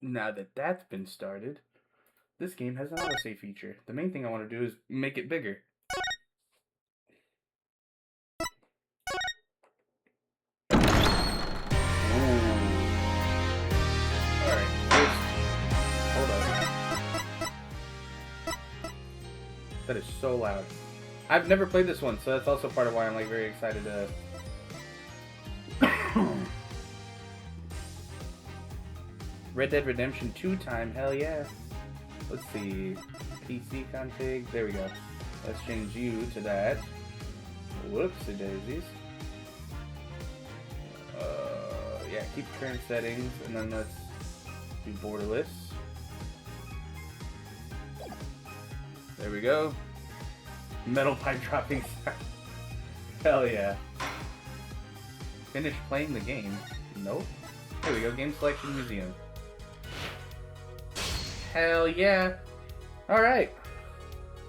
Now that that's been started, this game has an autosave feature. The main thing I want to do is make it bigger. Alright, first, hold on. That is so loud. I've never played this one, so that's also part of why I'm like very excited to... Red Dead Redemption 2 time, hell yeah. Let's see, PC config, there we go. Let's change you to that. Whoopsie daisies. Yeah, keep current settings, and then let's do borderless. There we go. Metal pipe dropping sound. Hell yeah. Finish playing the game. Nope. Here we go, game selection museum. Hell yeah. Alright.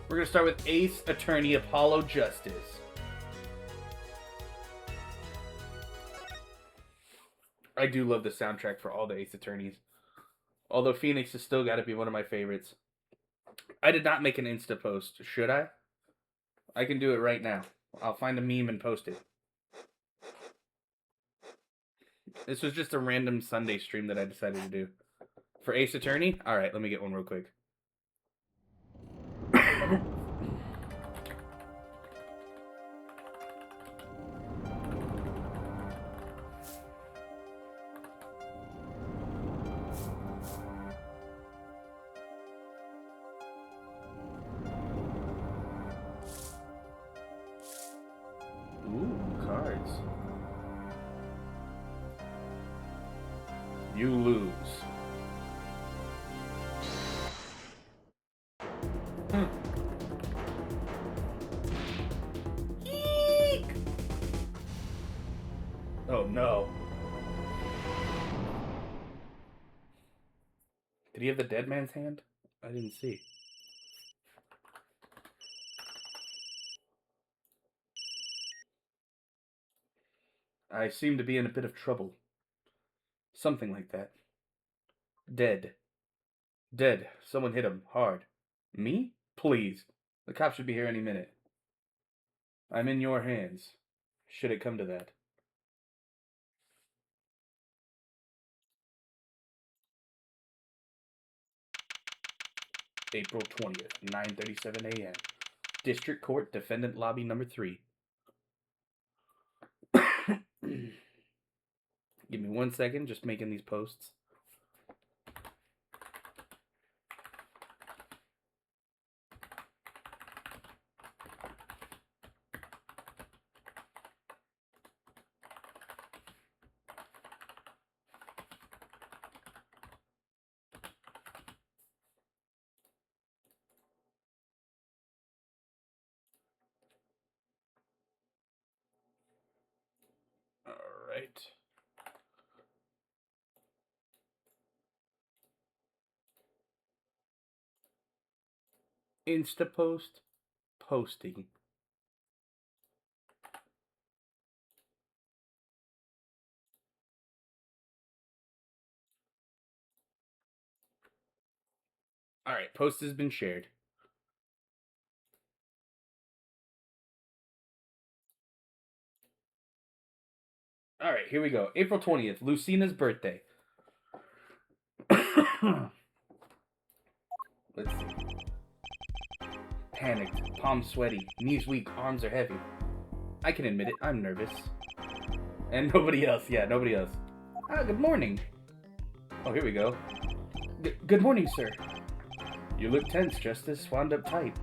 We're gonna start with Ace Attorney Apollo Justice. I do love the soundtrack for all the Ace Attorneys. Although Phoenix has still got to be one of my favorites. I did not make an Insta post. Should I? I can do it right now. I'll find a meme and post it. This was just a random Sunday stream that I decided to do. For Ace Attorney? Alright, let me get one real quick. Cards. You lose. Eek! Oh no. Did he have the dead man's hand? I didn't see. I seem to be in a bit of trouble. Something like that. Dead. Dead. Someone hit him. Hard. Me? Please. The cops should be here any minute. I'm in your hands. Should it come to that. April 20th, 9:37 a.m. District Court, Defendant Lobby number 3. Give me 1 second, just making these posts. All right. Instapost posting. All right, post has been shared. All right, here we go. April 20th, Lucina's birthday. Let's see. Panicked, palms sweaty, knees weak, arms are heavy. I can admit it, I'm nervous. And nobody else, yeah, nobody else. Ah, good morning. Oh, here we go. Good morning, sir. You look tense, Justice. Wound up tight.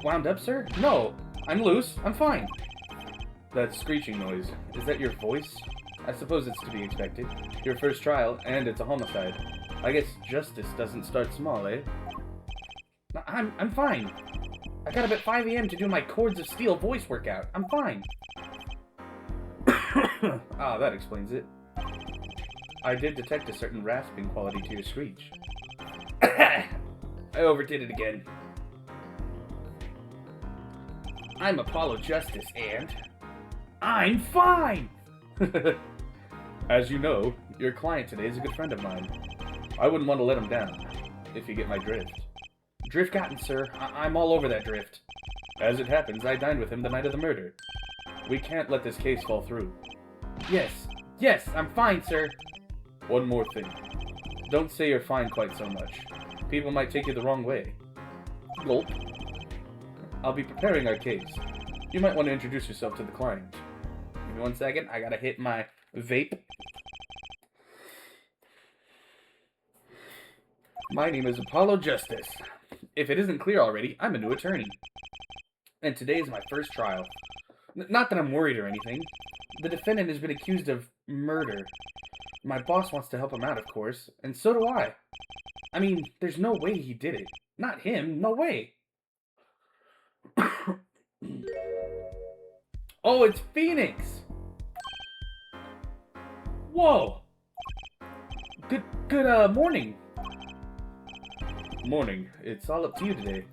Wound up, sir? No, I'm loose. I'm fine. That screeching noise, is that your voice? I suppose it's to be expected. Your first trial, and it's a homicide. I guess justice doesn't start small, eh? I'm fine. I got up at 5 a.m. to do my Chords of Steel voice workout. I'm fine. Ah, that explains it. I did detect a certain rasping quality to your screech. I overdid it again. I'm Apollo Justice, and... I'm fine! As you know, your client today is a good friend of mine. I wouldn't want to let him down, if you get my drift. Drift gotten, sir. I'm all over that drift. As it happens, I dined with him the night of the murder. We can't let this case fall through. Yes, I'm fine, sir. One more thing. Don't say you're fine quite so much. People might take you the wrong way. Gulp. I'll be preparing our case. You might want to introduce yourself to the client. Give me 1 second. I gotta hit my vape. My name is Apollo Justice. If it isn't clear already, I'm a new attorney. And today is my first trial. Not that I'm worried or anything. The defendant has been accused of murder. My boss wants to help him out, of course, and so do I. I mean, there's no way he did it. Not him, no way. Oh, it's Phoenix! Whoa! Good morning. Morning. It's all up to you today.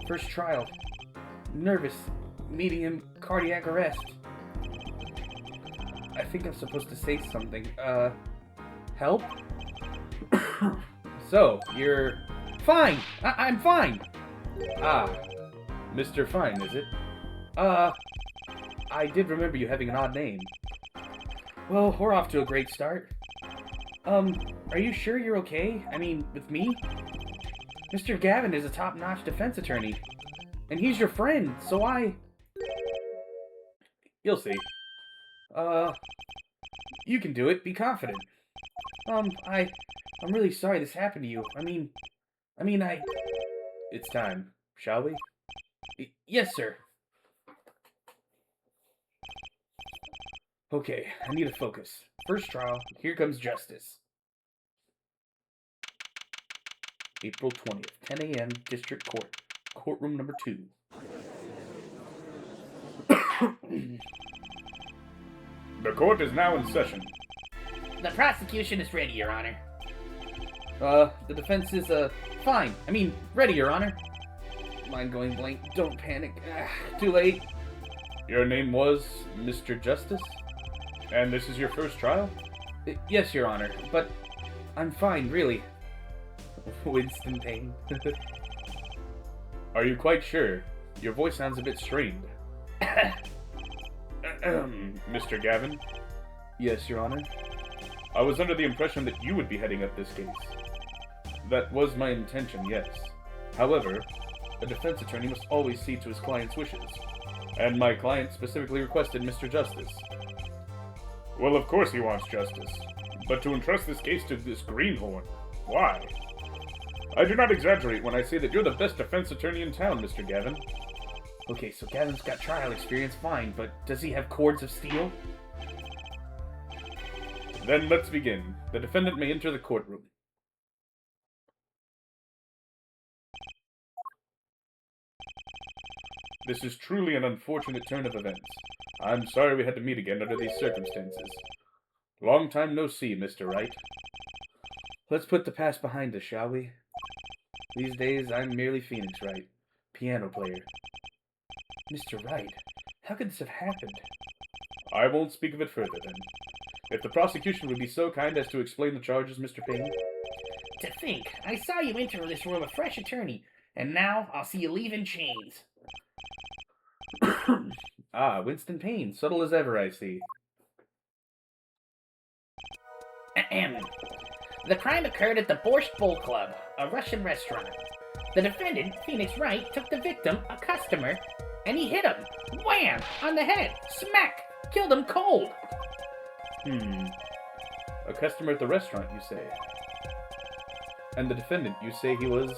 First trial. Nervous. Meeting him. Cardiac arrest. I think I'm supposed to say something. Help? So, you're... Fine! I'm fine! Ah. Mr. Fine, is it? I did remember you having an odd name. Well, we're off to a great start. Are you sure you're okay? I mean, with me? Mr. Gavin is a top-notch defense attorney. And he's your friend, so You'll see. You can do it. Be confident. I'm really sorry this happened to you. I mean, It's time, shall we? Yes, sir. Okay, I need to focus. First trial, here comes justice. April 20th, 10 a.m., District Court. Courtroom number 2. The court is now in session. The prosecution is ready, Your Honor. The defense is, fine. Ready, Your Honor. Mind going blank. Don't panic. Too late. Your name was Mr. Justice? And this is your first trial? Yes, Your Honor, but I'm fine, really. Winston Payne. Are you quite sure? Your voice sounds a bit strained. Mr. Gavin? Yes, Your Honor? I was under the impression that you would be heading up this case. That was my intention, yes. However, a defense attorney must always see to his client's wishes. And my client specifically requested Mr. Justice. Well, of course he wants justice. But to entrust this case to this greenhorn, why? I do not exaggerate when I say that you're the best defense attorney in town, Mr. Gavin. Okay, so Gavin's got trial experience, fine, but does he have cords of steel? Then let's begin. The defendant may enter the courtroom. This is truly an unfortunate turn of events. I'm sorry we had to meet again under these circumstances. Long time no see, Mr. Wright. Let's put the past behind us, shall we? These days, I'm merely Phoenix Wright, piano player. Mr. Wright, how could this have happened? I won't speak of it further, then. If the prosecution would be so kind as to explain the charges, Mr. Payne. To think, I saw you enter this room a fresh attorney, and now I'll see you leave in chains. Ah, Winston Payne, subtle as ever, I see. The crime occurred at the Borscht Bowl Club, a Russian restaurant. The defendant, Phoenix Wright, took the victim, a customer, and he hit him. Wham! On the head. Smack! Killed him cold. A customer at the restaurant, you say? And the defendant, you say he was...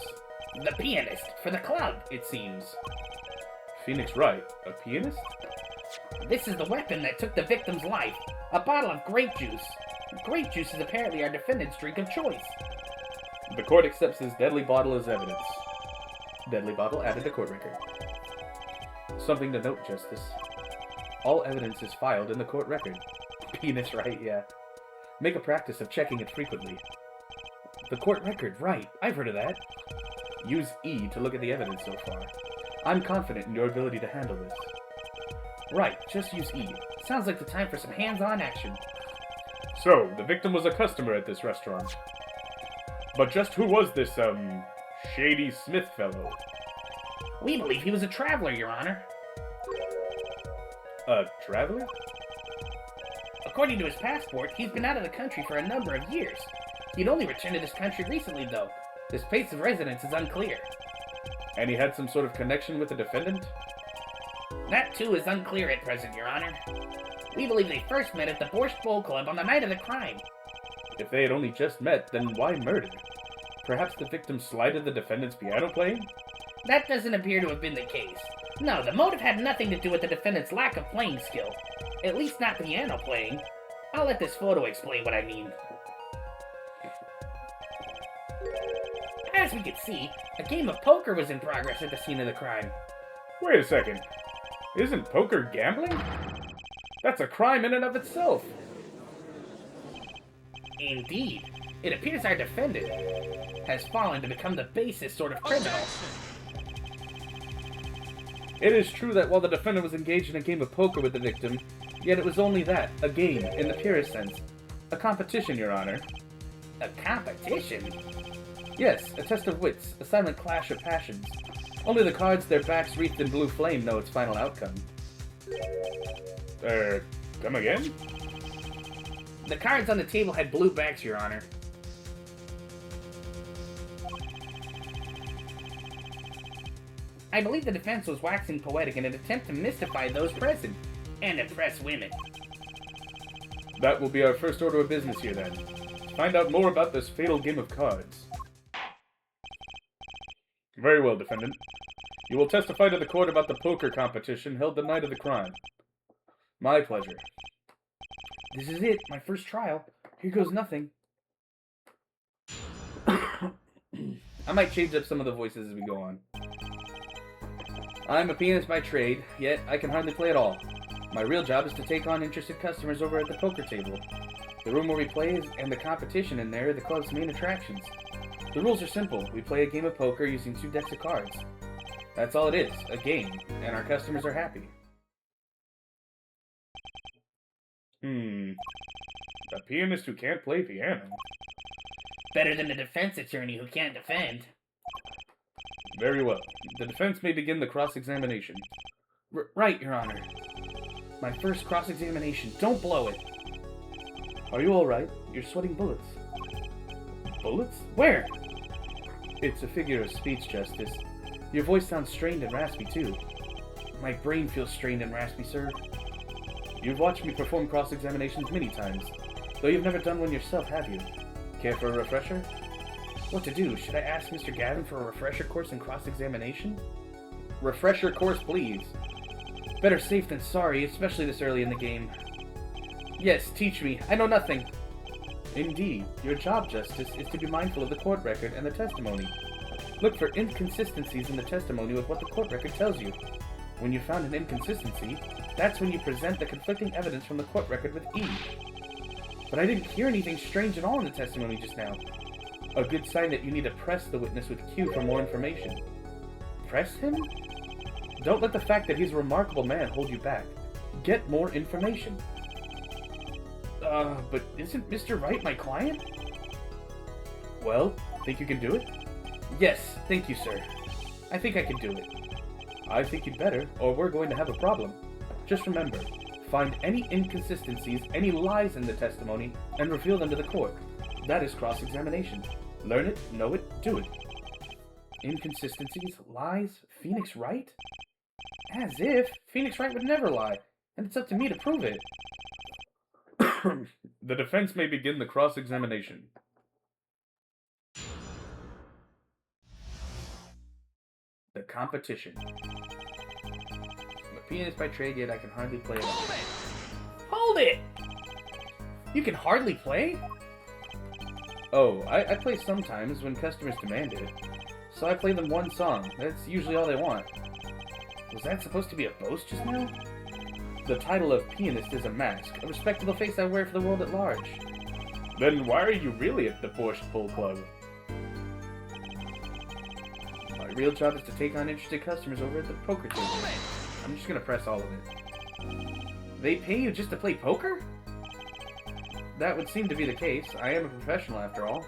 The pianist for the club, it seems. Phoenix Wright, a pianist? This is the weapon that took the victim's life. A bottle of grape juice. Grape juice is apparently our defendant's drink of choice. The court accepts this deadly bottle as evidence. Deadly bottle added to court record. Something to note, Justice. All evidence is filed in the court record. Penis, right? Yeah. Make a practice of checking it frequently. The court record, right. I've heard of that. Use E to look at the evidence so far. I'm confident in your ability to handle this. Right, just use E. Sounds like the time for some hands-on action. So, the victim was a customer at this restaurant. But just who was this, Shady Smith fellow? We believe he was a traveler, Your Honor. A traveler? According to his passport, he's been out of the country for a number of years. He'd only returned to this country recently, though. His place of residence is unclear. And he had some sort of connection with the defendant? That, too, is unclear at present, Your Honor. We believe they first met at the Borscht Bowl Club on the night of the crime. If they had only just met, then why murder? Perhaps the victim slighted the defendant's piano playing? That doesn't appear to have been the case. No, the motive had nothing to do with the defendant's lack of playing skill. At least not piano playing. I'll let this photo explain what I mean. As we can see, a game of poker was in progress at the scene of the crime. Wait a second. Isn't poker gambling? That's a crime in and of itself. Indeed. It appears our defendant has fallen to become the basest sort of criminal. It is true that while the defendant was engaged in a game of poker with the victim, yet it was only that, a game, in the purest sense. A competition, Your Honor. A competition? Yes, a test of wits, a silent clash of passions. Only the cards, their backs wreathed in blue flame, know its final outcome. Come again? The cards on the table had blue backs, Your Honor. I believe the defense was waxing poetic in an attempt to mystify those present and impress women. That will be our first order of business here, then. Find out more about this fatal game of cards. Very well, defendant. You will testify to the court about the poker competition held the night of the crime. My pleasure. This is it, my first trial. Here goes nothing. I might change up some of the voices as we go on. I'm a pianist by trade, yet I can hardly play at all. My real job is to take on interested customers over at the poker table. The room where we play and the competition in there are the club's main attractions. The rules are simple. We play a game of poker using 2 decks of cards. That's all it is, a game, and our customers are happy. A pianist who can't play piano. Better than a defense attorney who can't defend. Very well. The defense may begin the cross-examination. Right, Your Honor. My first cross-examination. Don't blow it. Are you all right? You're sweating bullets. Bullets? Where? It's a figure of speech, Justice. Your voice sounds strained and raspy, too. My brain feels strained and raspy, sir. You've watched me perform cross-examinations many times, though you've never done one yourself, have you? Care for a refresher? What to do? Should I ask Mr. Gavin for a refresher course in cross-examination? Refresher course, please. Better safe than sorry, especially this early in the game. Yes, teach me. I know nothing. Indeed. Your job, Justice, is to be mindful of the court record and the testimony. Look for inconsistencies in the testimony with what the court record tells you. When you found an inconsistency, that's when you present the conflicting evidence from the court record with ease. But I didn't hear anything strange at all in the testimony just now. A good sign that you need to press the witness with Q for more information. Press him? Don't let the fact that he's a remarkable man hold you back. Get more information. But isn't Mr. Wright my client? Well, think you can do it? Yes, thank you, sir. I think I can do it. I think you'd better, or we're going to have a problem. Just remember, find any inconsistencies, any lies in the testimony, and reveal them to the court. That is cross-examination. Learn it, know it, do it. Inconsistencies, lies, Phoenix Wright? As if Phoenix Wright would never lie, and it's up to me to prove it. The defense may begin the cross-examination. The competition. I'm a pianist by trade, yet I can hardly play it. Hold it! You can hardly play? Oh, I play sometimes when customers demand it. So I play them one song. That's usually all they want. Was that supposed to be a boast just now? The title of pianist is a mask, a respectable face I wear for the world at large. Then why are you really at the Borscht Bowl Club? My real job is to take on interested customers over at the poker table. I'm just gonna press all of it. They pay you just to play poker? That would seem to be the case. I am a professional after all.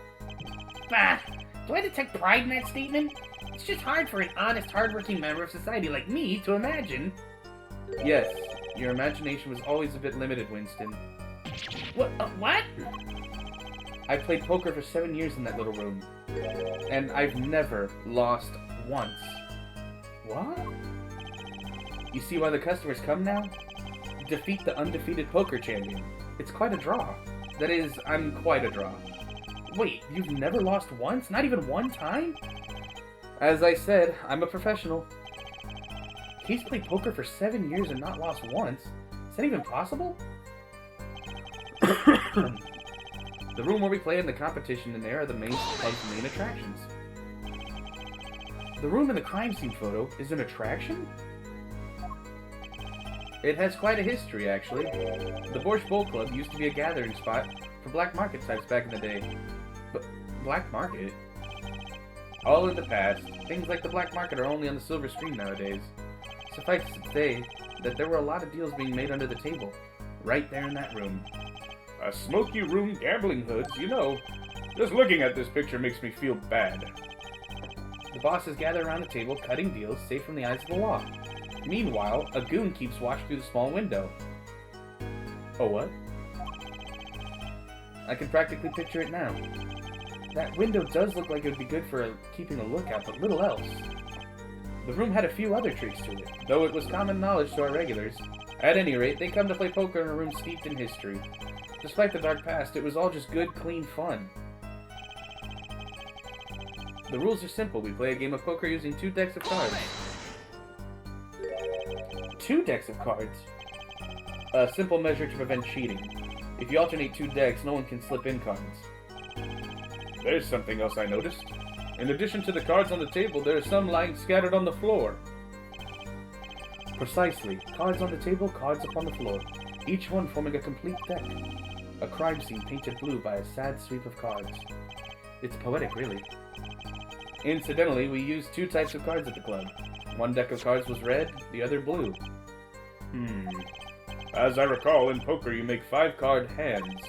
Bah! Do I detect pride in that statement? It's just hard for an honest, hardworking member of society like me to imagine. Yes, your imagination was always a bit limited, Winston. What? I played poker for 7 years in that little room, and I've never lost once. What? You see why the customers come now? Defeat the undefeated poker champion. It's quite a draw. That is, I'm quite a draw. Wait, you've never lost once? Not even one time? As I said, I'm a professional. He's played poker for 7 years and not lost once. Is that even possible? The room where we play in the competition and there are the club's main attractions. The room in the crime scene photo is an attraction? It has quite a history, actually. The Borscht Bowl Club used to be a gathering spot for black market types back in the day. But black market? All in the past. Things like the black market are only on the silver screen nowadays. Suffice to say that there were a lot of deals being made under the table, right there in that room. A smoky room, gambling hoods, you know. Just looking at this picture makes me feel bad. The bosses gather around the table, cutting deals, safe from the eyes of the law. Meanwhile, a goon keeps watch through the small window. Oh, what? I can practically picture it now. That window does look like it would be good for keeping a lookout, but little else. The room had a few other tricks to it, though it was common knowledge to our regulars. At any rate, they come to play poker in a room steeped in history. Despite the dark past, it was all just good, clean fun. The rules are simple. We play a game of poker using 2 decks of cards. 2 decks of cards? A simple measure to prevent cheating. If you alternate 2 decks, no one can slip in cards. There's something else I noticed. In addition to the cards on the table, there are some lying scattered on the floor. Precisely. Cards on the table, cards upon the floor. Each one forming a complete deck. A crime scene painted blue by a sad sweep of cards. It's poetic, really. Incidentally, we used 2 types of cards at the club. One deck of cards was red, the other blue. As I recall, in poker you make 5-card hands.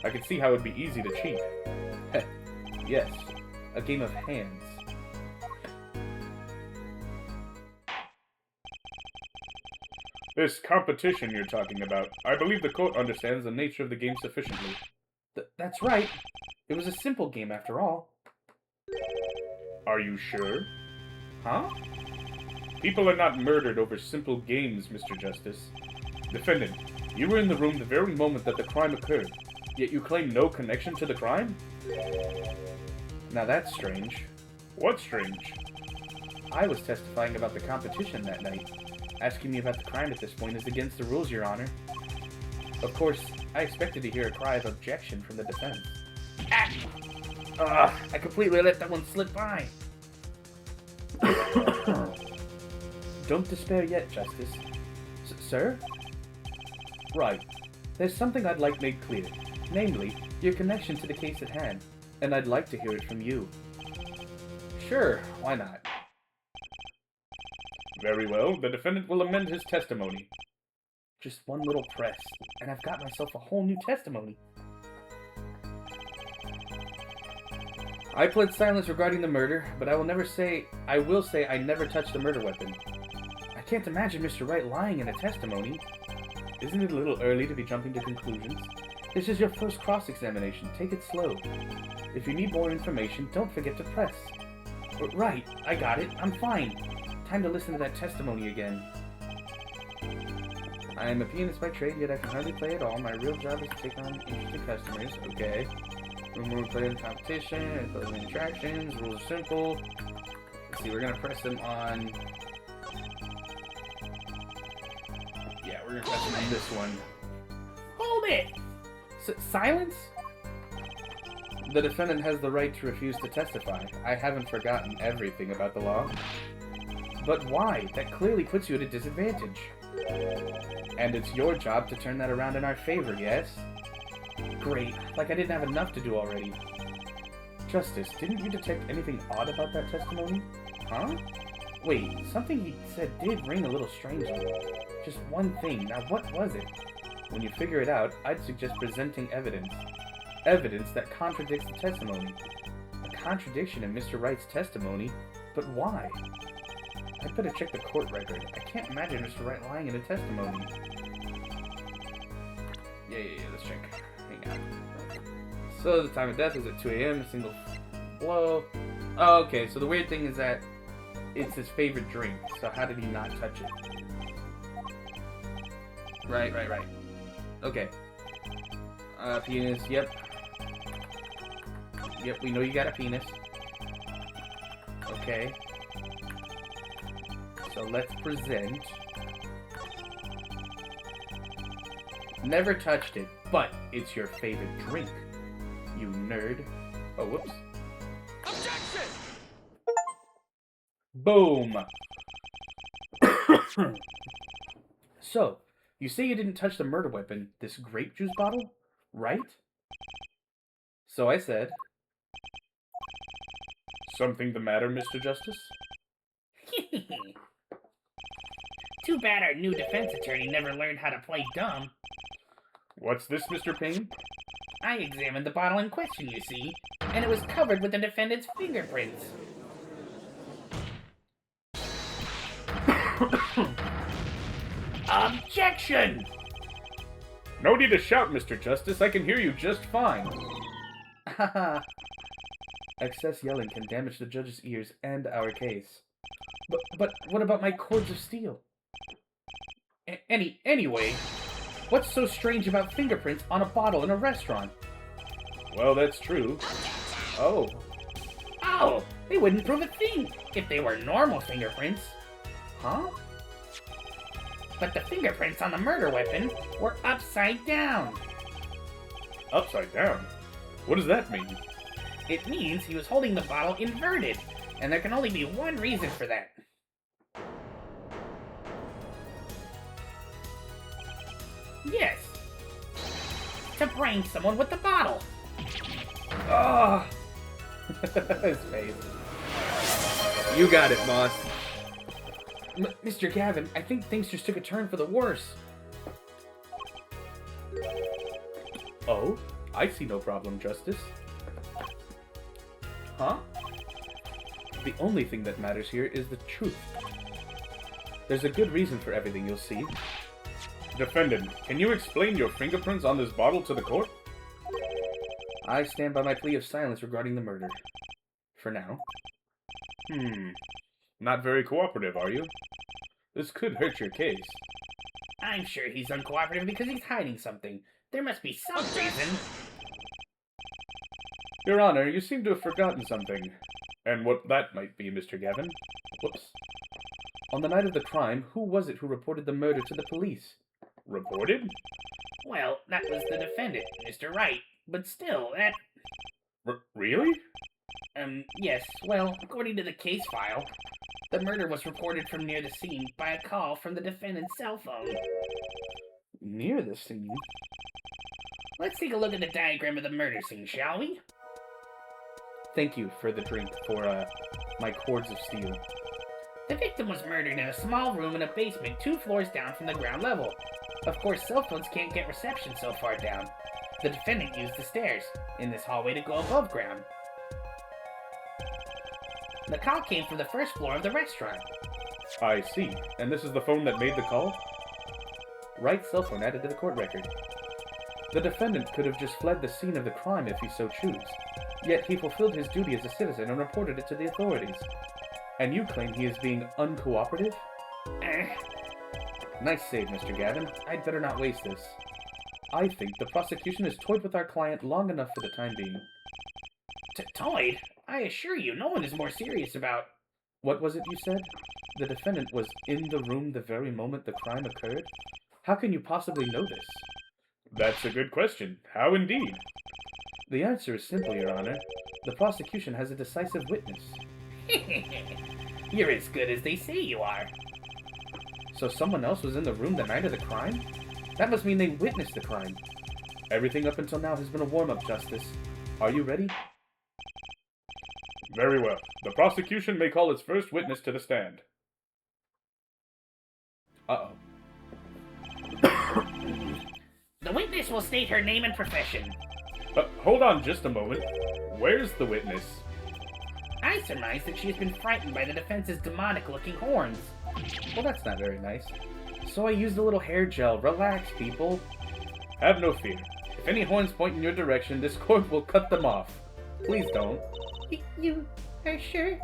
I can see how it would be easy to cheat. Heh, yes, a game of hands. This competition you're talking about, I believe the court understands the nature of the game sufficiently. That's right. It was a simple game after all. Are you sure? Huh? People are not murdered over simple games, Mr. Justice. Defendant, you were in the room the very moment that the crime occurred, yet you claim no connection to the crime? Now that's strange. What's strange? I was testifying about the competition that night. Asking me about the crime at this point is against the rules, Your Honor. Of course, I expected to hear a cry of objection from the defense. I completely let that one slip by. Don't despair yet, Justice. Sir? Right. There's something I'd like made clear. Namely, your connection to the case at hand. And I'd like to hear it from you. Sure, why not? Very well, the defendant will amend his testimony. Just one little press, and I've got myself a whole new testimony. I pled silence regarding the murder, but I will say I never touched the murder weapon. I can't imagine Mr. Wright lying in a testimony. Isn't it a little early to be jumping to conclusions? This is your first cross-examination. Take it slow. If you need more information, don't forget to press. Right, I got it. I'm fine. Time to listen to that testimony again. I am a pianist by trade, yet I can hardly play at all. My real job is to take on interested customers. Okay. Room where we play in competition, and play in attractions. Rules are simple. Let's see, we're gonna press them on... Yeah, we're gonna press them on this one. Hold it! Silence? The defendant has the right to refuse to testify. I haven't forgotten everything about the law. But why? That clearly puts you at a disadvantage. And it's your job to turn that around in our favor, yes? Great. Like I didn't have enough to do already. Justice, didn't you detect anything odd about that testimony? Huh? Wait, something he said did ring a little strangely. Just one thing. Now what was it? When you figure it out, I'd suggest presenting evidence. Evidence that contradicts the testimony. A contradiction in Mr. Wright's testimony, but why? I'd better check the court record. I can't imagine Mr. Wright lying in a testimony. Yeah, let's check. Hang on. So the time of death was at 2 a.m., a single blow. Oh, okay, so the weird thing is that it's his favorite drink, so how did he not touch it? Right. Okay. Penis, yep. Yep, we know you got a penis. Okay. So let's present. Never touched it, but it's your favorite drink. You nerd. Oh, whoops. Objection! Boom! So, you say you didn't touch the murder weapon, this grape juice bottle, right? So I said... Something the matter, Mr. Justice? Too bad our new defense attorney never learned how to play dumb. What's this, Mr. Payne? I examined the bottle in question, you see, and it was covered with the defendant's fingerprints. Objection! No need to shout, Mr. Justice. I can hear you just fine. Haha. Excess yelling can damage the judge's ears and our case. But what about my cords of steel? Anyway, what's so strange about fingerprints on a bottle in a restaurant? Well, that's true. Oh, they wouldn't prove a thing if they were normal fingerprints. Huh? But the fingerprints on the murder weapon were upside down. Upside down? What does that mean? It means he was holding the bottle inverted, and there can only be one reason for that. Yes. To brain someone with the bottle. Ah! His face. You got it, boss. Mr. Gavin, I think things just took a turn for the worse. Oh? I see no problem, Justice. Huh? The only thing that matters here is the truth. There's a good reason for everything, you'll see. Defendant, can you explain your fingerprints on this bottle to the court? I stand by my plea of silence regarding the murder. For now. Not very cooperative, are you? This could hurt your case. I'm sure he's uncooperative because he's hiding something. There must be some reason. Your Honor, you seem to have forgotten something. And what that might be, Mr. Gavin. Whoops. On the night of the crime, who was it who reported the murder to the police? Reported? Well, that was the defendant, Mr. Wright. But still, that... Really? Yes. Well, according to the case file, the murder was reported from near the scene by a call from the defendant's cell phone. Near the scene? Let's take a look at the diagram of the murder scene, shall we? Thank you for the drink, for, my cords of steel. The victim was murdered in a small room in a basement 2 floors down from the ground level. Of course, cell phones can't get reception so far down. The defendant used the stairs in this hallway to go above ground. The call came from the first floor of the restaurant. I see. And this is the phone that made the call? Wright's cell phone added to the court record. The defendant could have just fled the scene of the crime if he so chose. Yet he fulfilled his duty as a citizen and reported it to the authorities. And you claim he is being uncooperative? Nice save, Mr. Gavin. I'd better not waste this. I think the prosecution has toyed with our client long enough for the time being. Toyed? I assure you, no one is more serious about... What was it you said? The defendant was in the room the very moment the crime occurred? How can you possibly know this? That's a good question. How indeed? The answer is simple, Your Honor. The prosecution has a decisive witness. You're as good as they say you are. So someone else was in the room the night of the crime? That must mean they witnessed the crime. Everything up until now has been a warm-up, Justice. Are you ready? Very well. The prosecution may call its first witness to the stand. Uh-oh. The witness will state her name and profession. Hold on just a moment. Where's the witness? I surmise that she has been frightened by the defense's demonic-looking horns. Well, that's not very nice. So I used a little hair gel. Relax, people. Have no fear. If any horns point in your direction, this court will cut them off. Please don't. You are sure?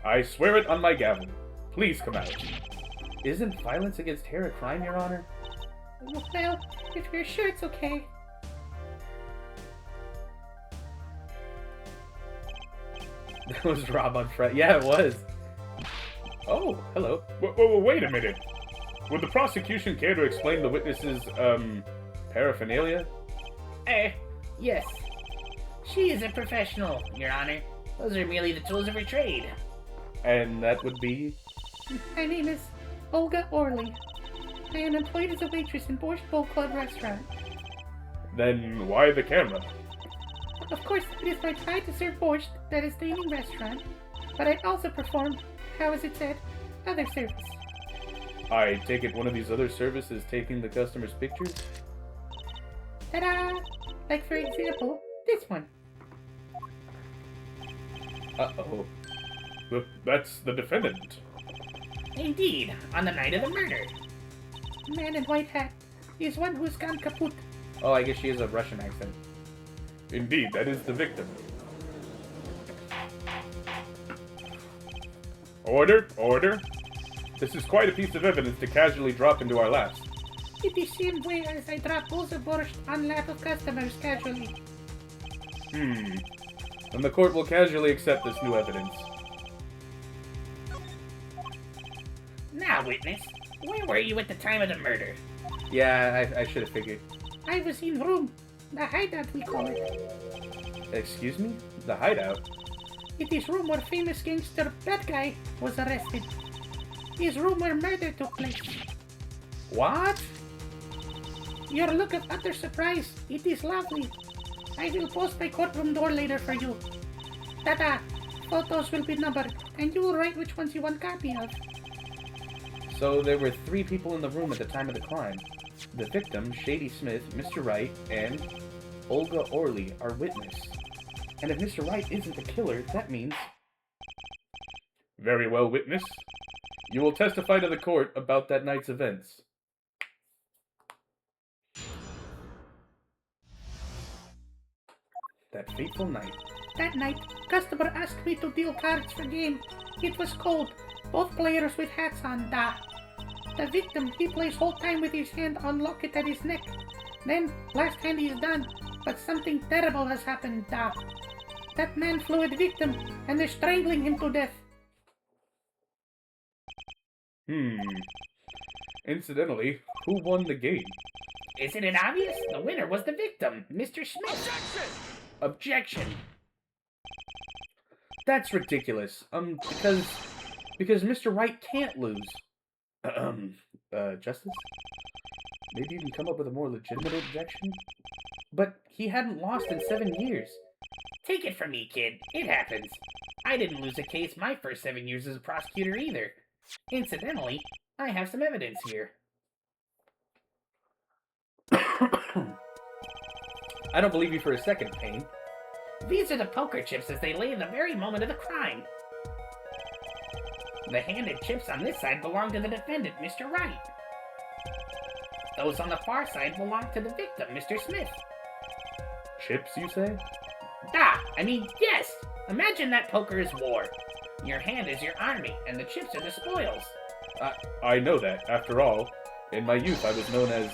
I swear it on my gavel. Please come out. Isn't violence against hair a crime, Your Honor? Well, if you're sure it's okay. That was Rob on Friday. Yeah, it was. Oh, hello. Wait a minute. Would the prosecution care to explain the witness's, paraphernalia? Yes. She is a professional, Your Honor. Those are merely the tools of her trade. And that would be? My name is Olga Orley. I am employed as a waitress in Borscht Bowl Club restaurant. Then why the camera? Of course, it is my pride to serve borscht at a staining restaurant, but I also perform, how is it said, other service. I take it one of these other services taking the customer's pictures? Ta-da! Like, for example, this one. Uh-oh. That's the defendant. Indeed, on the night of the murder. Man in white hat is one who's gone kaput. Oh, I guess she has a Russian accent. Indeed, that is the victim. Order, order. This is quite a piece of evidence to casually drop into our laps. It is the same way as I drop bowls of borscht on lap of customers casually. Then the court will casually accept this new evidence. Now, witness, where were you at the time of the murder? Yeah, I should have figured. I was in room. The hideout, we call it. Excuse me? The hideout? It is room where famous gangster Bad Guy was arrested. It is room where murder took place. What? Your look of utter surprise, it is lovely. I will post my courtroom door later for you. Ta-da! Photos will be numbered, and you will write which ones you want copy of. So there were 3 people in the room at the time of the crime. The victim, Shady Smith, Mr. Wright, and Olga Orley, our witness. And if Mr. Wright isn't the killer, that means... Very well, witness. You will testify to the court about that night's events. That fateful night. That night, customer asked me to deal cards for game. It was cold. Both players with hats on, da. The victim, he plays whole time with his hand on locket at his neck. Then, last hand he is done, but something terrible has happened, da. That man flew at victim, and they're strangling him to death. Incidentally, who won the game? Isn't it obvious? The winner was the victim, Mr. Smith. Objection! That's ridiculous. Because Mr. Wright can't lose. Justice? Maybe you can come up with a more legitimate objection? But he hadn't lost in 7 years. Take it from me, kid. It happens. I didn't lose a case my first 7 years as a prosecutor either. Incidentally, I have some evidence here. I don't believe you for a second, Payne. These are the poker chips as they lay in the very moment of the crime. The handed chips on this side belong to the defendant, Mr. Wright. Those on the far side belong to the victim, Mr. Smith. Chips, you say? Yes! Imagine that poker is war. Your hand is your army, and the chips are the spoils. I know that. After all, in my youth I was known as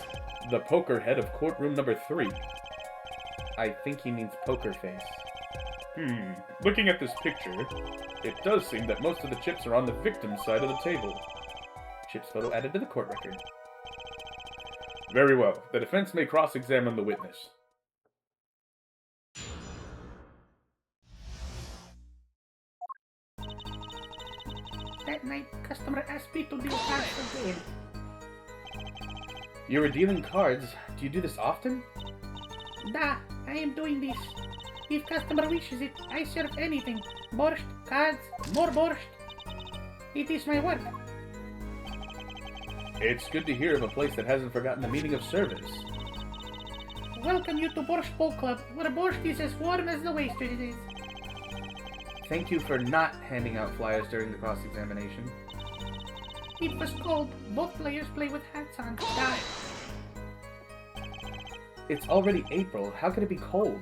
the poker head of courtroom number 3. I think he means poker face. Looking at this picture, it does seem that most of the chips are on the victim's side of the table. Chips photo added to the court record. Very well. The defense may cross-examine the witness. That night, customer asked me to deal cards for game. You were dealing cards. Do you do this often? I am doing this. If customer wishes it, I serve anything. Borscht, cards, more borscht. It is my work. It's good to hear of a place that hasn't forgotten the meaning of service. Welcome you to Borscht Bowl Club, where borscht is as warm as the waisters is. Thank you for not handing out flyers during the cross-examination. It was cold. Both players play with hats on. Die. It's already April. How could it be cold?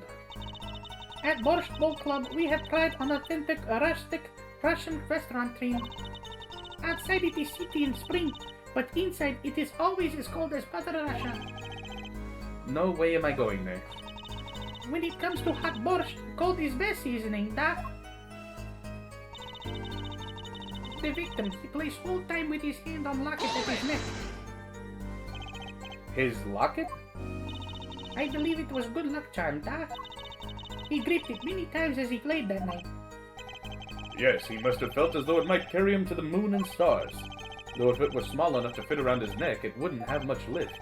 At Borscht Bowl Club, we have pride on authentic, rustic Russian restaurant theme. Outside it is city in spring, but inside it is always as cold as Mother Russia. No way am I going there. When it comes to hot borscht, cold is best seasoning, da. The victim, he plays full time with his hand on locket at his neck. His locket? I believe it was good luck charm, da. He gripped it many times as he played that night. Yes, he must have felt as though it might carry him to the moon and stars. Though if it was small enough to fit around his neck, it wouldn't have much lift.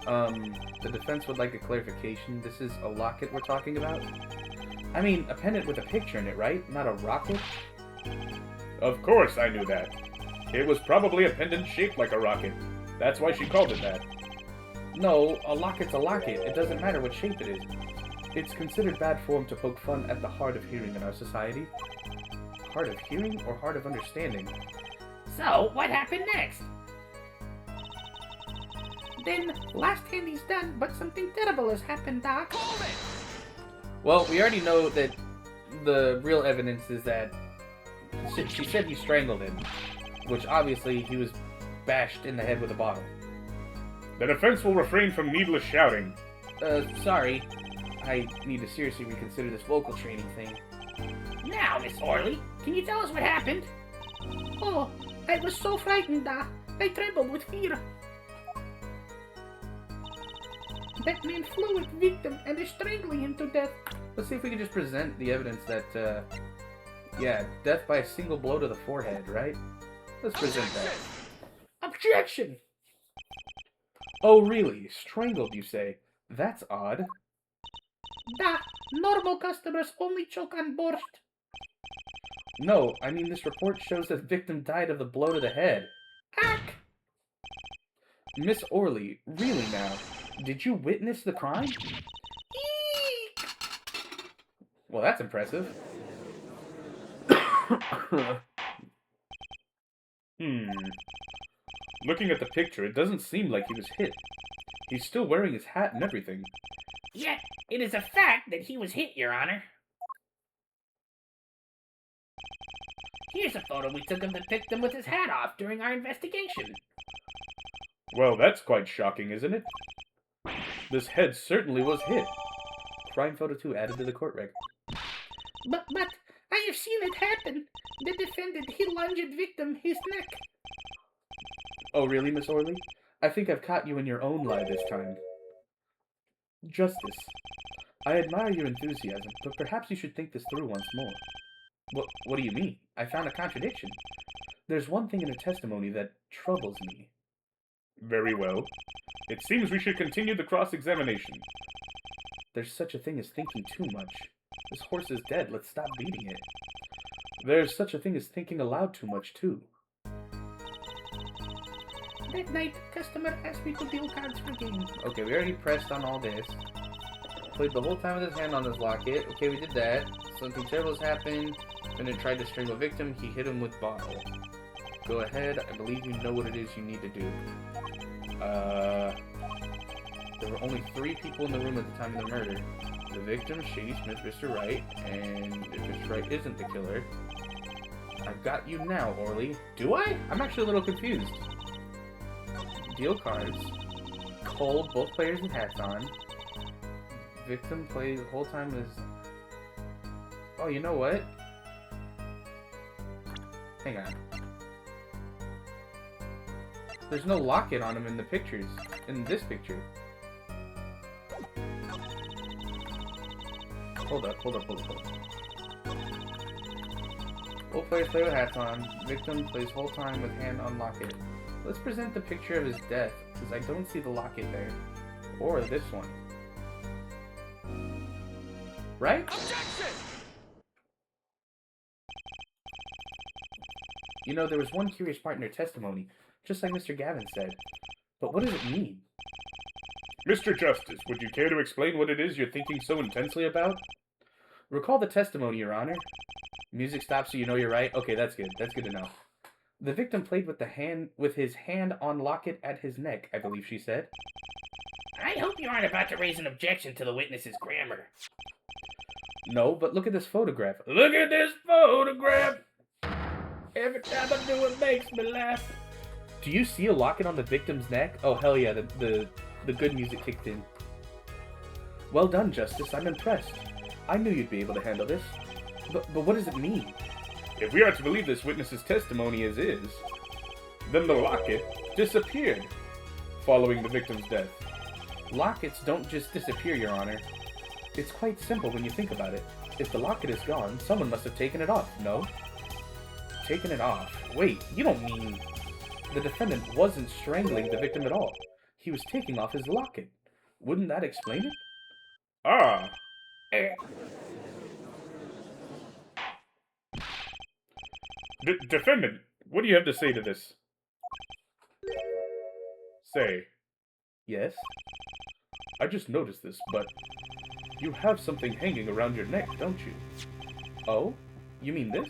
The defense would like a clarification. This is a locket we're talking about? I mean, a pendant with a picture in it, right? Not a rocket? Of course I knew that. It was probably a pendant shaped like a rocket. That's why she called it that. No, a locket's a locket. It doesn't matter what shape it is. It's considered bad form to poke fun at the hard of hearing in our society. Hard of hearing or hard of understanding? So, what happened next? Then, last hand is done, but something terrible has happened, Doc. Well, we already know that the real evidence is that she said he strangled him, which obviously he was bashed in the head with a bottle. The defense will refrain from needless shouting. Sorry. I need to seriously reconsider this vocal training thing. Now, Miss Orley, can you tell us what happened? Oh, I was so frightened, I trembled with fear. That man flew at victim and is strangling him to death. Let's see if we can just present the evidence that, yeah, death by a single blow to the forehead, right? Let's present that. Objection! Oh, really? Strangled, you say? That's odd. Normal customers only choke on borscht. No, I mean this report shows that the victim died of the blow to the head. Ack! Miss Orley, really now? Did you witness the crime? Eek! Well, that's impressive. Looking at the picture, it doesn't seem like he was hit. He's still wearing his hat and everything. Yet, it is a fact that he was hit, Your Honor. Here's a photo we took of the victim with his hat off during our investigation. Well, that's quite shocking, isn't it? This head certainly was hit. Crime photo 2 added to the court record. But, I have seen it happen. The defendant, he lunged at victim, his neck. Oh, really, Miss Orley? I think I've caught you in your own lie this time. Justice. I admire your enthusiasm, but perhaps you should think this through once more. What do you mean? I found a contradiction. There's one thing in her testimony that troubles me. Very well. It seems we should continue the cross-examination. There's such a thing as thinking too much. This horse is dead. Let's stop beating it. There's such a thing as thinking aloud too much, too. That night, customer asked me to deal cards for game. Okay, we already pressed on all this. Played the whole time with his hand on his locket. Okay, we did that. Something terrible has happened. Then it tried to strangle victim. He hit him with bottle. Go ahead. I believe you know what it is you need to do. There were only 3 people in the room at the time of the murder. The victim, Shady Smith, Mr. Wright, and if Mr. Wright isn't the killer, I've got you now, Orley. Do I? I'm actually a little confused. Deal cards. Cold, both players with hats on. Victim plays the whole time as... Oh, you know what? Hang on. There's no locket on him in the pictures. In this picture. Hold up. Both players play with hats on. Victim plays whole time with hand on locket. Let's present the picture of his death, because I don't see the locket there. Or this one. Right? Objection! You know, there was one curious part in her testimony, just like Mr. Gavin said. But what does it mean? Mr. Justice, would you care to explain what it is you're thinking so intensely about? Recall the testimony, Your Honor. Music stops so you know you're right? Okay, that's good. That's good to know. The victim played with his hand on locket at his neck, I believe she said. I hope you aren't about to raise an objection to the witness's grammar. No, but look at this photograph. Look at this photograph! Every time I do it makes me laugh. Do you see a locket on the victim's neck? Oh, hell yeah, the good music kicked in. Well done, Justice. I'm impressed. I knew you'd be able to handle this. But what does it mean? If we are to believe this witness's testimony as is, then the locket disappeared following the victim's death. Lockets don't just disappear, Your Honor. It's quite simple when you think about it. If the locket is gone, someone must have taken it off, no? Taken it off? Wait, you don't mean... The defendant wasn't strangling the victim at all. He was taking off his locket. Wouldn't that explain it? Ah! Defendant, what do you have to say to this? Say. Yes? I just noticed this, but you have something hanging around your neck, don't you? Oh? You mean this?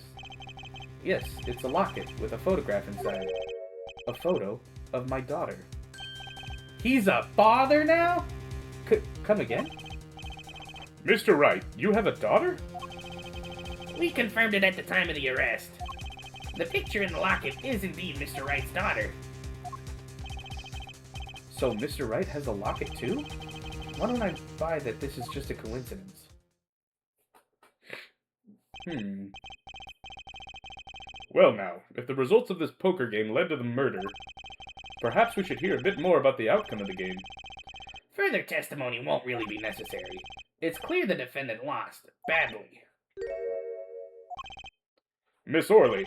Yes, it's a locket with a photograph inside. A photo of my daughter. He's a father now? Come again? Mr. Wright, you have a daughter? We confirmed it at the time of the arrest. The picture in the locket is indeed Mr. Wright's daughter. So Mr. Wright has a locket too? Why don't I buy that this is just a coincidence? Well now, if the results of this poker game led to the murder, perhaps we should hear a bit more about the outcome of the game. Further testimony won't really be necessary. It's clear the defendant lost, badly. Miss Orley,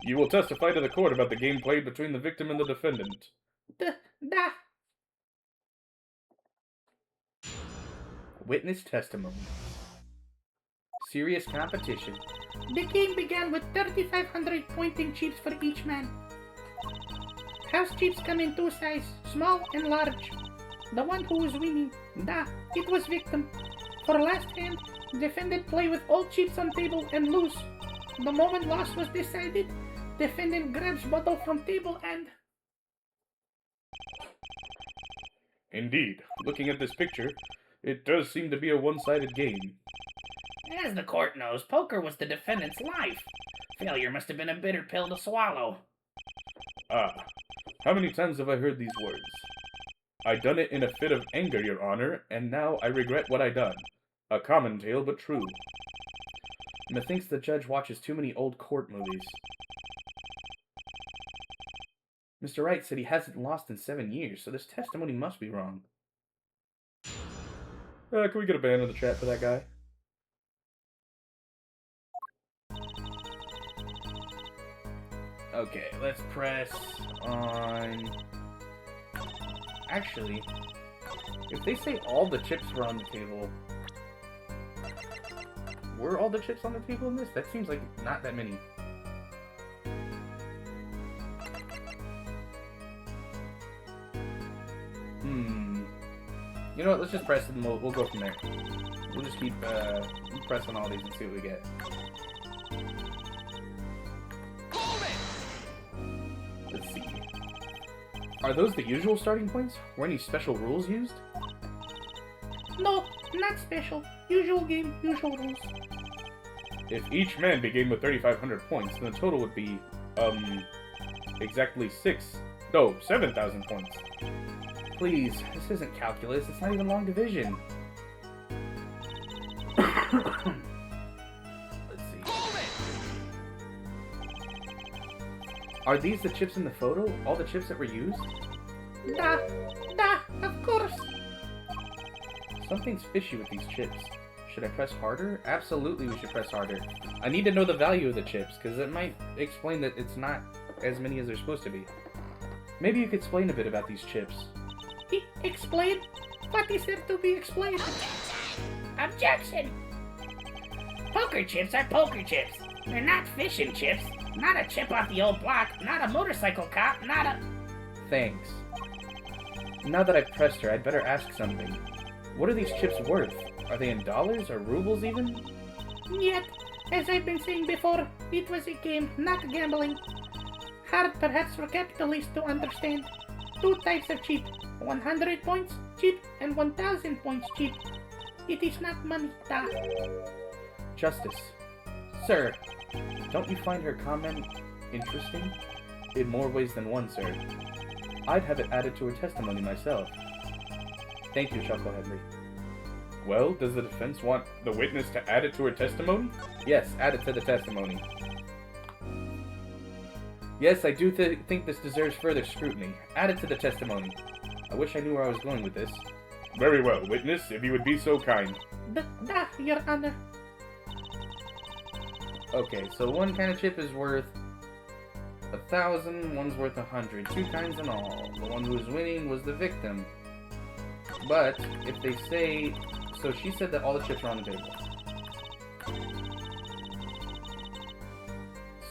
you will testify to the court about the game played between the victim and the defendant. Da. Witness testimony. Serious competition. The game began with 3,500 pointing chips for each man. House chips come in two sizes, small and large. The one who was winning, it was victim. For last hand, defendant play with all chips on table and lose. The moment loss was decided, defendant grabs bottle from table and... Indeed, looking at this picture, it does seem to be a one-sided game. As the court knows, poker was the defendant's life. Failure must have been a bitter pill to swallow. Ah, how many times have I heard these words? I done it in a fit of anger, Your Honor, and now I regret what I done. A common tale, but true. Methinks the judge watches too many old court movies. Mr. Wright said he hasn't lost in 7 years, so this testimony must be wrong. Can we get a ban in the chat for that guy? Okay, let's press on... Actually, if they say all the chips were on the table... Were all the chips on the table in this? That seems like not that many. You know what, let's just press it and we'll go from there. We'll just keep pressing all these and see what we get. Let's see. Are those the usual starting points? Were any special rules used? No, not special. Usual game, usual rules. If each man began with 3,500 points, then the total would be, exactly 7,000 points. Please, this isn't calculus, it's not even long division. Let's see. Are these the chips in the photo? All the chips that were used? Of course. Something's fishy with these chips. Should I press harder? Absolutely we should press harder. I need to know the value of the chips, because it might explain that it's not as many as they're supposed to be. Maybe you could explain a bit about these chips. Explain? What is there to be explained? Objection! Poker chips are poker chips. They're not fishing chips. Not a chip off the old block. Not a motorcycle cop. Not a... Thanks. Now that I've pressed her, I'd better ask something. What are these chips worth? Are they in dollars or rubles even? Yet, As I've been saying before, it was a game, not gambling. Hard perhaps for capitalists to understand. Two types of cheap. 100 points cheap and 1000 points cheap. It is not money, da. Justice. Sir, don't you find her comment interesting? In more ways than one, sir. I'd have it added to her testimony myself. Thank you, Chuckle Henry. Well, does the defense want the witness to add it to her testimony? Yes, add it to the testimony. Yes, I do think this deserves further scrutiny. Add it to the testimony. I wish I knew where I was going with this. Very well, witness, if you would be so kind. Da, Your Honor. Okay, so one kind of chip is worth 1,000, one's worth 100. Two kinds in all. The one who was winning was the victim. But, if they say... So she said that all the chips are on the table.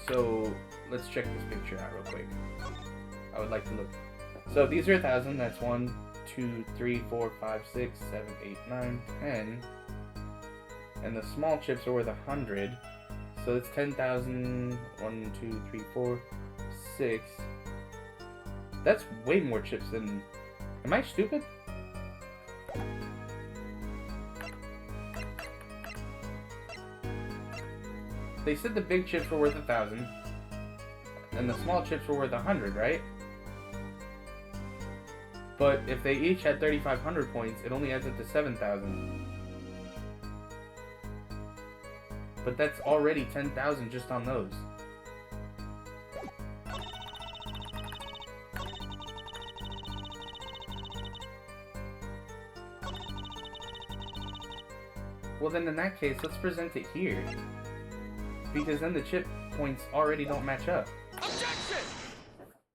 So, let's check this picture out real quick. I would like to look. So, these are 1,000. That's 1, 2, 3, 4, 5, 6, 7, 8, 9, 10. And the small chips are worth 100. So, it's 10,000. 1, 2, 3, 4, 6. That's way more chips than... Am I stupid? They said the big chips were worth 1,000, and the small chips were worth 100, right? But if they each had 3,500 points, it only adds up to 7,000. But that's already 10,000 just on those. Well then in that case, let's present it here. Because then the chip points already don't match up. Objection!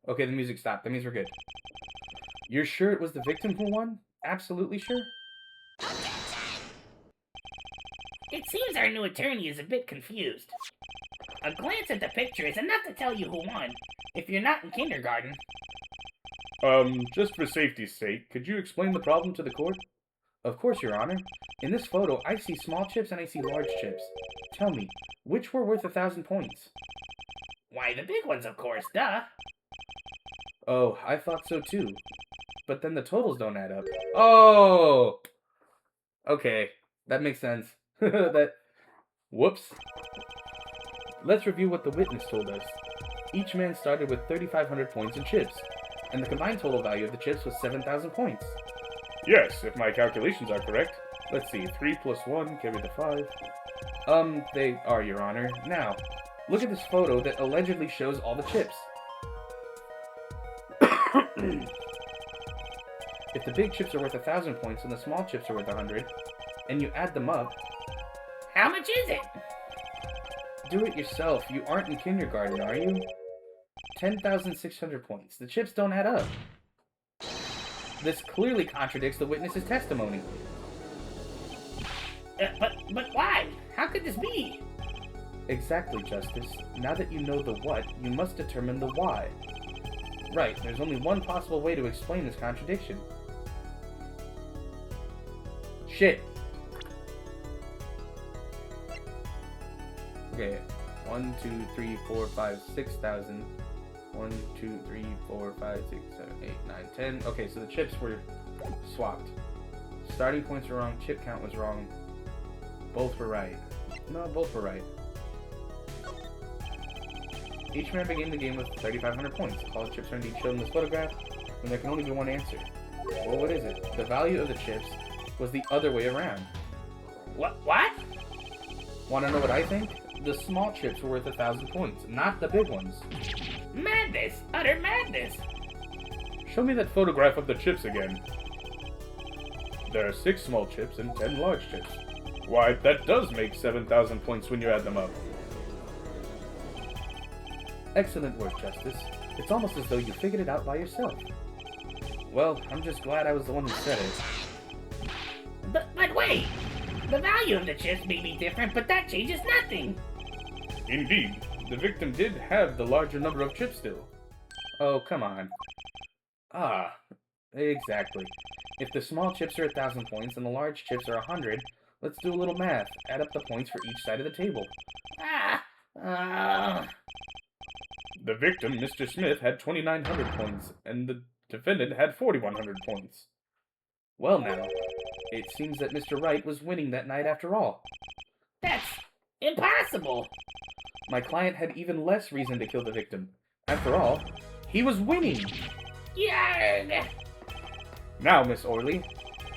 Okay, the music stopped. That means we're good. You're sure it was the victim who won? Absolutely sure? It seems our new attorney is a bit confused. A glance at the picture is enough to tell you who won, if you're not in kindergarten. Just for safety's sake, could you explain the problem to the court? Of course, Your Honor. In this photo, I see small chips and I see large chips. Tell me, which were worth 1,000 points? Why, the big ones, of course, duh. Oh, I thought so too. But then the totals don't add up. Oh! Okay, that makes sense. Whoops. Let's review what the witness told us. Each man started with 3,500 points in chips, and the combined total value of the chips was 7,000 points. Yes, if my calculations are correct. Let's see, 3 plus 1, carry the 5. They are, Your Honor. Now, look at this photo that allegedly shows all the chips. If the big chips are worth 1,000 points and the small chips are worth 100, and you add them up... How much is it? Do it yourself. You aren't in kindergarten, are you? 10,600 points. The chips don't add up. This clearly contradicts the witness's testimony. But why? How could this be? Exactly, Justice. Now that you know the what, you must determine the why. Right, there's only one possible way to explain this contradiction. Shit. Okay, 1, 2, 3, 4, 5, 6,000. 1, 2, 3, 4, 5, 6, 7, 8, 9, 10. Okay, so the chips were swapped. Starting points were wrong, chip count was wrong. Both were right. No, both were right. Each man began the game with 3,500 points. All the chips are indeed shown in this photograph, and there can only be one answer. Well, what is it? The value of the chips was the other way around. What? Want to know what I think? The small chips were worth 1,000 points, not the big ones. Madness! Utter madness! Show me that photograph of the chips again. There are 6 small chips and 10 large chips. Why, that does make 7,000 points when you add them up. Excellent work, Justice. It's almost as though you figured it out by yourself. Well, I'm just glad I was the one who said it. But wait! The value of the chips may be different, but that changes nothing! Indeed. The victim did have the larger number of chips still. Oh, come on. Ah, exactly. If the small chips are 1,000 points and the large chips are 100, Let's do a little math. Add up the points for each side of the table. The victim, Mr. Smith, had 2,900 points, and the defendant had 4,100 points. Well now, it seems that Mr. Wright was winning that night after all. That's impossible. My client had even less reason to kill the victim. After all, he was winning. Yarg! Now, Miss Orley,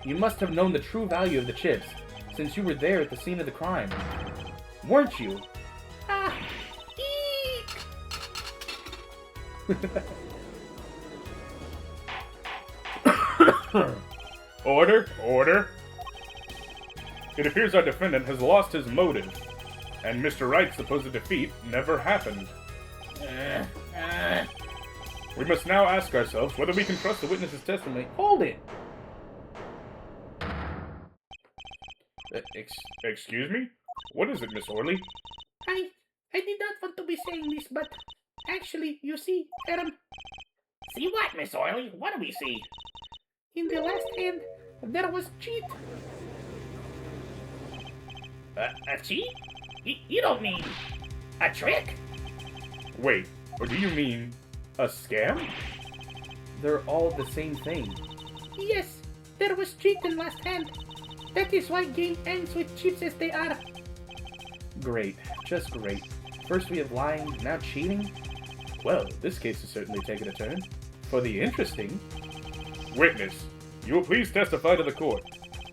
you must have known the true value of the chips, since you were there at the scene of the crime. Weren't you? Order, order. It appears our defendant has lost his motive, and Mr. Wright's supposed defeat never happened. We must now ask ourselves whether we can trust the witness's testimony. Hold it! Excuse me? What is it, Miss Orley? I did not want to be saying this, but actually, you see, See what, Miss Orley? What do we see? In the last hand, there was cheat. A cheat? You don't mean a trick? Wait, or do you mean a scam? They're all the same thing. Yes, there was cheat in last hand. That is why game ends with chips as they are. Great, just great. First we have lying, now cheating? Well, this case has certainly taken a turn. For the interesting... Witness, you will please testify to the court.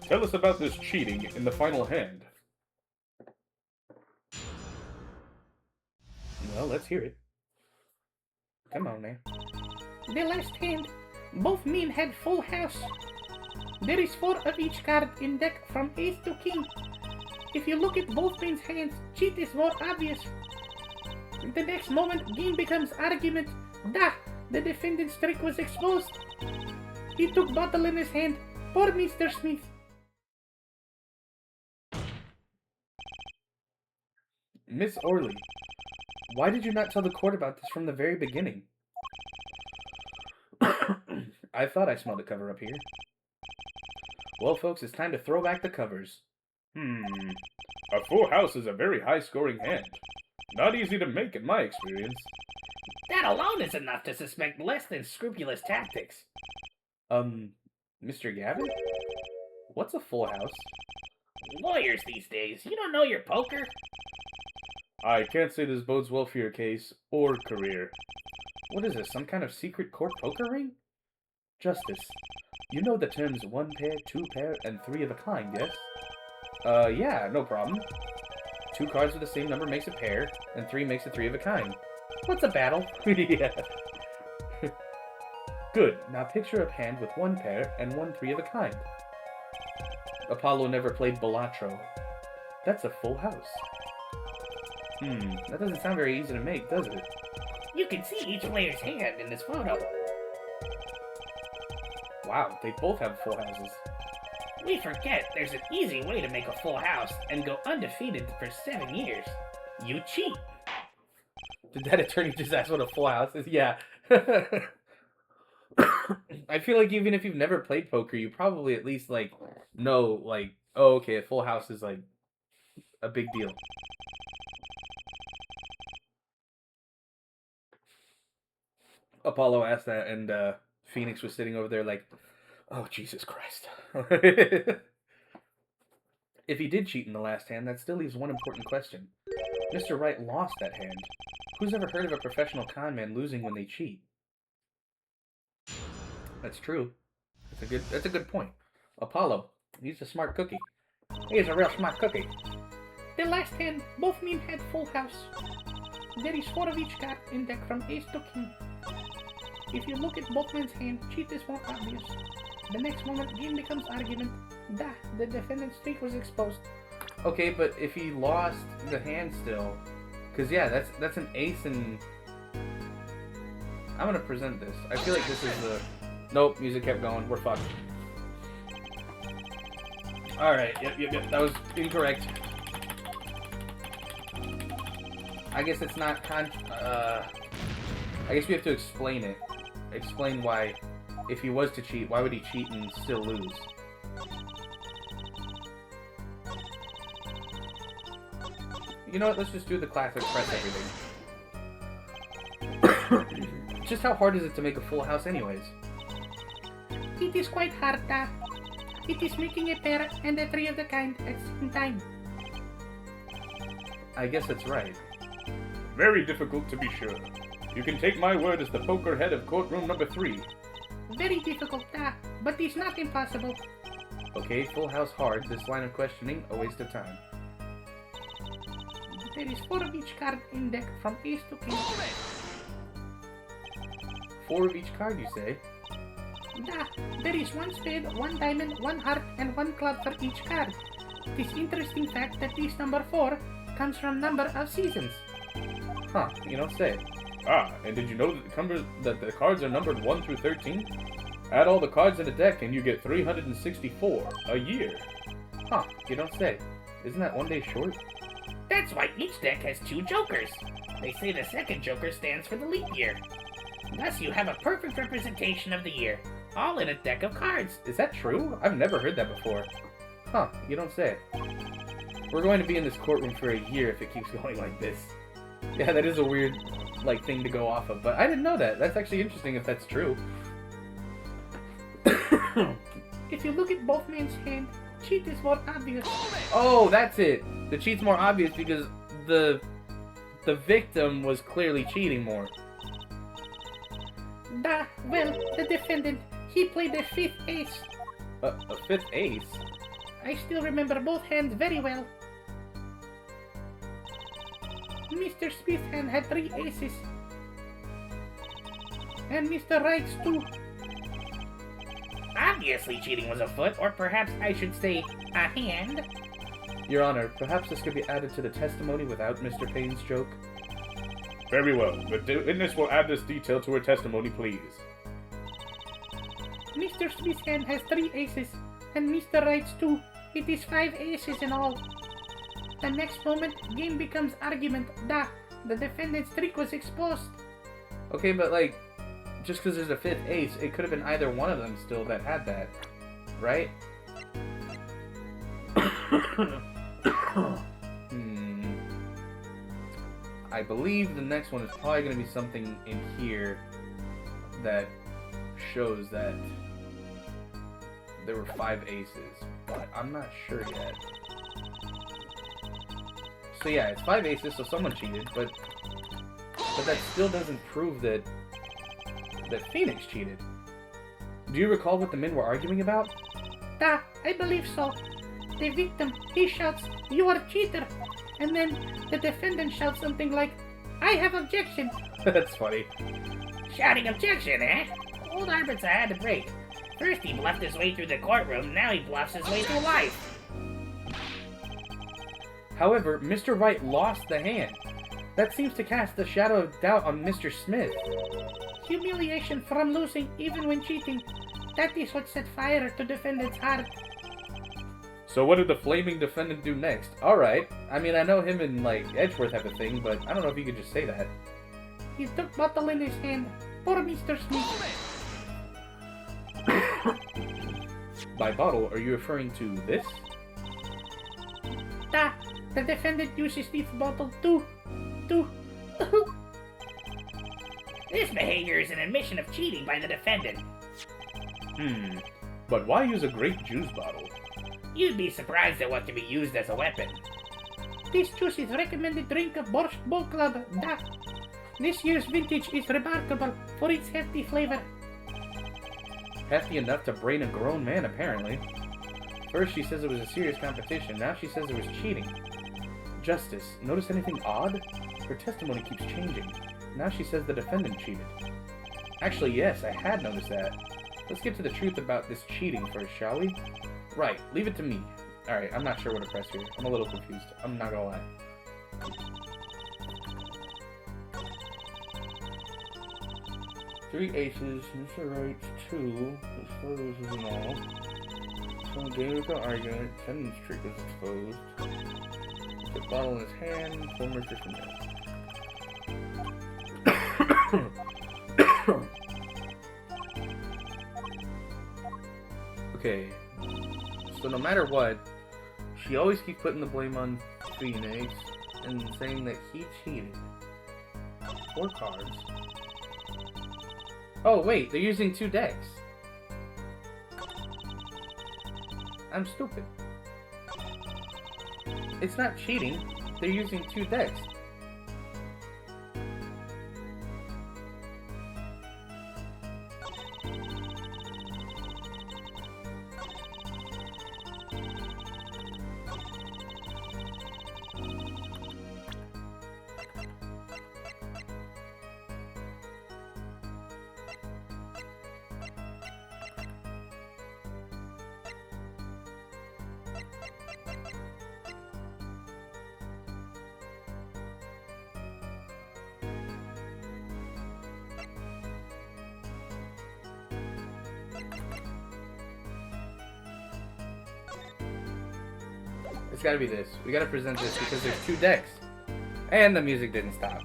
Tell us about this cheating in the final hand. Well, let's hear it. Come on, man. The last hand, both men had full house. There is 4 of each card in deck from ace to king. If you look at both men's hands, cheat is more obvious. The next moment, game becomes argument. The defendant's trick was exposed. He took bottle in his hand. Poor Mr. Smith. Miss Orley, why did you not tell the court about this from the very beginning? I thought I smelled a cover up here. Well, folks, it's time to throw back the covers. A full house is a very high-scoring hand. Not easy to make in my experience. That alone is enough to suspect less than scrupulous tactics. Mr. Gavin? What's a full house? Lawyers these days, you don't know your poker? I can't say this bodes well for your case or career. What is this, some kind of secret court poker ring? Justice, you know the terms 1 pair, 2 pair, and 3 of a kind, yes? Yeah, no problem. 2 cards with the same number makes a pair, and 3 makes a 3 of a kind. What's a battle? Yeah. Good, now picture a hand with 1 pair and 1 3 of a kind. Apollo never played Balatro. That's a full house. That doesn't sound very easy to make, does it? You can see each player's hand in this photo. Wow, they both have full houses. We forget there's an easy way to make a full house and go undefeated for 7 years. You cheat. Did that attorney just ask what a full house is? Yeah. I feel like even if you've never played poker, you probably at least, like, know, like, oh, okay, a full house is, like, a big deal. Apollo asked that, and Phoenix was sitting over there like, oh, Jesus Christ. If he did cheat in the last hand, that still leaves one important question. Mr. Wright lost that hand. Who's ever heard of a professional con man losing when they cheat? That's true. That's a good point. Apollo, he's a smart cookie. He's a real smart cookie. The last hand, both men had full house. There is 4 of each card in deck from ace to king. If you look at both men's hand, cheat is more obvious. The next moment, game becomes argument. The defendant's streak was exposed. Okay, but if he lost the hand still, because yeah, that's an ace, and I'm gonna present this. I feel like this is the. Nope, music kept going. We're fucked. All right, yep. That was incorrect. I guess it's not I guess we have to explain it. Explain why, if he was to cheat, why would he cheat and still lose? You know what? Let's just do the classic press everything. Just how hard is it to make a full house anyways? It is quite hard, It is making a pair and a three of the kind at the same time. I guess that's right. Very difficult to be sure. You can take my word as the poker head of courtroom number 3. Very difficult, but it's not impossible. Okay, full house hard. This line of questioning, a waste of time. There is 4 of each card in deck from ace to king. 4 of each card, you say? There is 1 spade, 1 diamond, 1 heart, and 1 club for each card. It is interesting fact that this number 4 comes from number of seasons. Huh, you don't say. Ah, and did you know that the cards are numbered 1 through 13? Add all the cards in the deck and you get 364 a year. Huh, you don't say. Isn't that 1 day short? That's why each deck has 2 jokers. They say the second joker stands for the leap year. Thus you have a perfect representation of the year, all in a deck of cards. Is that true? I've never heard that before. Huh, you don't say. We're going to be in this courtroom for a year if it keeps going like this. Yeah, that is a weird, thing to go off of, but I didn't know that. That's actually interesting if that's true. If you look at both men's hand, cheat is more obvious. Oh, that's it. The cheat's more obvious because the victim was clearly cheating more. Well, the defendant, he played the 5th ace. A 5th ace? I still remember both hands very well. Mr. Smith's hand had 3 aces. And Mr. Wright's 2. Obviously cheating was afoot, or perhaps I should say, a hand. Your Honor, perhaps this could be added to the testimony without Mr. Payne's joke? Very well. The witness will add this detail to her testimony, please. Mr. Smith's hand has 3 aces, and Mr. Wright's 2. It is 5 aces in all. The next moment, game becomes argument. The defendant's trick was exposed. Okay, but just because there's a 5th ace, it could have been either one of them still that had that, right? I believe the next one is probably going to be something in here that shows that there were 5 aces, but I'm not sure yet. So yeah, it's 5 aces, so someone cheated, but that still doesn't prove that Phoenix cheated. Do you recall what the men were arguing about? I believe so. The victim, he shouts, "You are a cheater!" And then the defendant shouts something like, "I have objection!" That's funny. Shouting objection, eh? Old Arbitza had to break. First he bluffed his way through the courtroom, now he bluffs his way through life. However, Mr. Wright lost the hand. That seems to cast a shadow of doubt on Mr. Smith. Humiliation from losing even when cheating. That is what set fire to defendant's heart. So what did the flaming defendant do next? Alright. I mean, I know him and, Edgeworth have a thing, but I don't know if you could just say that. He took bottle in his hand. Poor Mr. Smith. By bottle, are you referring to this? The defendant uses this bottle to... This behavior is an admission of cheating by the defendant. But why use a grape juice bottle? You'd be surprised at what can be used as a weapon. This juice is recommended drink of Borscht Bowl Club. This year's vintage is remarkable for its hefty flavor. Hefty enough to brain a grown man, apparently. First she says it was a serious competition, now she says it was cheating. Justice, notice anything odd? Her testimony keeps changing. Now she says the defendant cheated. Actually, yes, I had noticed that. Let's get to the truth about this cheating first, shall we? Right, leave it to me. Alright, I'm not sure what to press here. I'm a little confused. I'm not gonna lie. Three aces, Mr. Wright's 2, his photos is in all. Some game with the argument, defendant's trick is exposed. The bottle in his hand, former Christian Okay, so no matter what, she always keeps putting the blame on Phoenix. and saying that he cheated. 4 cards. Oh, wait, they're using 2 decks. I'm stupid. It's not cheating. They're using 2 decks. It's gotta be this. We gotta present this because there's 2 decks. And the music didn't stop.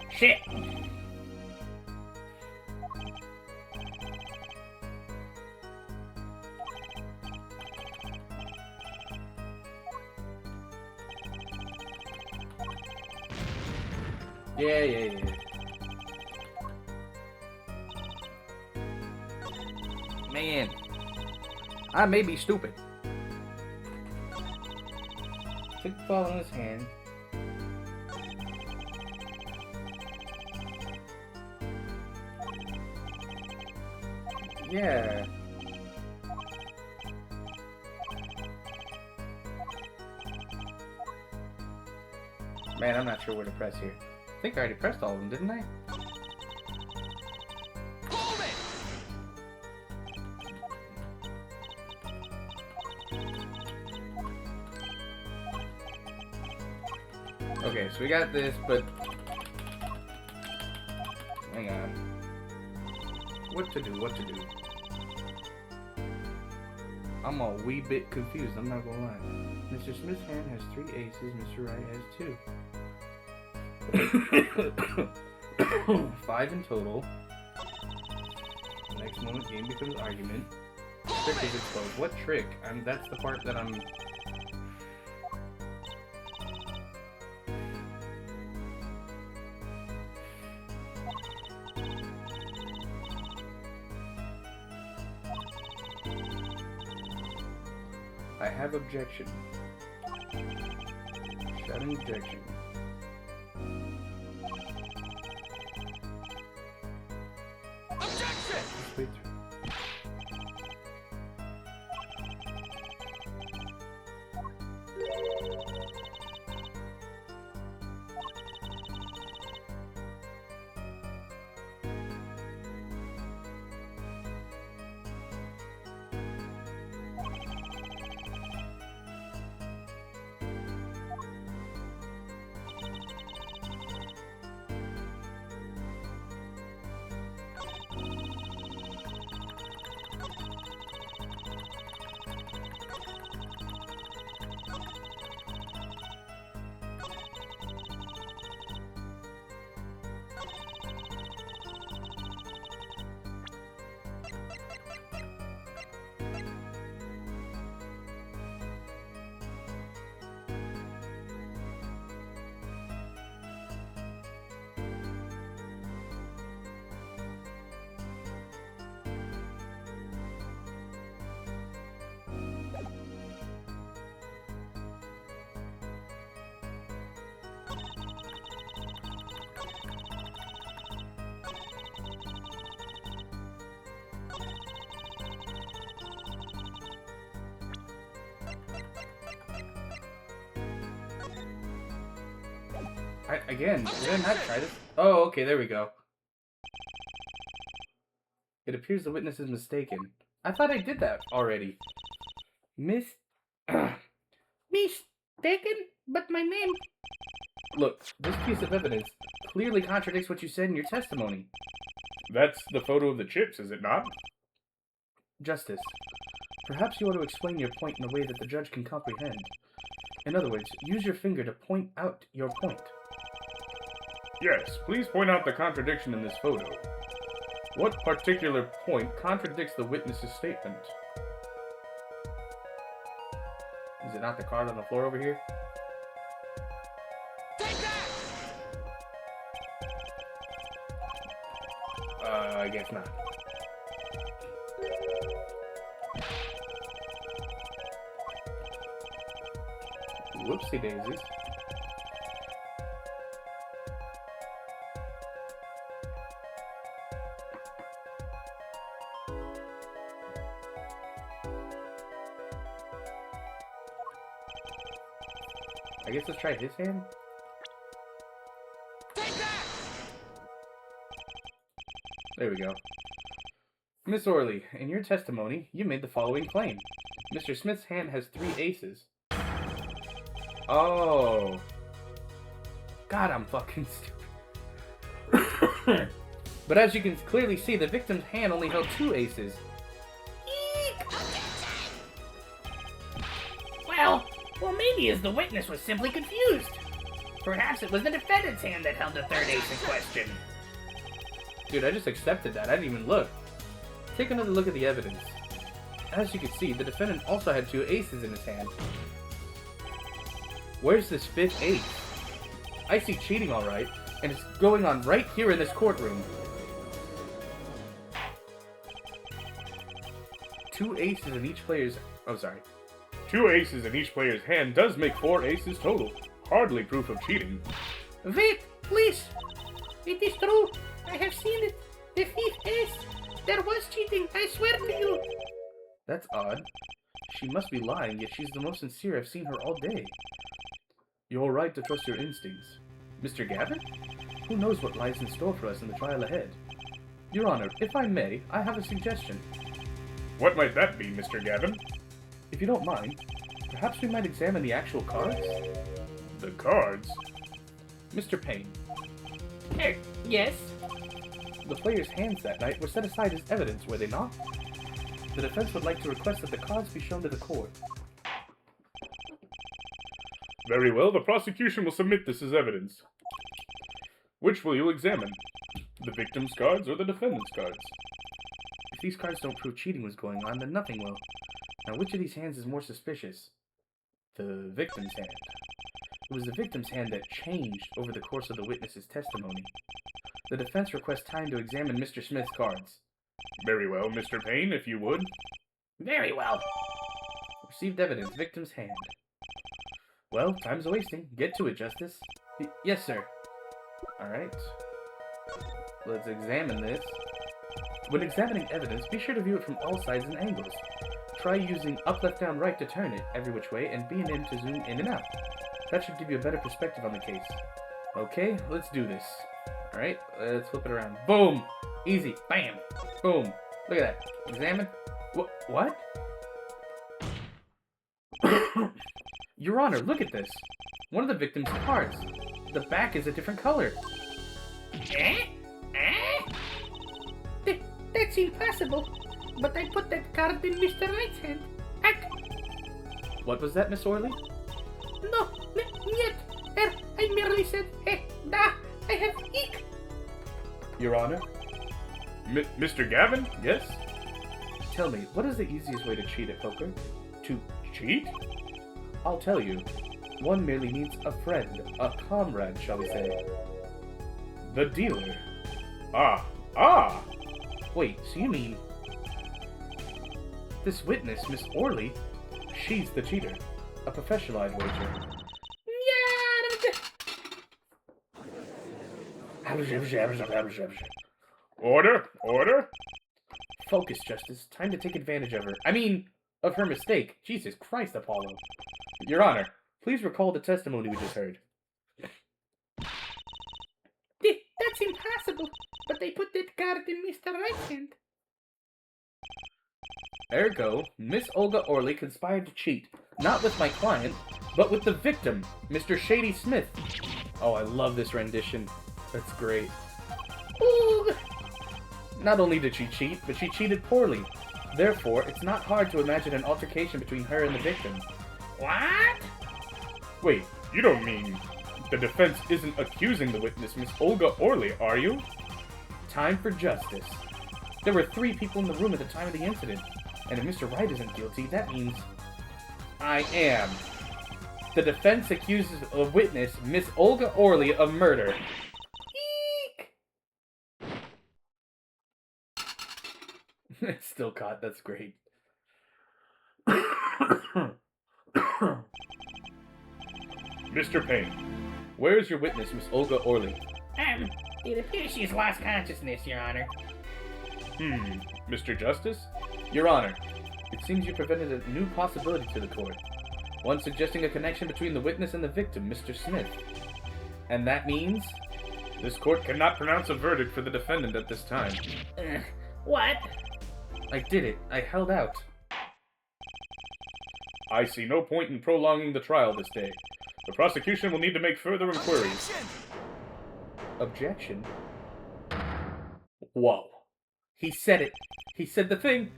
Shit! Yeah. Man. I may be stupid. Took the ball in his hand. Yeah. Man, I'm not sure where to press here. I think I already pressed all of them, didn't I? Okay, so we got this, but hang on. What to do? I'm a wee bit confused, I'm not gonna lie. Mr. Smith's hand has 3 aces, Mr. Wright has 2. 5 in total. The next moment, game becomes argument. Trick is exposed. What trick? That's the part that I'm... I have objection. Shouting objection. Objection! Wait. Again, did I not try this? Oh, okay, there we go. It appears the witness is mistaken. I thought I did that already. Mistaken? But my name... Look, this piece of evidence clearly contradicts what you said in your testimony. That's the photo of the chips, is it not? Justice, perhaps you ought to explain your point in a way that the judge can comprehend. In other words, use your finger to point out your point. Yes, please point out the contradiction in this photo. What particular point contradicts the witness's statement? Is it not the card on the floor over here? I guess not. Whoopsie daisies. I guess let's try his hand. There we go. Miss Orley, in your testimony, you made the following claim. Mr. Smith's hand has 3 aces. Oh. God, I'm fucking stupid. But as you can clearly see, the victim's hand only held 2 aces. Well, maybe as the witness was simply confused. Perhaps it was the defendant's hand that held the 3rd ace in question. Dude, I just accepted that. I didn't even look. Take another look at the evidence. As you can see, the defendant also had 2 aces in his hand. Where's this 5th ace? I see cheating alright, and it's going on right here in this courtroom. 2 aces in each player's... Oh, sorry. 2 aces in each player's hand does make 4 aces total. Hardly proof of cheating. Wait, please. It is true. I have seen it. The 5th ace. There was cheating, I swear to you. That's odd. She must be lying, yet she's the most sincere I've seen her all day. You're right to trust your instincts. Mr. Gavin? Who knows what lies in store for us in the trial ahead? Your Honor, if I may, I have a suggestion. What might that be, Mr. Gavin? If you don't mind, perhaps we might examine the actual cards? The cards? Mr. Payne, Yes? the players' hands that night were set aside as evidence, were they not? The defense would like to request that the cards be shown to the court. Very well, the prosecution will submit this as evidence. Which will you examine? The victim's cards or the defendant's cards? If these cards don't prove cheating was going on, then nothing will. Now, which of these hands is more suspicious? The victim's hand. It was the victim's hand that changed over the course of the witness's testimony. The defense requests time to examine Mr. Smith's cards. Very well, Mr. Payne, if you would. Very well. Received evidence, victim's hand. Well, time's wasting. Get to it, Justice. Yes, sir. Alright. Let's examine this. When examining evidence, be sure to view it from all sides and angles. Try using up, left, down, right to turn it every which way, and B and M to zoom in and out. That should give you a better perspective on the case. Okay, let's do this. Alright, let's flip it around. Boom! Easy. Bam! Boom. Look at that. Examine. What? Your Honor, look at this. One of the victim's cards. The back is a different color. That's impossible. But I put that card in Mr. Wright's hand. What was that, Miss Orley? No, yet. I merely said, I have eek. Your Honor? Mr. Gavin? Yes? Tell me, what is the easiest way to cheat at poker? To cheat? I'll tell you. One merely needs a friend, a comrade, shall we say. The dealer. Ah! Wait, so you mean... This witness, Miss Orley, she's the cheater. A professional, I'd wager. Order! Focus, Justice. Time to take advantage of her. Of her mistake. Jesus Christ, Apollo. Your Honor, please recall the testimony we just heard. That's impossible. But they put that card in Mr. Wright's hand. Ergo, Miss Olga Orley conspired to cheat, not with my client, but with the victim, Mr. Shady Smith. Oh, I love this rendition. That's great. Ooh. Not only did she cheat, but she cheated poorly. Therefore, it's not hard to imagine an altercation between her and the victim. What? Wait, you don't mean the defense isn't accusing the witness, Miss Olga Orley, are you? Time for justice. There were 3 people in the room at the time of the incident, and if Mr. Wright isn't guilty, that means I am. The defense accuses a witness, Miss Olga Orley, of murder. It's still caught. That's great. Mr. Payne, where is your witness, Miss Olga Orley? It appears she's lost consciousness, Your Honor. Mr. Justice? Your Honor, it seems you presented a new possibility to the court. One suggesting a connection between the witness and the victim, Mr. Smith. And that means? This court cannot pronounce a verdict for the defendant at this time. What? I did it. I held out. I see no point in prolonging the trial this day. The prosecution will need to make further inquiries. Objection? Whoa. He said it. He said the thing.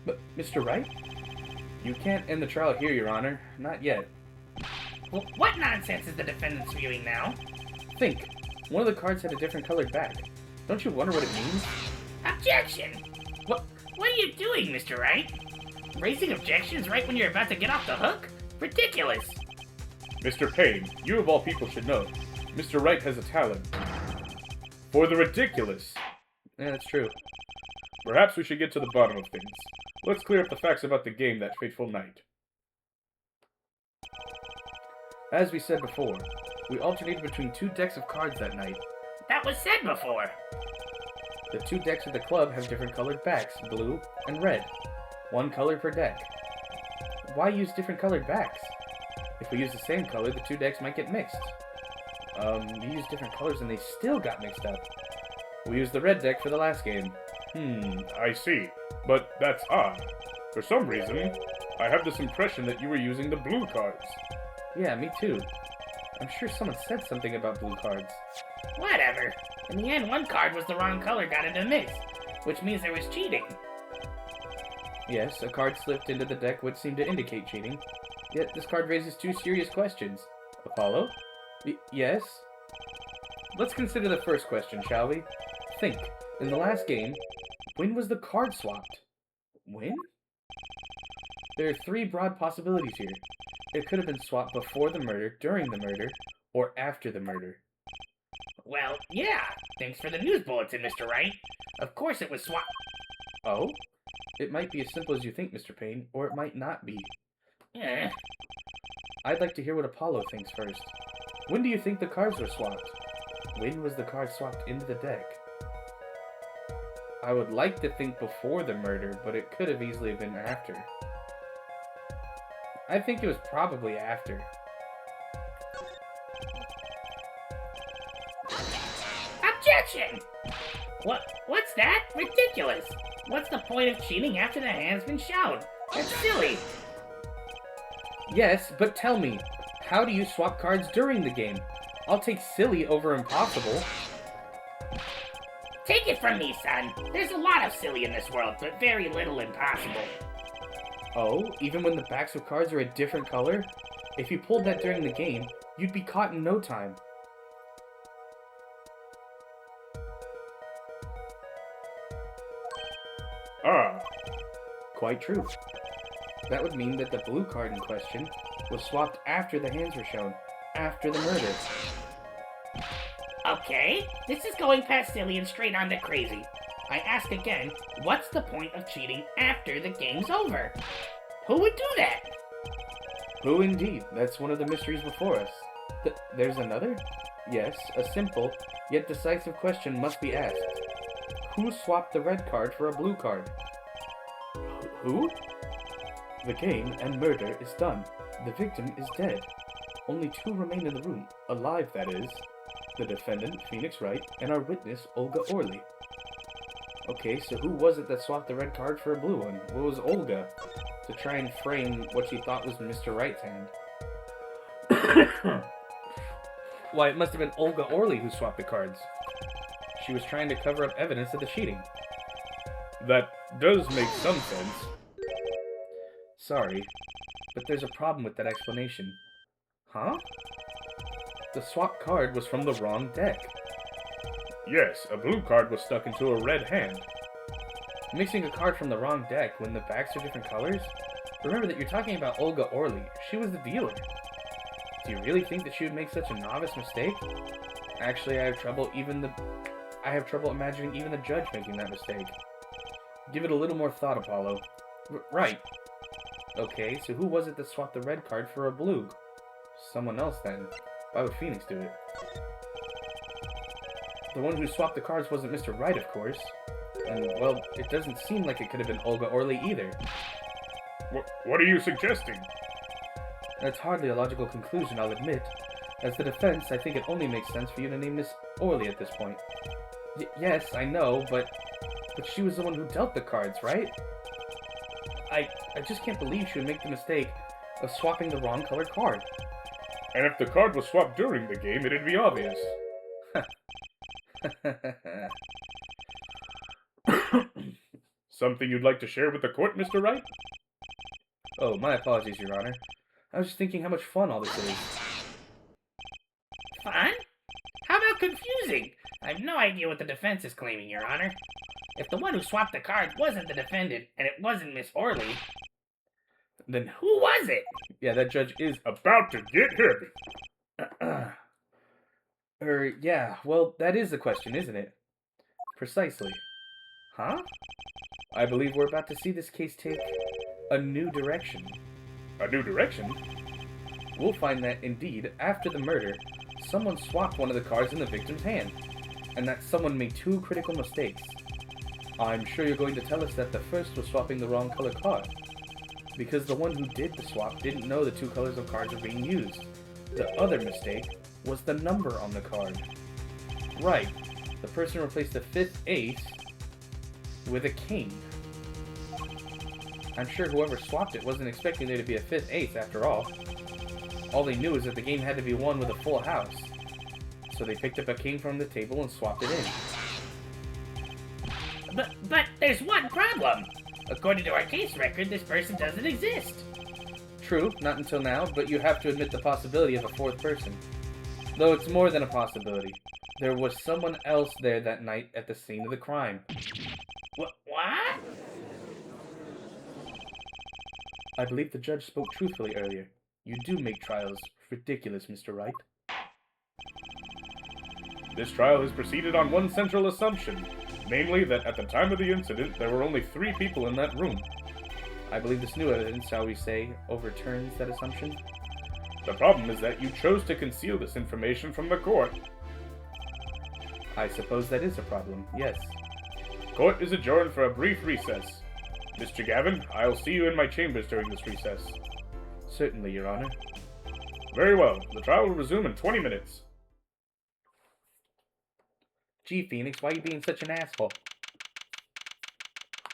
But, Mr. Wright? You can't end the trial here, Your Honor. Not yet. Well, what nonsense is the defendant spewing now? Think. One of the cards had a different colored back. Don't you wonder what it means? Objection! What are you doing, Mr. Wright? Raising objections right when you're about to get off the hook? Ridiculous! Mr. Payne, you of all people should know, Mr. Wright has a talent for the ridiculous. Yeah, that's true. Perhaps we should get to the bottom of things. Let's clear up the facts about the game that fateful night. As we said before, we alternated between 2 decks of cards that night. That was said before. The 2 decks of the club have different colored backs, blue and red. 1 color per deck. Why use different colored backs? If we use the same color, the 2 decks might get mixed. You used different colors and they still got mixed up. We used the red deck for the last game. I see. But that's odd. For some reason, I have this impression that you were using the blue cards. Yeah, me too. I'm sure someone said something about blue cards. Whatever. In the end, 1 card was the wrong color got into the mix, which means there was cheating. Yes, a card slipped into the deck which seemed to indicate cheating. Yet this card raises 2 serious questions. Apollo? Yes? Let's consider the first question, shall we? Think. In the last game, when was the card swapped? When? There are 3 broad possibilities here. It could have been swapped before the murder, during the murder, or after the murder. Well, yeah. Thanks for the news bulletin, Mr. Wright. Of course it was swapped. Oh? It might be as simple as you think, Mr. Payne, or it might not be. I'd like to hear what Apollo thinks first. When do you think the cards were swapped? When was the card swapped into the deck? I would like to think before the murder, but it could have easily been after. I think it was probably after. Objection! What's that? Ridiculous! What's the point of cheating after the hand's been shown? That's silly! Yes, but tell me, how do you swap cards during the game? I'll take silly over impossible. Take it from me, son. There's a lot of silly in this world, but very little impossible. Oh, even when the backs of cards are a different color? If you pulled that during the game, you'd be caught in no time. Quite true. That would mean that the blue card in question was swapped after the hands were shown, after the murder. Okay, this is going past silly and straight on to crazy. I ask again, what's the point of cheating after the game's over? Who would do that? Who indeed? That's one of the mysteries before us. There's another? Yes, a simple, yet decisive question must be asked. Who swapped the red card for a blue card? Who? The game and murder is done. The victim is dead. Only 2 remain in the room, alive that is. The defendant, Phoenix Wright, and our witness, Olga Orley. Okay, so who was it that swapped the red card for a blue one? What was Olga? To try and frame what she thought was Mr. Wright's hand. Why, it must have been Olga Orley who swapped the cards. She was trying to cover up evidence of the cheating. That does make some sense. Sorry, but there's a problem with that explanation. Huh? The swap card was from the wrong deck. Yes, a blue card was stuck into a red hand. Mixing a card from the wrong deck when the backs are different colors? Remember that you're talking about Olga Orley. She was the dealer. Do you really think that she would make such a novice mistake? Actually, I have trouble imagining even the judge making that mistake. Give it a little more thought, Apollo. Right. Okay, so who was it that swapped the red card for a blue? Someone else, then. Why would Phoenix do it? The one who swapped the cards wasn't Mr. Right, of course. And, well, it doesn't seem like it could have been Olga Orly either. What are you suggesting? That's hardly a logical conclusion, I'll admit. As the defense, I think it only makes sense for you to name Miss Orly at this point. Yes, I know, but she was the one who dealt the cards, right? I just can't believe she would make the mistake of swapping the wrong colored card. And if the card was swapped during the game, it'd be obvious. Something you'd like to share with the court, Mr. Wright? Oh, my apologies, Your Honor. I was just thinking how much fun all this is. Fun? How about confusing? I have no idea what the defense is claiming, Your Honor. If the one who swapped the card wasn't the defendant, and it wasn't Miss Orly, Then who was it? yeah, that judge is About to get hit. yeah, well, that is the question, isn't it? Precisely. Huh? I believe we're about to see this case take a new direction. A new direction? We'll find that, indeed, after the murder, someone swapped one of the cards in the victim's hand, and that someone made two critical mistakes. I'm sure you're going to tell us that the first was swapping the wrong color card, because the one who did the swap didn't know the two colors of cards were being used. The other mistake was the number on the card. Right, the person replaced the fifth ace with a king. I'm sure whoever swapped it wasn't expecting there to be a fifth ace after all. All they knew is that the game had to be won with a full house. So they picked up a king from the table and swapped it in. But there's one problem. According to our case record, this person doesn't exist. True, not until now, but you have to admit the possibility of a fourth person. Though it's more than a possibility. There was someone else there that night at the scene of the crime. What? I believe the judge spoke truthfully earlier. You do make trials ridiculous, Mr. Wright. This trial has proceeded on one central assumption, namely that at the time of the incident, there were only 3 people in that room. I believe this new evidence, shall we say, overturns that assumption. The problem is that you chose to conceal this information from the court. I suppose that is a problem, yes. Court is adjourned for a brief recess. Mr. Gavin, I'll see you in my chambers during this recess. Certainly, Your Honor. Very well. The trial will resume in 20 minutes. Gee, Phoenix, why are you being such an asshole?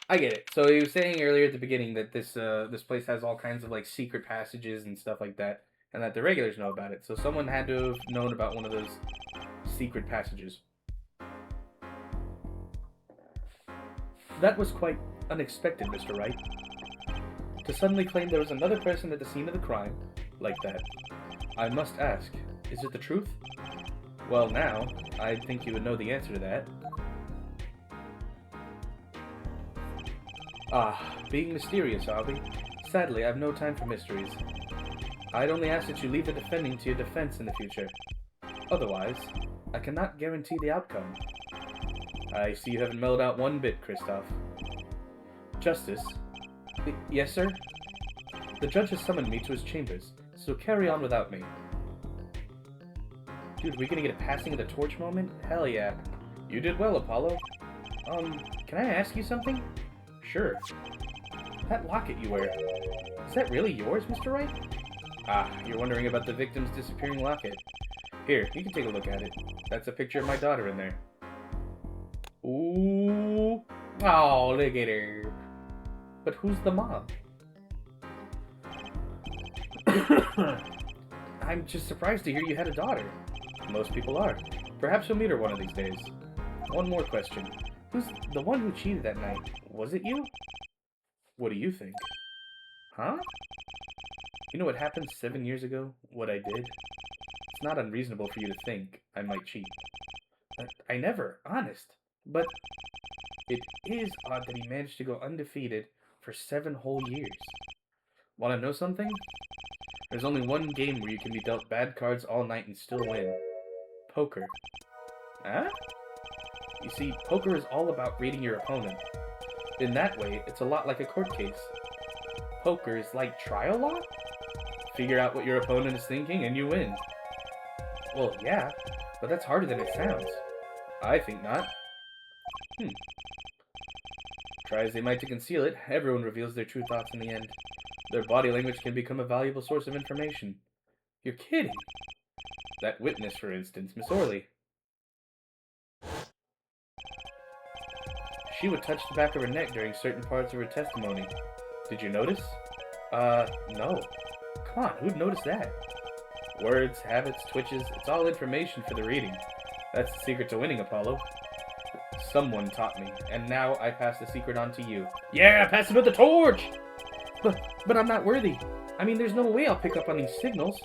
I get it. So he was saying earlier at the beginning that this place has all kinds of like secret passages and stuff like that, and that the regulars know about it. So someone had to have known about one of those secret passages. That was quite unexpected, Mr. Wright. To suddenly claim there was another person at the scene of the crime, like that. I must ask, is it the truth? Well, now, I think you would know the answer to that. Ah, being mysterious, are we? Sadly, I have no time for mysteries. I'd only ask that you leave the defending to your defense in the future. Otherwise, I cannot guarantee the outcome. I see you haven't mellowed out one bit, Kristoff. Justice? Yes, sir? The judge has summoned me to his chambers, so carry on without me. Dude, are we gonna get a passing of the torch moment? Hell yeah. You did well, Apollo. Can I ask you something? Sure. That locket you wear, is that really yours, Mr. Wright? Ah, you're wondering about the victim's disappearing locket. Here, you can take a look at it. That's a picture of my daughter in there. Ooh. Oh, look at her. But who's the mom? I'm just surprised to hear you had a daughter. Most people are. Perhaps you'll meet her one of these days. One more question. Who's the one who cheated that night? Was it you? What do you think? Huh? You know what happened 7 years ago? What I did? It's not unreasonable for you to think I might cheat. I never, honest. But it is odd that he managed to go undefeated for 7 whole years. Want to know something? There's only one game where you can be dealt bad cards all night and still win. Poker. Huh? You see, poker is all about reading your opponent. In that way, it's a lot like a court case. Poker is like trial law? Figure out what your opponent is thinking and you win. Well, yeah, but that's harder than it sounds. I think not. Try as they might to conceal it, everyone reveals their true thoughts in the end. Their body language can become a valuable source of information. You're kidding. That witness, for instance, Miss Orley. She would touch the back of her neck during certain parts of her testimony. Did you notice? No. Come on, who'd notice that? Words, habits, twitches, it's all information for the reading. That's the secret to winning, Apollo. Someone taught me, and now I pass the secret on to you. Yeah, pass it with the torch! But I'm not worthy. I mean, there's no way I'll pick up on these signals.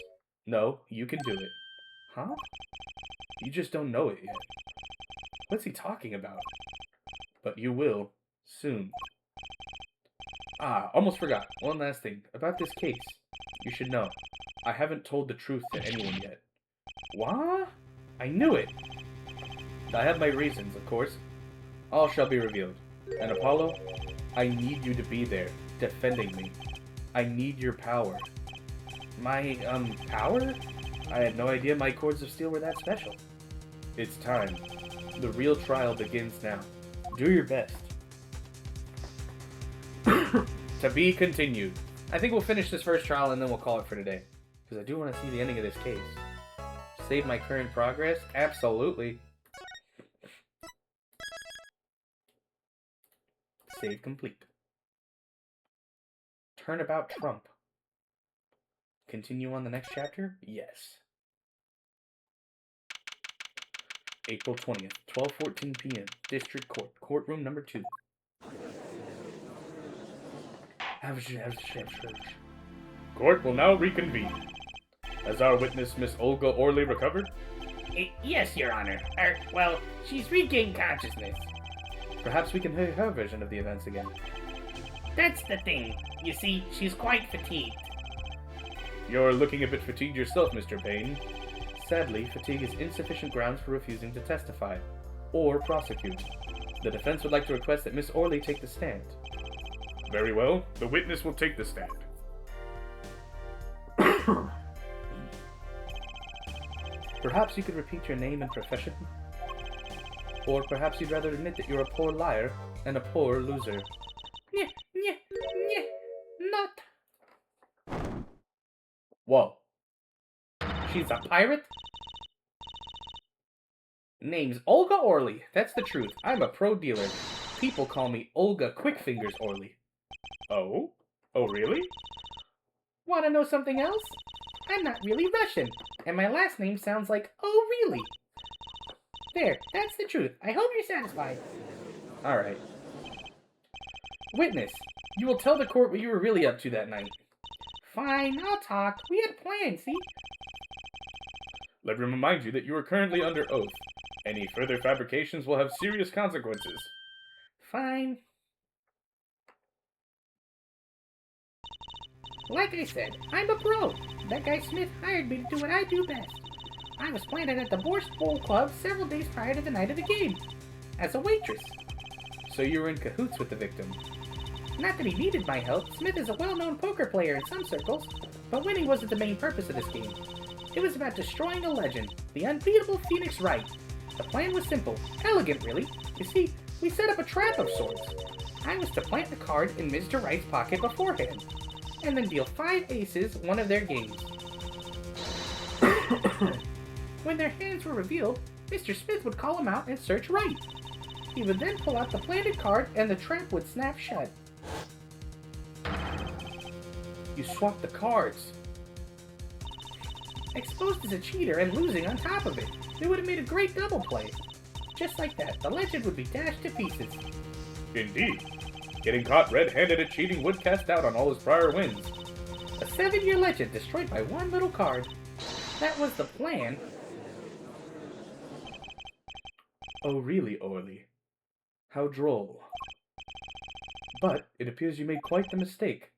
No, you can do it. Huh? You just don't know it yet. What's he talking about? But you will, soon. Ah, almost forgot. One last thing. About this case. You should know. I haven't told the truth to anyone yet. What? I knew it. I have my reasons, of course. All shall be revealed. And Apollo, I need you to be there, defending me. I need your power. My, power? I had no idea my cords of steel were that special. It's time. The real trial begins now. Do your best. To be continued. I think we'll finish this first trial and then we'll call it for today. Because I do want to see the ending of this case. Save my current progress? Absolutely. Save complete. Turnabout Trump. Continue on the next chapter? Yes. April 20th, 12:14 p.m. District Court, Courtroom number 2. Court will now reconvene. Has our witness, Miss Olga Orley, recovered? Yes, Your Honor. Well, she's regained consciousness. Perhaps we can hear her version of the events again. That's the thing. You see, she's quite fatigued. You're looking a bit fatigued yourself, Mr. Payne. Sadly, fatigue is insufficient grounds for refusing to testify or prosecute. The defense would like to request that Miss Orley take the stand. Very well. The witness will take the stand. Perhaps you could repeat your name and profession? Or perhaps you'd rather admit that you're a poor liar and a poor loser. Not. Whoa. She's a pirate? Name's Olga Orley. That's the truth. I'm a pro dealer. People call me Olga Quickfingers Orley. Oh? Oh, really? Want to know something else? I'm not really Russian, and my last name sounds like "oh really." There, that's the truth. I hope you're satisfied. Alright. Witness, you will tell the court what you were really up to that night. Fine, I'll talk. We had plans, see? Let me remind you that you are currently under oath. Any further fabrications will have serious consequences. Fine. Like I said, I'm a pro. That guy Smith hired me to do what I do best. I was planted at the Borscht Bowl Club several days prior to the night of the game, as a waitress. So you were in cahoots with the victim? Not that he needed my help. Smith is a well-known poker player in some circles, but winning wasn't the main purpose of this game. It was about destroying a legend, the unbeatable Phoenix Wright. The plan was simple, elegant really. You see, we set up a trap of sorts. I was to plant the card in Mr. Wright's pocket beforehand, and then deal 5 aces one of their games. When their hands were revealed, Mr. Smith would call him out and search Wright. He would then pull out the planted card and the trap would snap shut. You swapped the cards. Exposed as a cheater and losing on top of it. It would have made a great double play. Just like that, the legend would be dashed to pieces. Indeed. Getting caught red-handed at cheating would cast doubt on all his prior wins. A 7-year legend destroyed by one little card. That was the plan. Oh really, Orley? How droll. But it appears you made quite the mistake.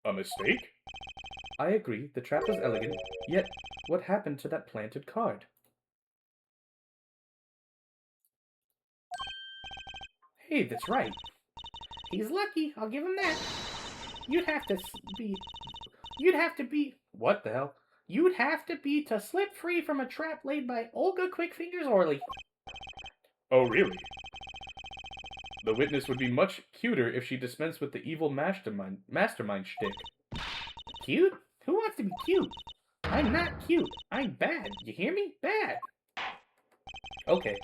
A mistake? I agree, the trap was elegant, yet what happened to that planted card? Hey, that's right. He's lucky, I'll give him that. You'd have to be... What the hell? You'd have to be to slip free from a trap laid by Olga Quickfingers Orley. Oh, really? The witness would be much cuter if she dispensed with the evil mastermind shtick. Cute? Who wants to be cute? I'm not cute. I'm bad. You hear me? Bad. Okay.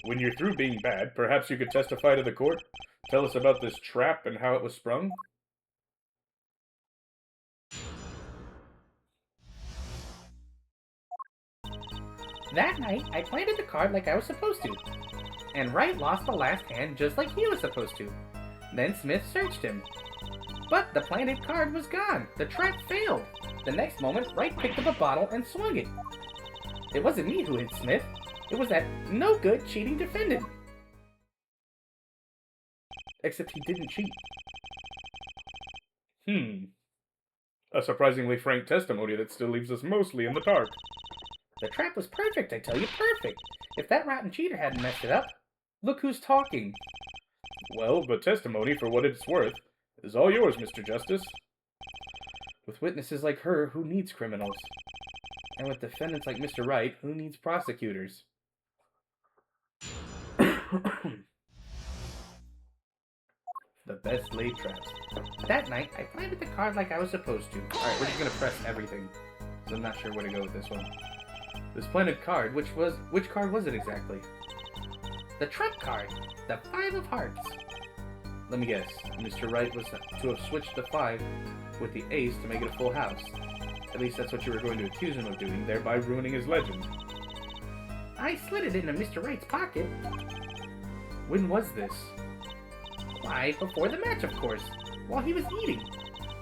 When you're through being bad, perhaps you could testify to the court? Tell us about this trap and how it was sprung? That night, I planted the card like I was supposed to. And Wright lost the last hand just like he was supposed to. Then Smith searched him. But the planted card was gone. The trap failed. The next moment, Wright picked up a bottle and swung it. It wasn't me who hit Smith. It was that no-good cheating defendant. Except he didn't cheat. A surprisingly frank testimony that still leaves us mostly in the dark. The trap was perfect, I tell you, perfect. If that rotten cheater hadn't messed it up. Look who's talking. Well, the testimony, for what it's worth, is all yours, Mr. Justice. With witnesses like her, who needs criminals? And with defendants like Mr. Wright, who needs prosecutors? The best laid traps. That night, I planted the card like I was supposed to. Alright, we're just gonna press everything. So I'm not sure where to go with this one. This planted card, which card was it exactly? The trump card. The 5 of hearts. Let me guess. Mr. Wright was to have switched the 5 with the ace to make it a full house. At least that's what you were going to accuse him of doing, thereby ruining his legend. I slid it into Mr. Wright's pocket. When was this? Why, before the match, of course. While he was eating.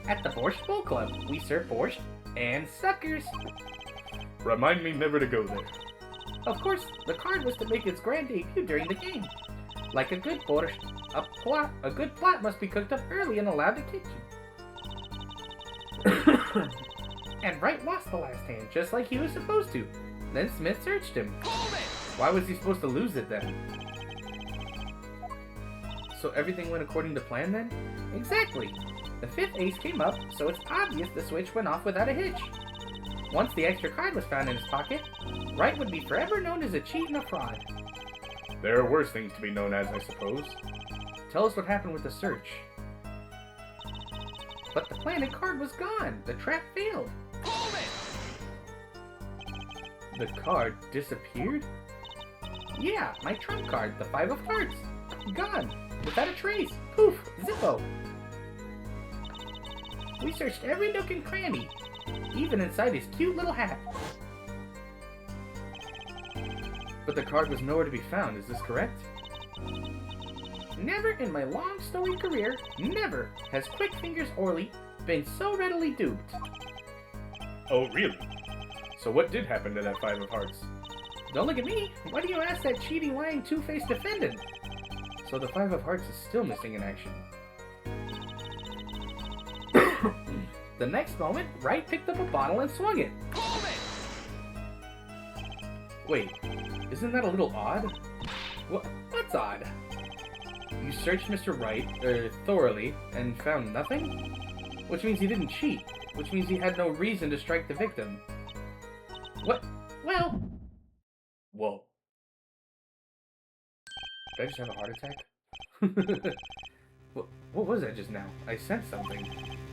At the Borscht Bowl Club, we serve borscht and suckers. Remind me never to go there. Of course, the card was to make its grand debut during the game. Like a good borscht, a good plot must be cooked up early and allowed to kitchen. And Wright lost the last hand, just like he was supposed to. Then Smith searched him. Why was he supposed to lose it then? So everything went according to plan then? Exactly. The 5th ace came up, so it's obvious the switch went off without a hitch. Once the extra card was found in his pocket, Wright would be forever known as a cheat and a fraud. There are worse things to be known as, I suppose. Tell us what happened with the search. But the planted card was gone. The trap failed. The card disappeared? Yeah, my trump card, the 5 of hearts. Gone. Without a trace. Poof. Zippo. We searched every nook and cranny. Even inside his cute little hat. But the card was nowhere to be found, is this correct? Never in my long storied career, never has Quickfingers Orley been so readily duped. Oh, really? So what did happen to that 5 of hearts? Don't look at me. Why do you ask that cheating, lying, two-faced defendant? So the 5 of hearts is still missing in action. The next moment, Wright picked up a bottle and swung it. Wait, isn't that a little odd? What's odd? You searched Mr. Wright thoroughly and found nothing? Which means he didn't cheat. Which means he had no reason to strike the victim. What? Well... Whoa. Did I just have a heart attack? What was that just now? I sensed something.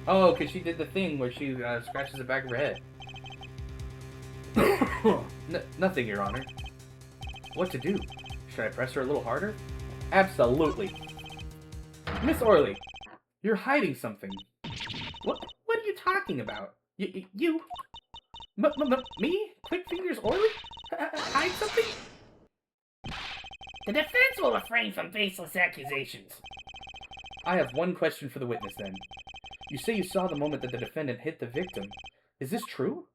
Oh, because she did the thing where she scratches the back of her head. Nothing, Your Honor. What to do? Should I press her a little harder? Absolutely. Miss Orley, you're hiding something. What are you talking about? You? Me? Quickfingers Orley? Hide something? The defense will refrain from baseless accusations. I have one question for the witness, then. You say you saw the moment that the defendant hit the victim. Is this true?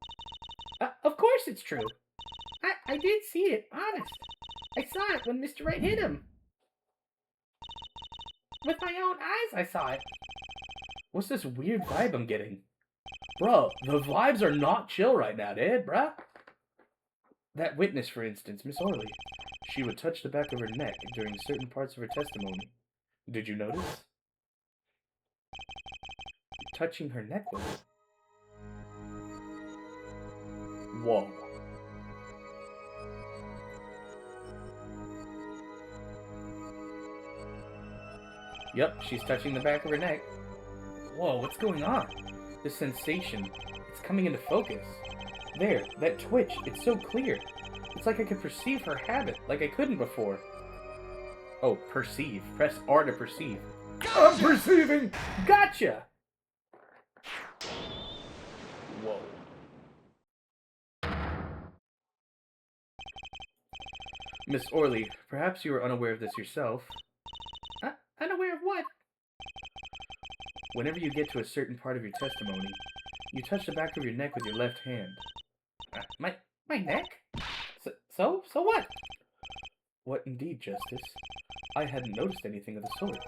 Of course it's true. I did see it, honest. I saw it when Mr. Wright hit him. With my own eyes, I saw it. What's this weird vibe I'm getting? Bro, the vibes are not chill right now, dude, bruh. That witness, for instance, Miss Orley. She would touch the back of her neck during certain parts of her testimony. Did you notice? Touching her necklace. Whoa. Yep, she's touching the back of her neck. Whoa, what's going on? The sensation, it's coming into focus. There, that twitch, it's so clear. It's like I could perceive her habit, like I couldn't before. Oh, perceive. Press R to perceive. I'm perceiving! Gotcha! Whoa. Miss Orley, perhaps you are unaware of this yourself. Unaware of what? Whenever you get to a certain part of your testimony, you touch the back of your neck with your left hand. My neck? So what? What indeed, Justice? I hadn't noticed anything of the sort.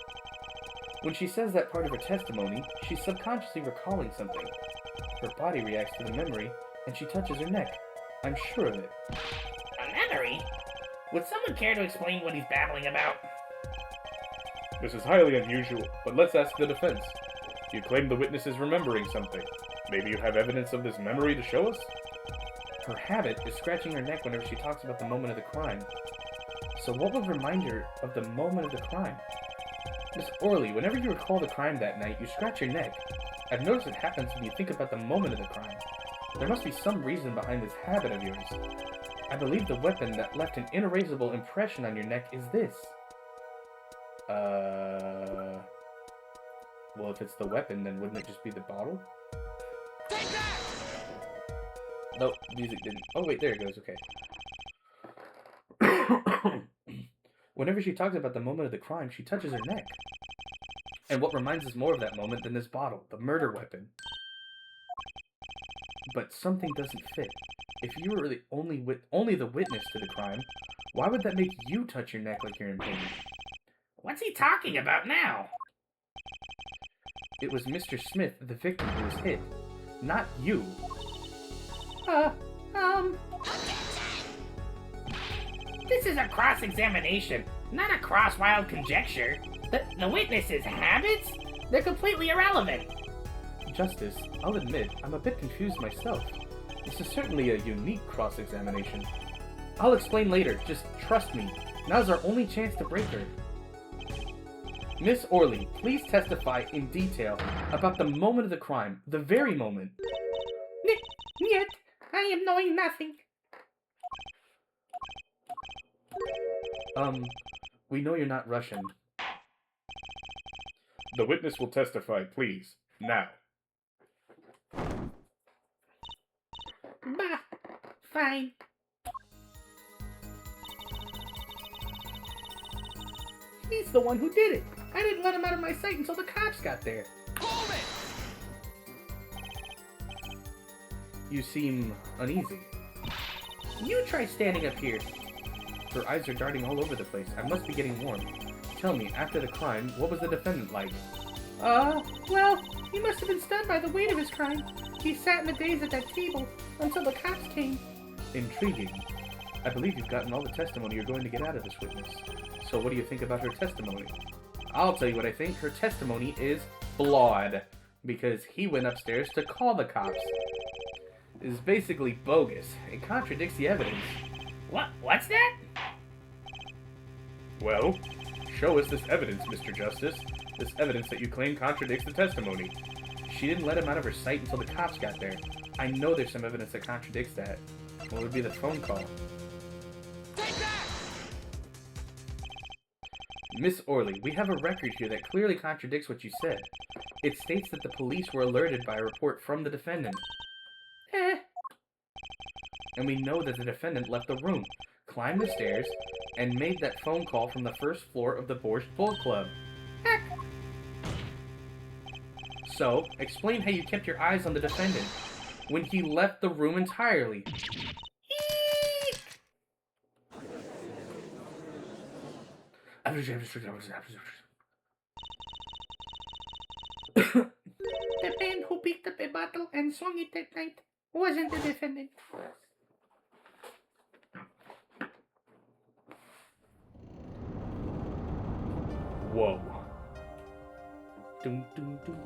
When she says that part of her testimony, she's subconsciously recalling something. Her body reacts to the memory, and she touches her neck. I'm sure of it. A memory? Would someone care to explain what he's babbling about? This is highly unusual, but let's ask the defense. You claim the witness is remembering something. Maybe you have evidence of this memory to show us? Her habit is scratching her neck whenever she talks about the moment of the crime. So what would remind her of the moment of the crime? Miss Orley, whenever you recall the crime that night, you scratch your neck. I've noticed it happens when you think about the moment of the crime. There must be some reason behind this habit of yours. I believe the weapon that left an inerasable impression on your neck is this. Well, if it's the weapon, then wouldn't it just be the bottle? Take that! No, music didn't. Oh, wait, there it goes, okay. Whenever she talks about the moment of the crime, she touches her neck. And what reminds us more of that moment than this bottle, the murder weapon? But something doesn't fit. If you were the only the witness to the crime, why would that make you touch your neck like you're in pain? What's he talking about now? It was Mr. Smith, the victim, who was hit, not you. This is a cross-examination, not a cross-wild conjecture. The witness's habits? They're completely irrelevant. Justice, I'll admit, I'm a bit confused myself. This is certainly a unique cross-examination. I'll explain later, just trust me. Now's our only chance to break her. Miss Orley, please testify in detail about the moment of the crime, the very moment. Yet, I am knowing nothing. We know you're not Russian. The witness will testify, please. Now. Bah, fine. He's the one who did it. I didn't let him out of my sight until the cops got there. Hold it! You seem uneasy. You try standing up here. Her eyes are darting all over the place. I must be getting warm. Tell me, after the crime, what was the defendant like? Well, he must have been stunned by the weight of his crime. He sat in a daze at that table until the cops came. Intriguing. I believe you've gotten all the testimony you're going to get out of this witness. So what do you think about her testimony? I'll tell you what I think. Her testimony is flawed. Because he went upstairs to call the cops. It is basically bogus. It contradicts the evidence. What's that? Well, show us this evidence, Mr. Justice. This evidence that you claim contradicts the testimony. She didn't let him out of her sight until the cops got there. I know there's some evidence that contradicts that. What would be the phone call? Take that! Miss Orley, we have a record here that clearly contradicts what you said. It states that the police were alerted by a report from the defendant. And we know that the defendant left the room, climbed the stairs, and made that phone call from the first floor of the Borscht Bowl Club. So, explain how you kept your eyes on the defendant when he left the room entirely. The man who picked up a bottle and swung it that night wasn't the defendant. Whoa. Dum, dum, dum.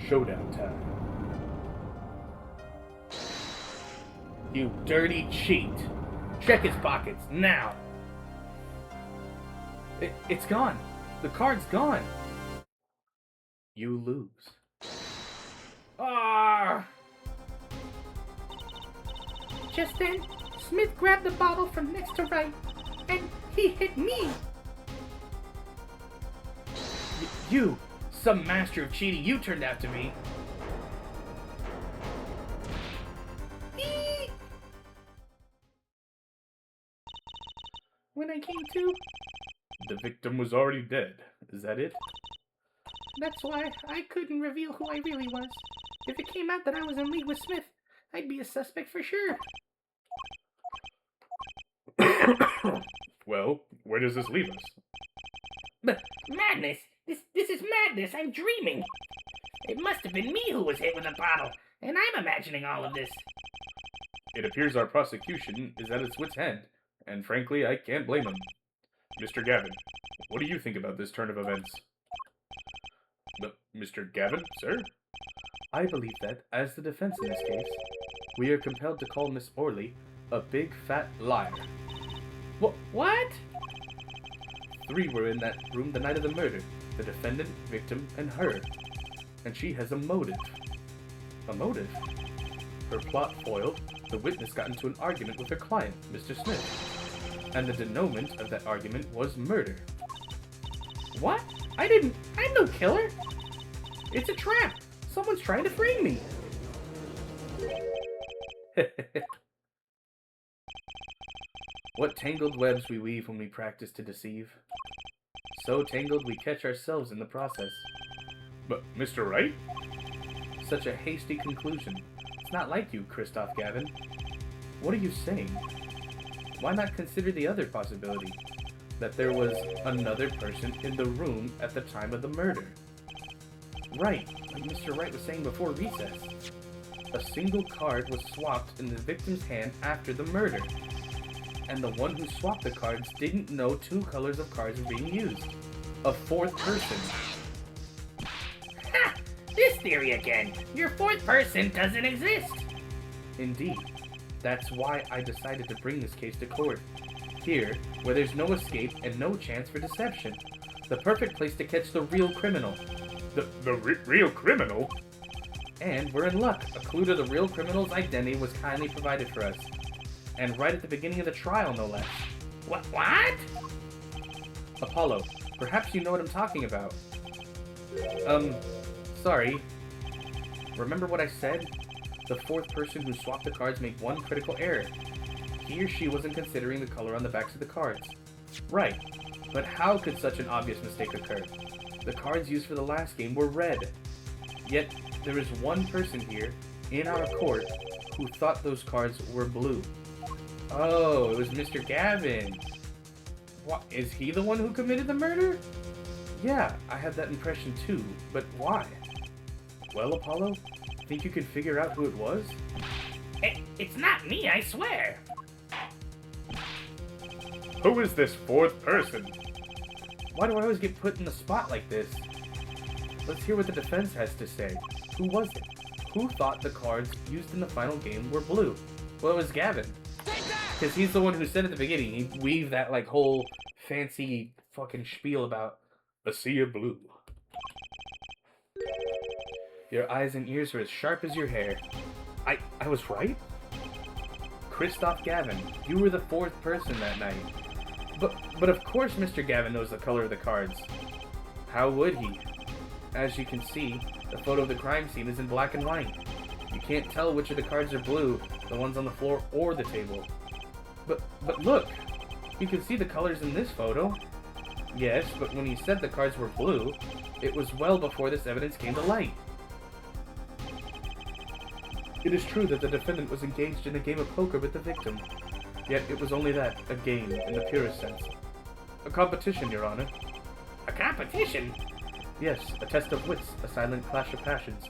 Showdown time. You dirty cheat. Check his pockets, now. It's gone. The card's gone. You lose. Ah! Just then, Smith grabbed the bottle from next to right, and he hit me. You, some master of cheating you turned out to be. Eek! When I came to, The victim was already dead. Is that it? that's why I couldn't reveal who I really was. If it came out that I was in league with Smith, I'd be a suspect for sure. Well, where does this leave us? But madness! This is madness! I'm dreaming! It must have been me who was hit with a bottle, and I'm imagining all of this. It appears our prosecution is at its wit's end, and frankly, I can't blame him. Mr. Gavin, what do you think about this turn of events? Mr. Gavin, sir? I believe that, as the defense in this case, we are compelled to call Miss Orley a big fat liar. What? 3 were in that room the night of the murder. The defendant, victim, and her. And she has a motive. A motive? Her plot foiled, the witness got into an argument with her client, Mr. Smith. And the denouement of that argument was murder. What? I'm no killer. It's a trap. Someone's trying to frame me. What tangled webs we weave when we practice to deceive. So tangled we catch ourselves in the process. But, Mr. Wright? Such a hasty conclusion. It's not like you, Christoph Gavin. What are you saying? Why not consider the other possibility? That there was another person in the room at the time of the murder. Right, like Mr. Wright was saying before recess. A single card was swapped in the victim's hand after the murder. And the one who swapped the cards didn't know 2 colors of cards were being used. A 4th person. Ha! This theory again. Your 4th person doesn't exist. Indeed. That's why I decided to bring this case to court. Here, where there's no escape and no chance for deception. The perfect place to catch the real criminal. The real criminal? And we're in luck. A clue to the real criminal's identity was kindly provided for us. And right at the beginning of the trial, no less. What? Apollo, perhaps you know what I'm talking about. Sorry. Remember what I said? The 4th person who swapped the cards made one critical error. He or she wasn't considering the color on the backs of the cards. Right. But how could such an obvious mistake occur? The cards used for the last game were red. Yet, there is one person here, in our court, who thought those cards were blue. Oh, it was Mr. Gavin. What, is he the one who committed the murder? Yeah, I had that impression too, but why? Well, Apollo, think you can figure out who it was? It's not me, I swear. Who is this 4th person? Why do I always get put in the spot like this? Let's hear what the defense has to say. Who was it? Who thought the cards used in the final game were blue? Well, it was Gavin. Because he's the one who said at the beginning, he weaved that like whole fancy fucking spiel about A sea of blue. your eyes and ears are as sharp as your hair. I was right? Christoph Gavin, you were the 4th person that night. But of course Mr. Gavin knows the color of the cards. How would he? As you can see, the photo of the crime scene is in black and white. You can't tell which of the cards are blue, the ones on the floor or the table. But look! You can see the colors in this photo. Yes, but when he said the cards were blue, it was well before this evidence came to light. It is true that the defendant was engaged in a game of poker with the victim. Yet it was only that, a game in the purest sense. A competition, Your Honor. A competition? Yes, a test of wits, a silent clash of passions.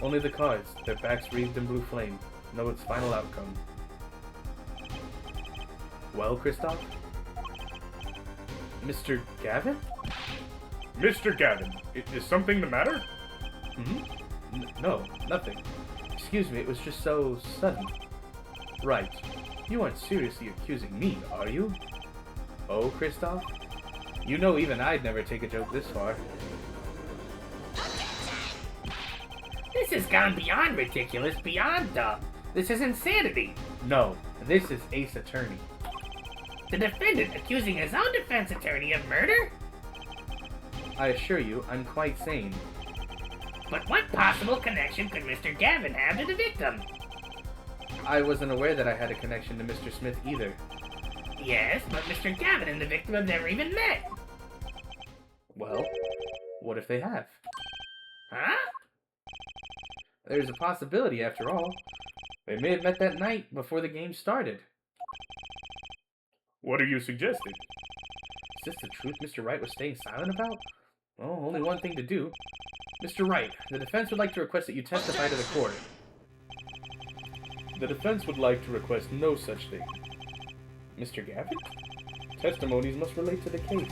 Only the cards, their backs wreathed in blue flame, know its final outcome. Well, Kristoff? Mr. Gavin? Mr. Gavin, is something the matter? No, nothing. Excuse me, it was just so sudden. Right. You aren't seriously accusing me, are you? Oh, Kristoff? You know even I'd never take a joke this far. This has gone beyond ridiculous, beyond dumb. This is insanity. No, this is Ace Attorney. The defendant accusing his own defense attorney of murder? I assure you, I'm quite sane. But what possible connection could Mr. Gavin have to the victim? I wasn't aware that I had a connection to Mr. Smith either. Yes, but Mr. Gavin and the victim have never even met. Well, what if they have? Huh? There's a possibility, after all. They may have met that night before the game started. What are you suggesting? Is this the truth Mr. Wright was staying silent about? Well, only one thing to do. Mr. Wright, the defense would like to request that you testify to the court. The defense would like to request no such thing. Mr. Gavin? Testimonies must relate to the case.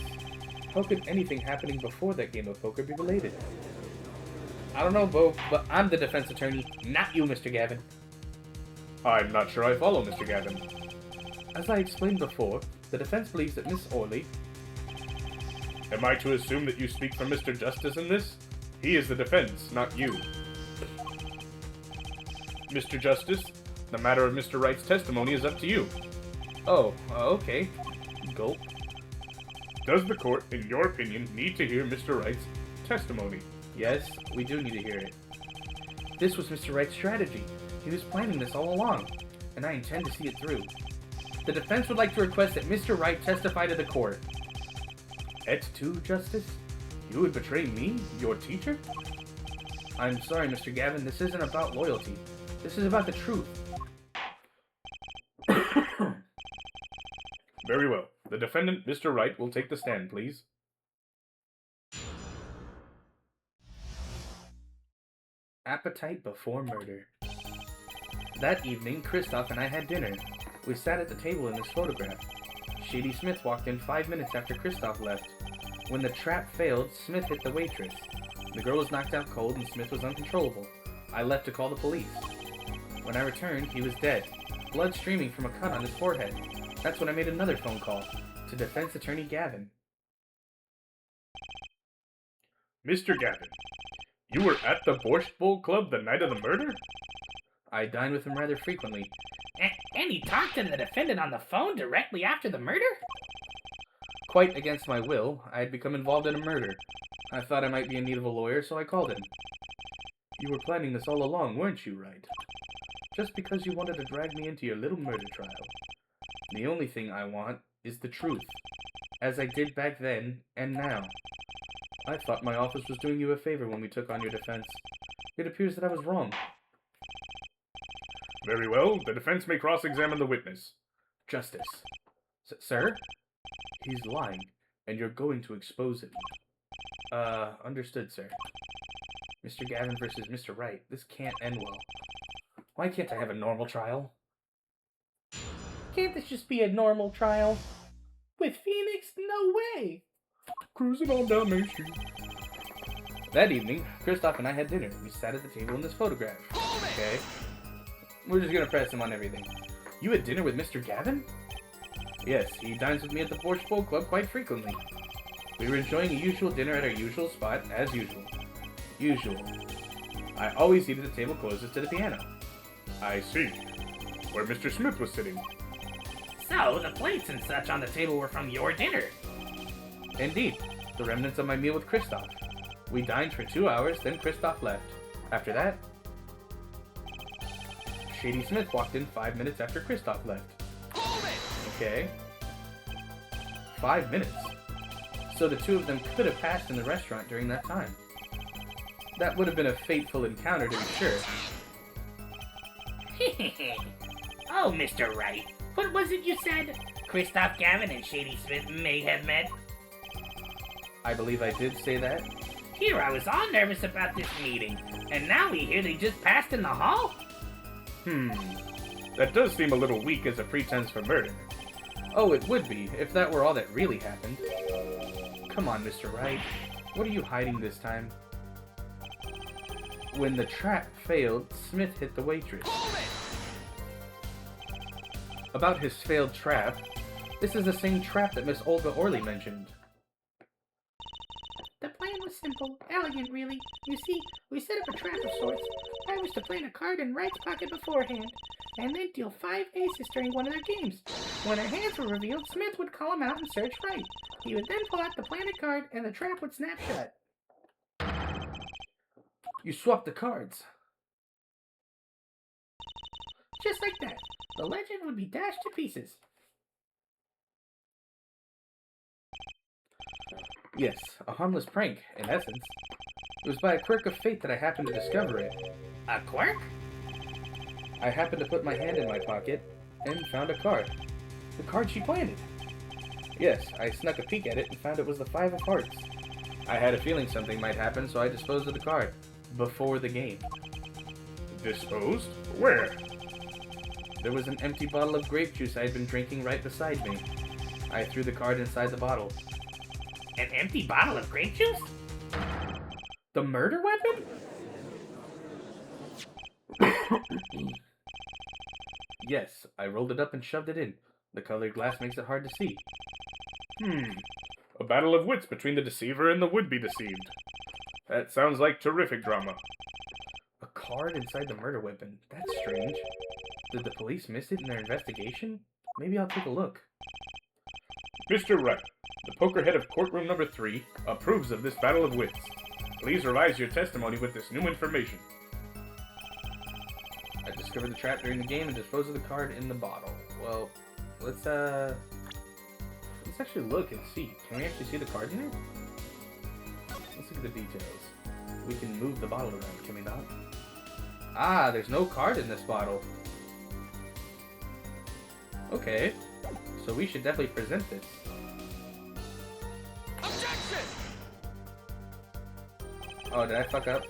How could anything happening before that game of poker be related? I don't know, Bo, but I'm the defense attorney, not you, Mr. Gavin. I'm not sure I follow, Mr. Gavin. As I explained before, the defense believes that Miss Orley... Am I to assume that you speak for Mr. Justice in this? He is the defense, not you. Mr. Justice, the matter of Mr. Wright's testimony is up to you. Oh, okay. Gulp. Does the court, in your opinion, need to hear Mr. Wright's testimony? Yes, we do need to hear it. This was Mr. Wright's strategy. He was planning this all along, and I intend to see it through. The defense would like to request that Mr. Wright testify to the court. Et tu, Justice? You would betray me, your teacher? I'm sorry, Mr. Gavin, this isn't about loyalty. This is about the truth. Very well. The defendant, Mr. Wright, will take the stand, please. Appetite before murder. That evening, Kristoff and I had dinner. We sat at the table in this photograph. Shady Smith walked in 5 minutes after Kristoff left. When the trap failed, Smith hit the waitress. The girl was knocked out cold and Smith was uncontrollable. I left to call the police. When I returned, he was dead, blood streaming from a cut on his forehead. That's when I made another phone call to defense attorney Gavin. Mr. Gavin, you were at the Borscht Bowl Club the night of the murder? I dine with him rather frequently. And he talked to the defendant on the phone directly after the murder? Quite against my will, I had become involved in a murder. I thought I might be in need of a lawyer, so I called him. You were planning this all along, weren't you, Wright? Just because you wanted to drag me into your little murder trial. The only thing I want is the truth, as I did back then and now. I thought my office was doing you a favor when we took on your defense. It appears that I was wrong. Very well. The defense may cross-examine the witness. Justice. Sir? He's lying, and you're going to expose him. Understood, sir. Mr. Gavin versus Mr. Wright. This can't end well. Why can't I have a normal trial? Can't this just be a normal trial? With Phoenix? No way! Cruising on down Main Street. That evening, Kristoff and I had dinner. We sat at the table in this photograph. Okay? We're just gonna press him on everything. You had dinner with Mr. Gavin? Yes, he dines with me at the Borscht Bowl Club quite frequently. We were enjoying a usual dinner at our usual spot, as usual. Usual. I always seated at the table closest to the piano. I see. Where Mr. Smith was sitting. So, the plates and such on the table were from your dinner? Indeed. The remnants of my meal with Kristoff. We dined for 2 hours, then Kristoff left. After that, Shady Smith walked in 5 minutes after Kristoff left. Okay. 5 minutes. So the two of them could have passed in the restaurant during that time. That would have been a fateful encounter, to be sure. Oh, Mr. Wright, what was it you said? Kristoff Gavin and Shady Smith may have met? I believe I did say that. Here I was all nervous about this meeting, and now we hear they just passed in the hall? That does seem a little weak as a pretense for murder. Oh, it would be, if that were all that really happened. Come on, Mr. Wright. What are you hiding this time? When the trap failed, Smith hit the waitress. About his failed trap, this is the same trap that Miss Olga Orley mentioned. The plan was simple, elegant really. You see, we set up a trap of sorts. I was to plant a card in Wright's pocket beforehand, and then deal 5 aces during one of their games. When our hands were revealed, Smith would call him out and search Wright. He would then pull out the planted card, and the trap would snap shut. You swapped the cards. Just like that. The legend would be dashed to pieces. Yes, a harmless prank, in essence. It was by a quirk of fate that I happened to discover it. A quirk? I happened to put my hand in my pocket and found a card. The card she planted. Yes, I snuck a peek at it and found it was the 5 of hearts. I had a feeling something might happen, so I disposed of the card. Before the game. Disposed? Where? There was an empty bottle of grape juice I had been drinking right beside me. I threw the card inside the bottle. An empty bottle of grape juice? The murder weapon? Yes, I rolled it up and shoved it in. The colored glass makes it hard to see. A battle of wits between the deceiver and the would-be deceived. That sounds like terrific drama. A card inside the murder weapon. That's strange. Did the police miss it in their investigation? Maybe I'll take a look. Mr. Wright, the poker head of courtroom number 3 approves of this battle of wits. Please revise your testimony with this new information. I discovered the trap during the game and disposed of the card in the bottle. Well, let's actually look and see. Can we actually see the card in it? Let's look at the details. We can move the bottle around, can we not? Ah, there's no card in this bottle. Okay, so we should definitely present this. Objection! Oh, did I fuck up?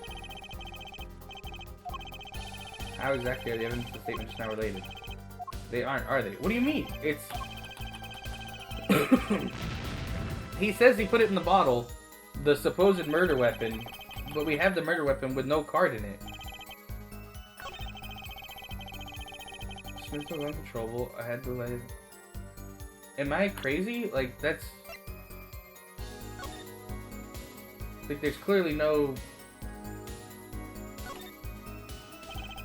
How exactly are the evidence of the statement just now related? They aren't, are they? What do you mean? It's... He says he put it in the bottle, the supposed murder weapon, but we have the murder weapon with no card in it. Smith was uncontrollable. I had to let it... Am I crazy? Like, that's... Like, there's clearly no...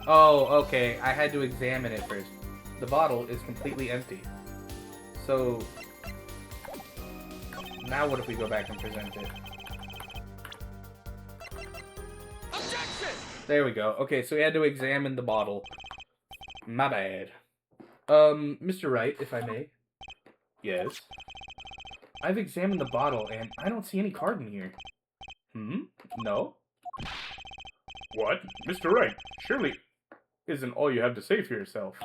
Oh, okay. I had to examine it first. The bottle is completely empty. So... Now what if we go back and present it? Objection! There we go. Okay, so we had to examine the bottle. My bad. Mr. Wright, if I may. Yes? I've examined the bottle, and I don't see any card in here. No? What? Mr. Wright, surely isn't all you have to say for yourself.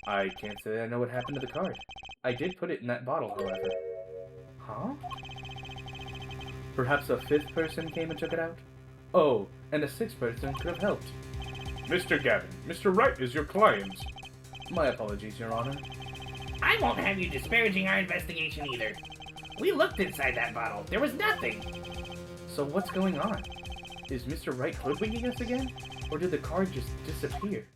I can't say I know what happened to the card. I did put it in that bottle, however. Huh? Perhaps a 5th person came and took it out? Oh, and a 6th person could have helped. Mr. Gavin, Mr. Wright is your client. My apologies, Your Honor. I won't have you disparaging our investigation either. We looked inside that bottle. There was nothing. So what's going on? Is Mr. Wright hoodwinking us again? Or did the card just disappear?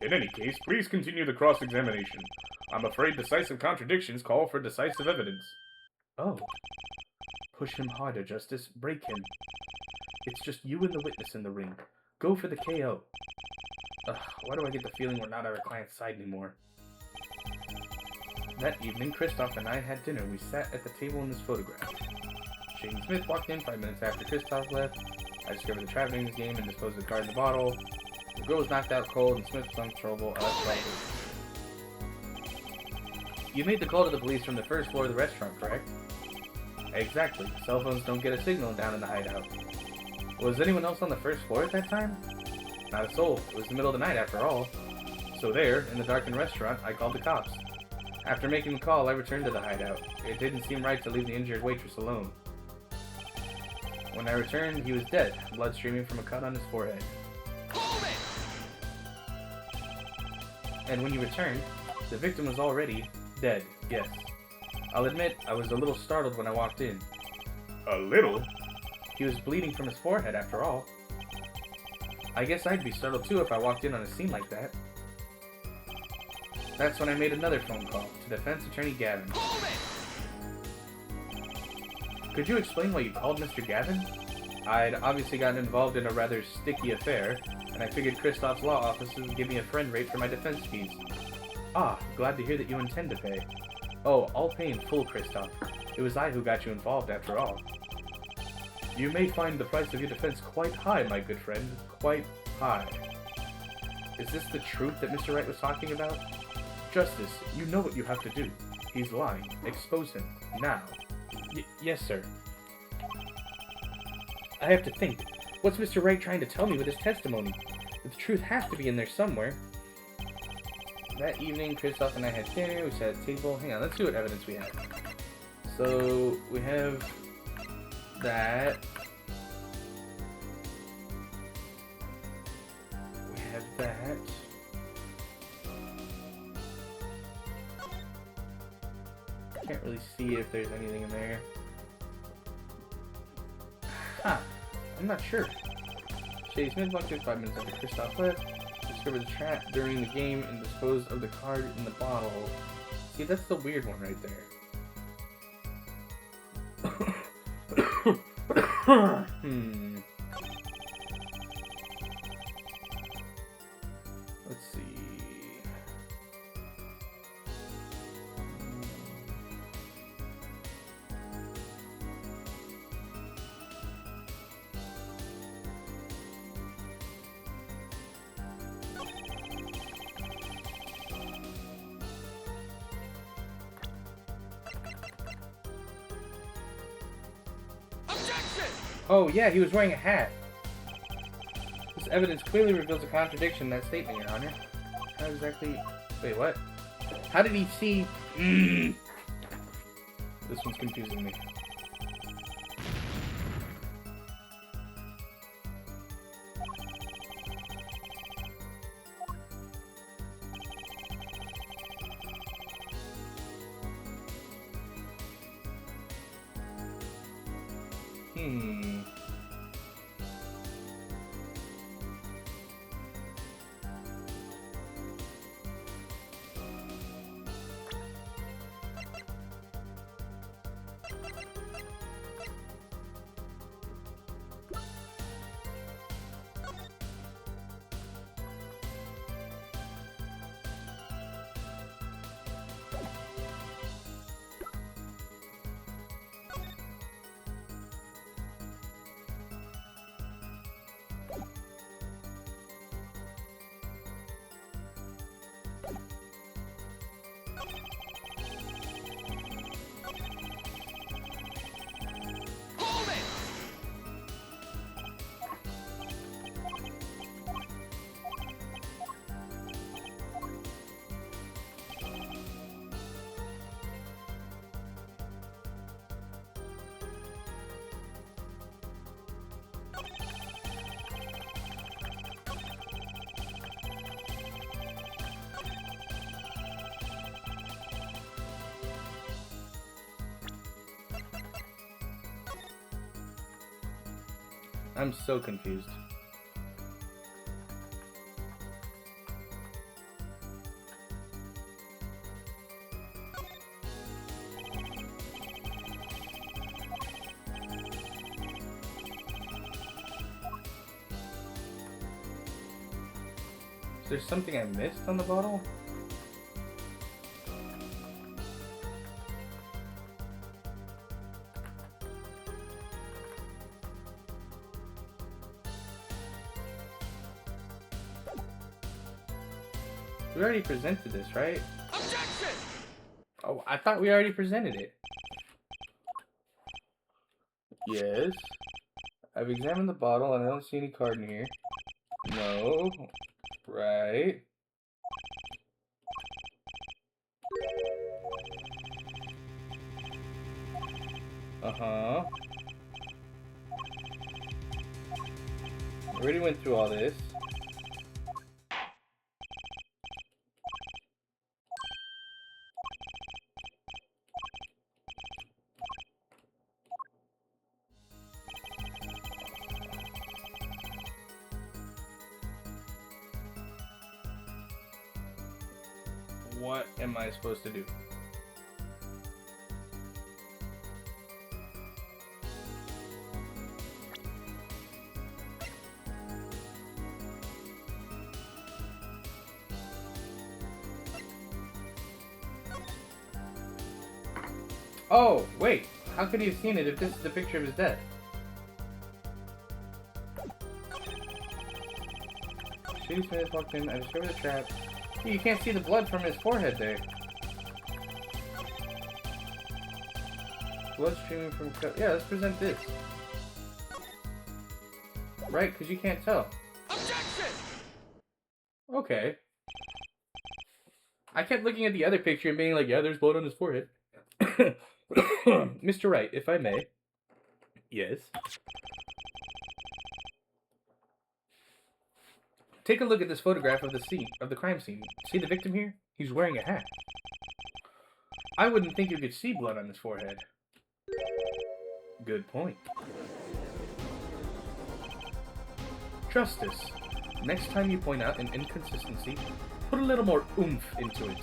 In any case, please continue the cross-examination. I'm afraid decisive contradictions call for decisive evidence. Oh. Push him harder, Justice. Break him. It's just you and the witness in the ring. Go for the KO. Ugh, why do I get the feeling we're not on our client's side anymore? That evening, Christoph and I had dinner. We sat at the table in this photograph. Shane Smith walked in 5 minutes after Christoph left. I discovered the trap during this game and disposed of the card in the bottle. The girl was knocked out cold and Smith was uncontrollable. You made the call to the police from the first floor of the restaurant, correct? Exactly. Cell phones don't get a signal down in the hideout. Was anyone else on the first floor at that time? Not a soul. It was the middle of the night after all. So there, in the darkened restaurant, I called the cops. After making the call, I returned to the hideout. It didn't seem right to leave the injured waitress alone. When I returned, he was dead, blood streaming from a cut on his forehead. And when you returned, the victim was already dead, yes. I'll admit, I was a little startled when I walked in. A little? He was bleeding from his forehead, after all. I guess I'd be startled too if I walked in on a scene like that. That's when I made another phone call to Defense Attorney Gavin. Hold it! Could you explain why you called Mr. Gavin? I'd obviously gotten involved in a rather sticky affair, and I figured Kristoff's law office would give me a friend rate for my defense fees. Ah, glad to hear that you intend to pay. Oh, I'll pay in full, Kristoff. It was I who got you involved, after all. You may find the price of your defense quite high, my good friend. Quite high. Is this the truth that Mr. Wright was talking about? Justice, you know what you have to do. He's lying. Expose him. Now. Yes, sir. I have to think. What's Mr. Wright trying to tell me with his testimony? The truth has to be in there somewhere. That evening, Kristoff and I had dinner. We sat at a table. Hang on, let's see what evidence we have. So, we have that. We have that. Can't really see if there's anything in there. Huh. I'm not sure. Shady Smith walked in 5 minutes after Kristoff left, discovered the trap during the game, and disposed of the card in the bottle. See, that's the weird one right there. Let's see. Objection! Oh, yeah, he was wearing a hat. This evidence clearly reveals a contradiction in that statement, Your Honor. How exactly... Wait, what? How did he see... This one's confusing me. Hold it! I'm so confused. Is there something I missed on the bottle? We already presented this, right? Objection! Oh, I thought we already presented it. Yes. I've examined the bottle and I don't see any card in here. No. Right. Uh-huh. Already went through all this. What am I supposed to do? Oh, wait. How could he have seen it if this is the picture of his death? Shady Smith walked in. I discovered the trap. You can't see the blood from his forehead there. Blood streaming from... Yeah, let's present this. Right, because you can't tell. Objection! Okay. I kept looking at the other picture and being like, yeah, there's blood on his forehead. Mr. Wright, if I may. Yes. Take a look at this photograph of the scene, of the crime scene. See the victim here? He's wearing a hat. I wouldn't think you could see blood on his forehead. Good point. Justice. Next time you point out an inconsistency, put a little more oomph into it.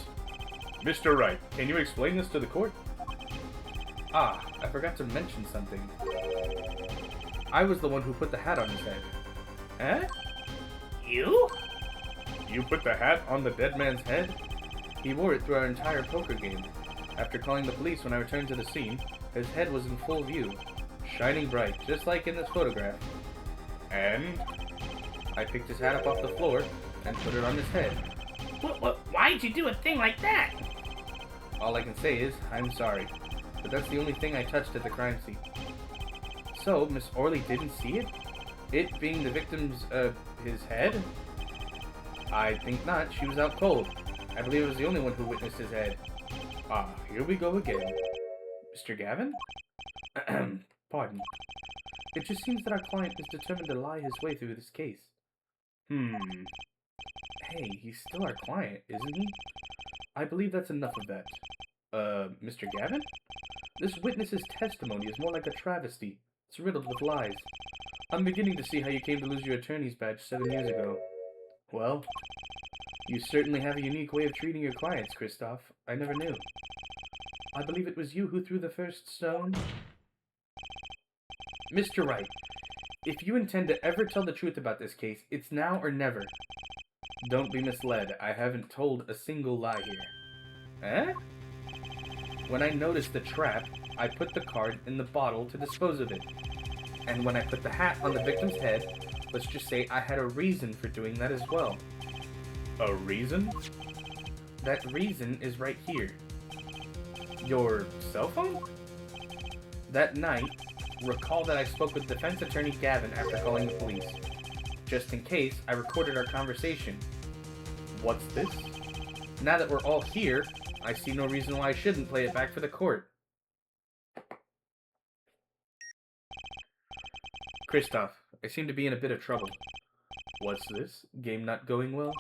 Mr. Wright, can you explain this to the court? Ah, I forgot to mention something. I was the one who put the hat on his head. Eh? You? You put the hat on the dead man's head? He wore it through our entire poker game. After calling the police when I returned to the scene, his head was in full view, shining bright, just like in this photograph. And? I picked his hat up off the floor and put it on his head. Why'd you do a thing like that? All I can say is, I'm sorry. But that's the only thing I touched at the crime scene. So, Miss Orley didn't see it? It being the victim's, his head? I think not. She was out cold. I believe I was the only one who witnessed his head. Ah, here we go again. Mr. Gavin? Pardon. It just seems that our client is determined to lie his way through this case. Hey, he's still our client, isn't he? I believe that's enough of that. Mr. Gavin? This witness's testimony is more like a travesty. It's riddled with lies. I'm beginning to see how you came to lose your attorney's badge 7 years ago. Well, you certainly have a unique way of treating your clients, Christoph. I never knew. I believe it was you who threw the first stone. Mr. Wright, if you intend to ever tell the truth about this case, it's now or never. Don't be misled. I haven't told a single lie here. Eh? When I noticed the trap, I put the card in the bottle to dispose of it. And when I put the hat on the victim's head, let's just say I had a reason for doing that as well. A reason? That reason is right here. Your cell phone? That night, recall that I spoke with defense attorney Gavin after calling the police. Just in case, I recorded our conversation. What's this? Now that we're all here, I see no reason why I shouldn't play it back for the court. Christoph, I seem to be in a bit of trouble. What's this? Game not going well?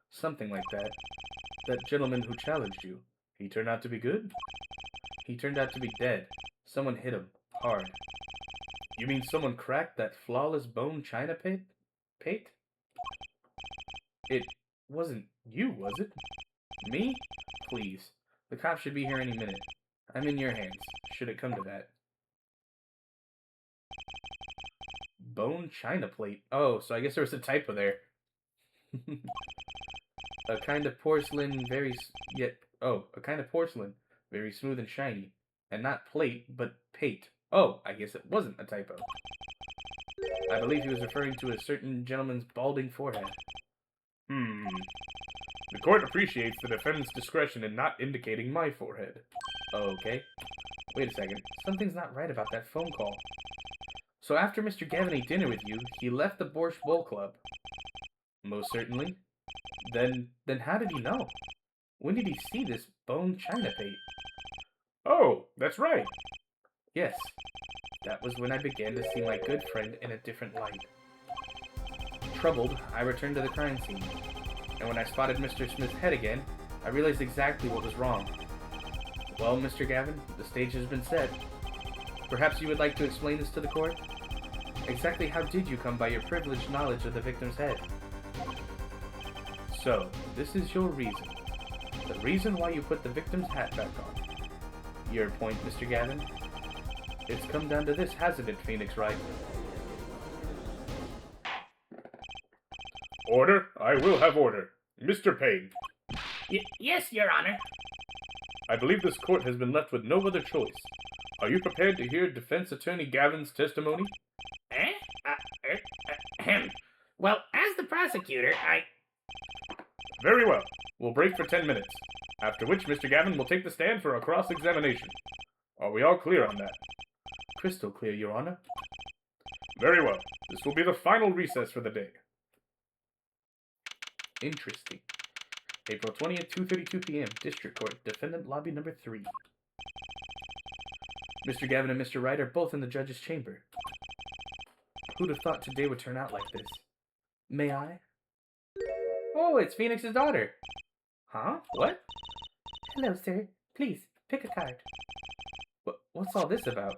Something like that. That gentleman who challenged you, he turned out to be good? He turned out to be dead. Someone hit him. Hard. You mean someone cracked that flawless bone china plate? It wasn't you, was it? Me? Please. The cops should be here any minute. I'm in your hands, should it come to that. Bone china plate. Oh, so I guess there was a typo there. A kind of porcelain, a kind of porcelain, very smooth and shiny. And not plate, but pate. Oh, I guess it wasn't a typo. I believe he was referring to a certain gentleman's balding forehead. The court appreciates the defendant's discretion in not indicating my forehead. Okay. Wait a second. Something's not right about that phone call. So after Mr. Gavin ate dinner with you, he left the Borscht Bowl Club? Most certainly. Then how did he know? When did he see this bone china plate? Oh, that's right. Yes. That was when I began to see my good friend in a different light. Troubled, I returned to the crime scene. And when I spotted Mr. Smith's head again, I realized exactly what was wrong. Well, Mr. Gavin, the stage has been set. Perhaps you would like to explain this to the court? Exactly how did you come by your privileged knowledge of the victim's head? So, this is your reason. The reason why you put the victim's hat back on. Your point, Mr. Gavin? It's come down to this, hasn't it, Phoenix Wright? Order? I will have order. Mr. Payne, Yes, Your Honor. I believe this court has been left with no other choice. Are you prepared to hear Defense Attorney Gavin's testimony? Eh? Ahem. Well, as the prosecutor, Very well. We'll break for 10 minutes, after which Mr. Gavin will take the stand for a cross-examination. Are we all clear on that? Crystal clear, Your Honor. Very well. This will be the final recess for the day. Interesting. April 20th, 2:32 p.m. District Court, Defendant Lobby Number 3. Mr. Gavin and Mr. Wright are both in the judge's chamber. Who'd have thought today would turn out like this? May I? Oh, it's Phoenix's daughter. Huh? What? Hello, sir. Please, pick a card. What's all this about?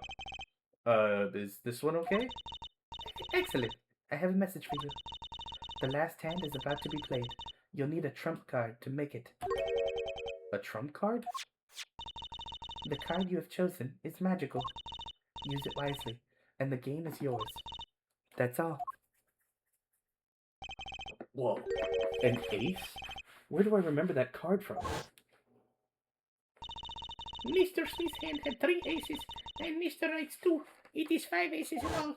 Is this one okay? Excellent. I have a message for you. The last hand is about to be played. You'll need a trump card to make it. A trump card? The card you have chosen is magical. Use it wisely, and the game is yours. That's all. Whoa. An ace? Where do I remember that card from? Mr. Smith's hand had 3 aces, and Mr. Wright's 2. It is 5 aces in all.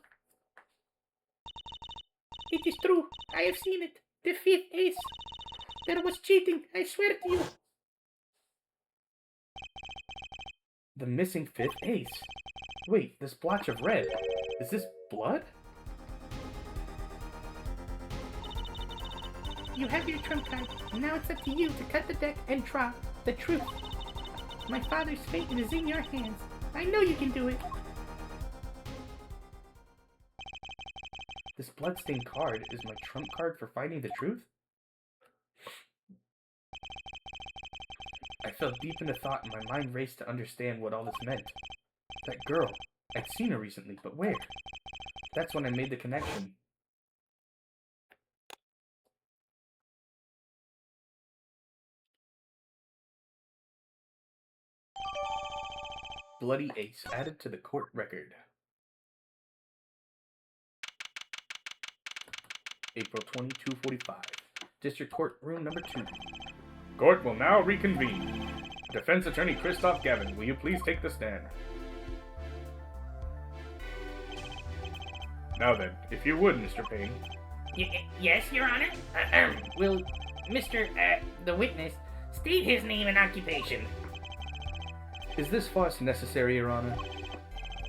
It is true. I have seen it. The 5th ace. There was cheating, I swear to you. The missing 5th ace. Wait, this blotch of red. Is this blood? You have your trump card. Now it's up to you to cut the deck and draw the truth. My father's fate is in your hands. I know you can do it. This bloodstained card is my trump card for finding the truth? I fell deep into thought and my mind raced to understand what all this meant. That girl. I'd seen her recently, but where? That's when I made the connection. Bloody ace added to the court record. April 22:45. District Court, room number 2. Court will now reconvene. Defense Attorney Christoph Gavin, will you please take the stand? Now then, if you would, Mr. Payne. Yes, Your Honor? Will Mr. The witness state his name and occupation? Is this farce necessary, Your Honor?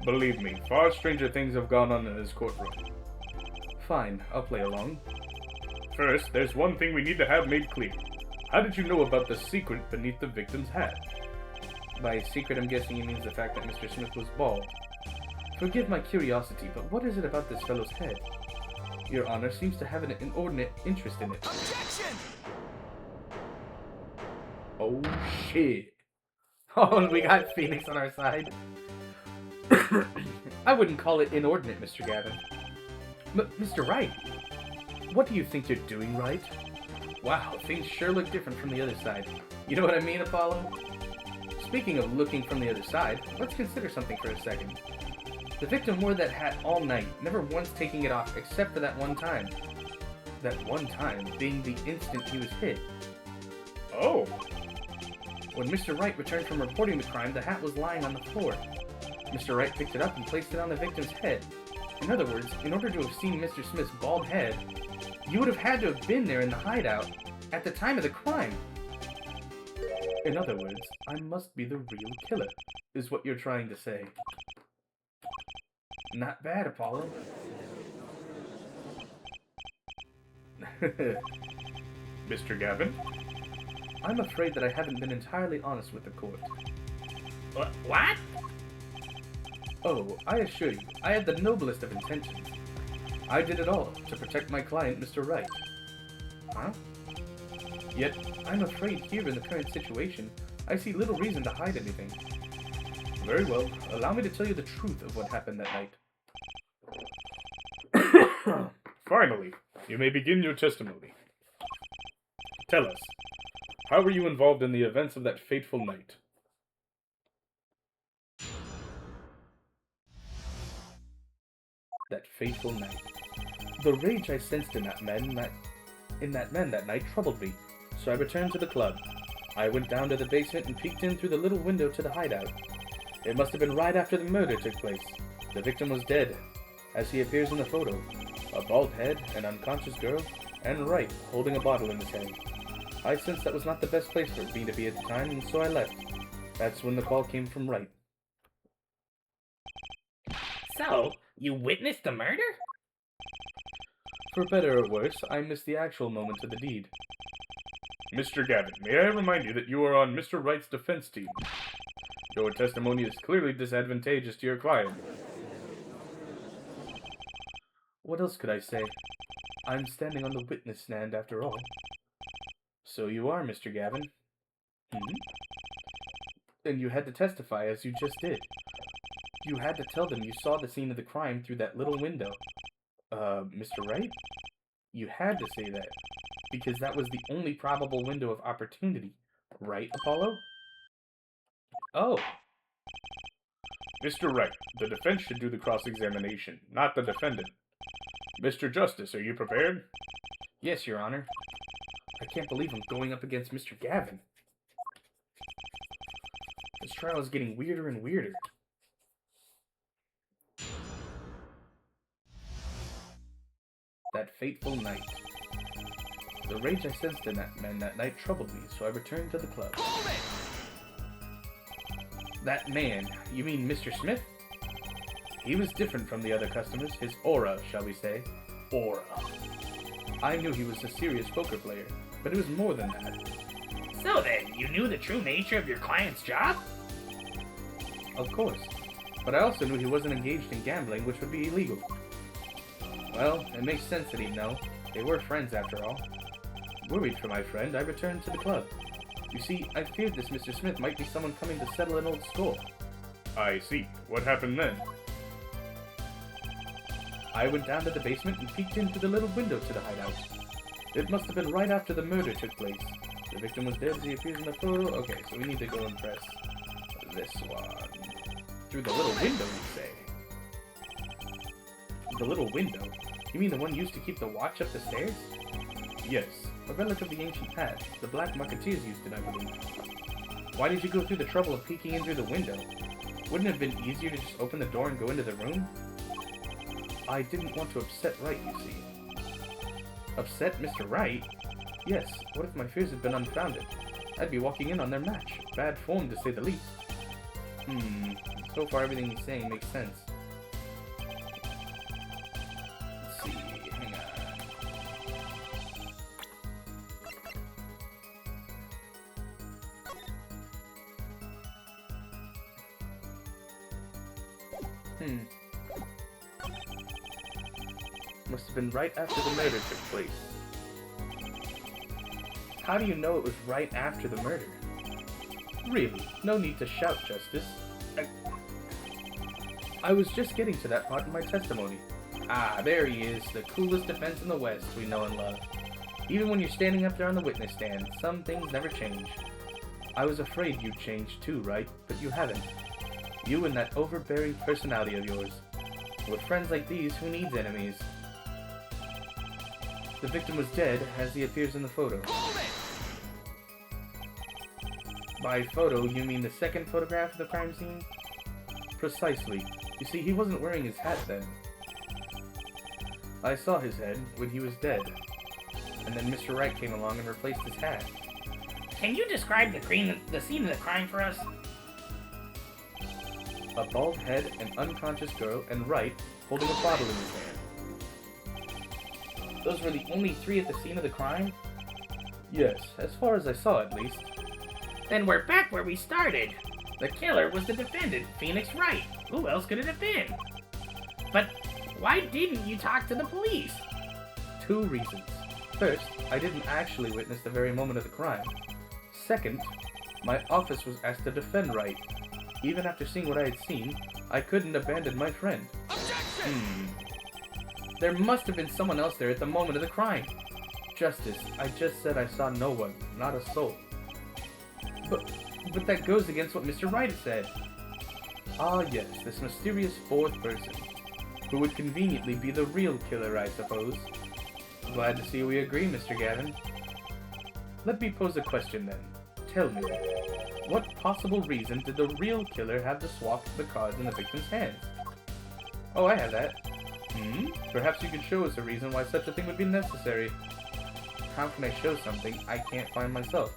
Believe me, far stranger things have gone on in this courtroom. Fine, I'll play along. First, there's one thing we need to have made clear. How did you know about the secret beneath the victim's hat? By secret, I'm guessing he means the fact that Mr. Smith was bald. Forgive my curiosity, but what is it about this fellow's head? Your Honor seems to have an inordinate interest in it. Objection! Oh, shit. Oh, we got Phoenix on our side. I wouldn't call it inordinate, Mr. Gavin. Mr. Wright, what do you think you're doing, Wright? Wow, things sure look different from the other side. You know what I mean, Apollo? Speaking of looking from the other side, let's consider something for a second. The victim wore that hat all night, never once taking it off except for that one time. That one time being the instant he was hit. Oh! When Mr. Wright returned from reporting the crime, the hat was lying on the floor. Mr. Wright picked it up and placed it on the victim's head. In other words, in order to have seen Mr. Smith's bald head, you would have had to have been there in the hideout at the time of the crime. In other words, I must be the real killer, is what you're trying to say. Not bad, Apollo. Mr. Gavin? I'm afraid that I haven't been entirely honest with the court. What? Oh, I assure you, I had the noblest of intentions. I did it all to protect my client, Mr. Wright. Huh? Yet, I'm afraid here in the current situation, I see little reason to hide anything. Very well, allow me to tell you the truth of what happened that night. Finally, you may begin your testimony. Tell us, How were you involved in the events of that fateful night? That fateful night. The rage I sensed in that man that night troubled me, so I returned to the club. I went down to the basement and peeked in through the little window to the hideout. It must have been right after the murder took place. The victim was dead, as he appears in the photo. A bald head, an unconscious girl, and Wright holding a bottle in his hand. I sensed that was not the best place for me to be at the time, and so I left. That's when the call came from Wright. So, you witnessed the murder? For better or worse, I missed the actual moment of the deed. Mr. Gavin, may I remind you that you are on Mr. Wright's defense team? Your testimony is clearly disadvantageous to your client. What else could I say? I'm standing on the witness stand after all. So you are, Mr. Gavin. Then you had to testify as you just did. You had to tell them you saw the scene of the crime through that little window. Mr. Wright? You had to say that, because that was the only probable window of opportunity. Right, Apollo? Oh. Mr. Wright, the defense should do the cross-examination, not the defendant. Mr. Justice, are you prepared? Yes, Your Honor. I can't believe I'm going up against Mr. Gavin. This trial is getting weirder and weirder. That fateful night. The rage I sensed in that man that night troubled me, so I returned to the club. Hold it! That man, you mean Mr. Smith? He was different from the other customers, his aura, shall we say. Aura. I knew he was a serious poker player, but it was more than that. So then, you knew the true nature of your client's job? Of course. But I also knew he wasn't engaged in gambling, which would be illegal. Well, it makes sense that he'd know. They were friends after all. Worried for my friend, I returned to the club. You see, I feared this Mr. Smith might be someone coming to settle an old score. I see. What happened then? I went down to the basement and peeked in through the little window to the hideout. It must have been right after the murder took place. The victim was dead as he appears in the photo. Okay, so we need to go and press this one. Through the little window, you say? The little window? You mean the one used to keep the watch up the stairs? Yes, a relic of the ancient past. The Black Marketeers used it, I believe. Why did you go through the trouble of peeking in through the window? Wouldn't it have been easier to just open the door and go into the room? I didn't want to upset Wright, you see. Upset Mr. Wright? Yes, what if my fears had been unfounded? I'd be walking in on their match. Bad form, to say the least. So far everything he's saying makes sense. Let's see, hang on. Must have been right after the murder took place. How do you know it was right after the murder? Really, no need to shout, Justice. I was just getting to that part in my testimony. Ah, there he is, the coolest defense in the West we know and love. Even when you're standing up there on the witness stand, some things never change. I was afraid you'd change too, right? But you haven't. You and that overbearing personality of yours. With friends like these, who needs enemies? The victim was dead, as he appears in the photo. Hold it! By photo, you mean the second photograph of the crime scene? Precisely. You see, he wasn't wearing his hat then. I saw his head when he was dead. And then Mr. Wright came along and replaced his hat. Can you describe the scene of the crime for us? A bald head, an unconscious girl, and Wright holding a bottle in his hand. Those were the only three at the scene of the crime? Yes, as far as I saw at least. Then we're back where we started. The killer was the defendant, Phoenix Wright. Who else could it have been? But why didn't you talk to the police? 2 reasons. First, I didn't actually witness the very moment of the crime. Second, my office was asked to defend Wright. Even after seeing what I had seen, I couldn't abandon my friend. Objection! There must have been someone else there at the moment of the crime. Justice, I just said I saw no one, not a soul. But that goes against what Mr. Wright said. Ah, yes, this mysterious fourth person, who would conveniently be the real killer, I suppose. Glad to see we agree, Mr. Gavin. Let me pose a question then. Tell me, what possible reason did the real killer have to swap the cards in the victim's hands? Oh, I have that. Perhaps you could show us a reason why such a thing would be necessary. How can I show something I can't find myself?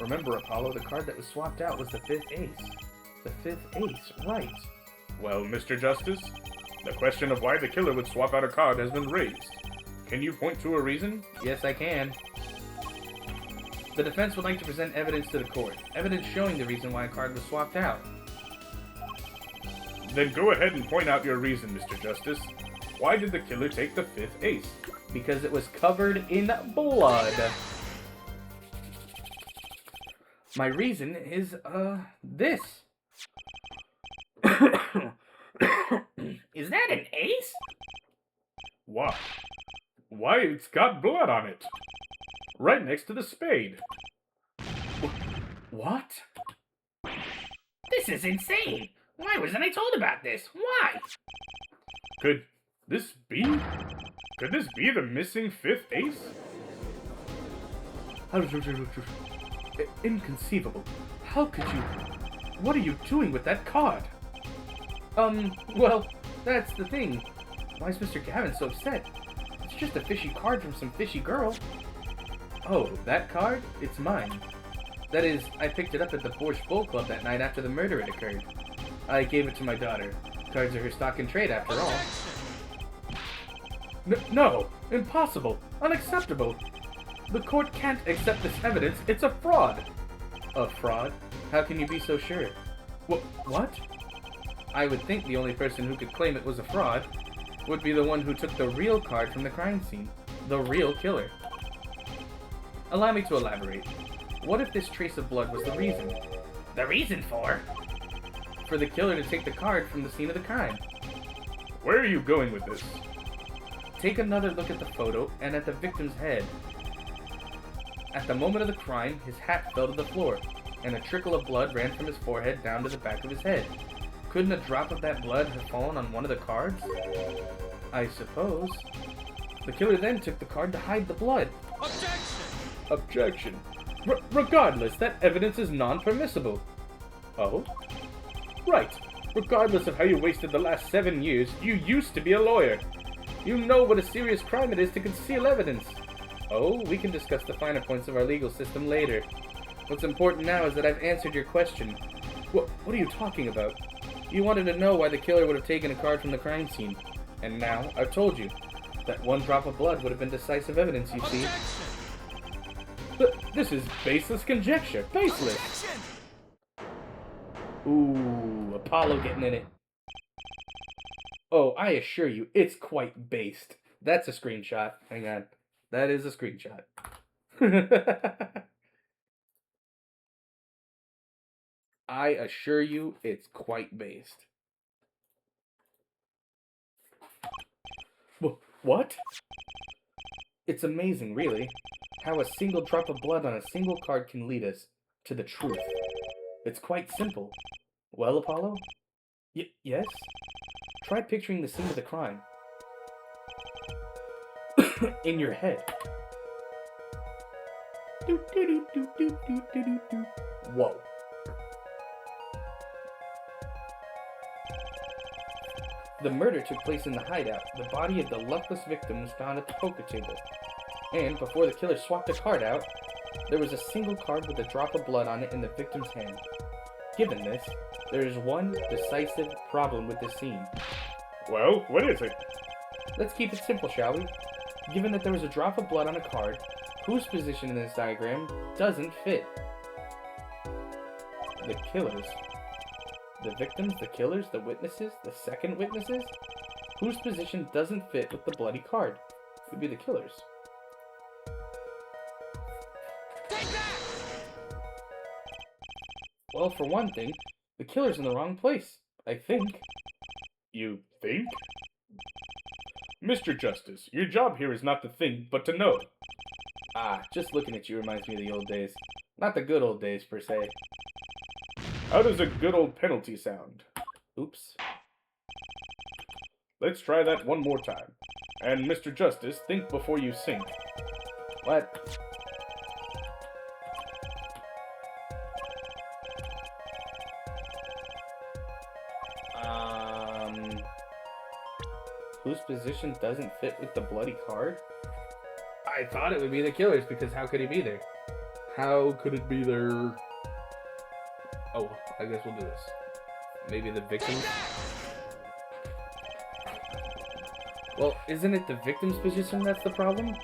Remember, Apollo, the card that was swapped out was the fifth ace. The fifth ace, right. Well, Mr. Justice, the question of why the killer would swap out a card has been raised. Can you point to a reason? Yes, I can. The defense would like to present evidence to the court. Evidence showing the reason why a card was swapped out. Then go ahead and point out your reason, Mr. Justice. Why did the killer take the fifth ace? Because it was covered in blood. My reason is, this. Is that an ace? Why? Why, it's got blood on it. Right next to the spade. What? This is insane. Why wasn't I told about this? Why? Could this be the missing fifth ace? Inconceivable. How could you? What are you doing with that card? Well, that's the thing. Why is Mr. Gavin so upset? It's just a fishy card from some fishy girl. Oh, that card? It's mine. That is, I picked it up at the Borscht Bull Club that night after the murder had occurred. I gave it to my daughter. Cards are her stock and trade after all. No! Impossible! Unacceptable! The court can't accept this evidence. It's a fraud! A fraud? How can you be so sure? What? I would think the only person who could claim it was a fraud would be the one who took the real card from the crime scene. The real killer. Allow me to elaborate. What if this trace of blood was the reason? The reason for? For the killer to take the card from the scene of the crime. Where are you going with this? Take another look at the photo and at the victim's head. At the moment of the crime, his hat fell to the floor, and a trickle of blood ran from his forehead down to the back of his head. Couldn't a drop of that blood have fallen on one of the cards? I suppose. The killer then took the card to hide the blood. Objection. Regardless, that evidence is non-permissible. Oh? Right. Regardless of how you wasted the last 7 years, you used to be a lawyer. You know what a serious crime it is to conceal evidence. Oh, we can discuss the finer points of our legal system later. What's important now is that I've answered your question. What are you talking about? You wanted to know why the killer would have taken a card from the crime scene. And now, I've told you. That one drop of blood would have been decisive evidence, you see. This is baseless conjecture. Baseless! Ooh, Apollo getting in it. Oh, I assure you, it's quite based. That's a screenshot. Hang on. That is a screenshot. I assure you, it's quite based. What? It's amazing, really, how a single drop of blood on a single card can lead us to the truth. It's quite simple. Well, Apollo? Yes? Try picturing the scene of the crime. In your head. Whoa. The murder took place in the hideout. The body of the luckless victim was found at the poker table. And before the killer swapped the card out, there was a single card with a drop of blood on it in the victim's hand. Given this, there is one decisive problem with this scene. Well, what is it? Let's keep it simple, shall we? Given that there was a drop of blood on a card, whose position in this diagram doesn't fit? The killer's. The victims, the killers, the witnesses, the second witnesses? Whose position doesn't fit with the bloody card? It would be the killer's. Take that! Well, for one thing, the killer's in the wrong place, I think. You think? Mr. Justice, your job here is not to think, but to know. Ah, just looking at you reminds me of the old days. Not the good old days, per se. How does a good old penalty sound? Oops. Let's try that one more time. And Mr. Justice, think before you sink. What? Whose position doesn't fit with the bloody card? I thought it would be the killer's, because how could he be there? How could it be there? Oh, I guess we'll do this. Maybe the victim? Well, isn't it the victim's position that's the problem?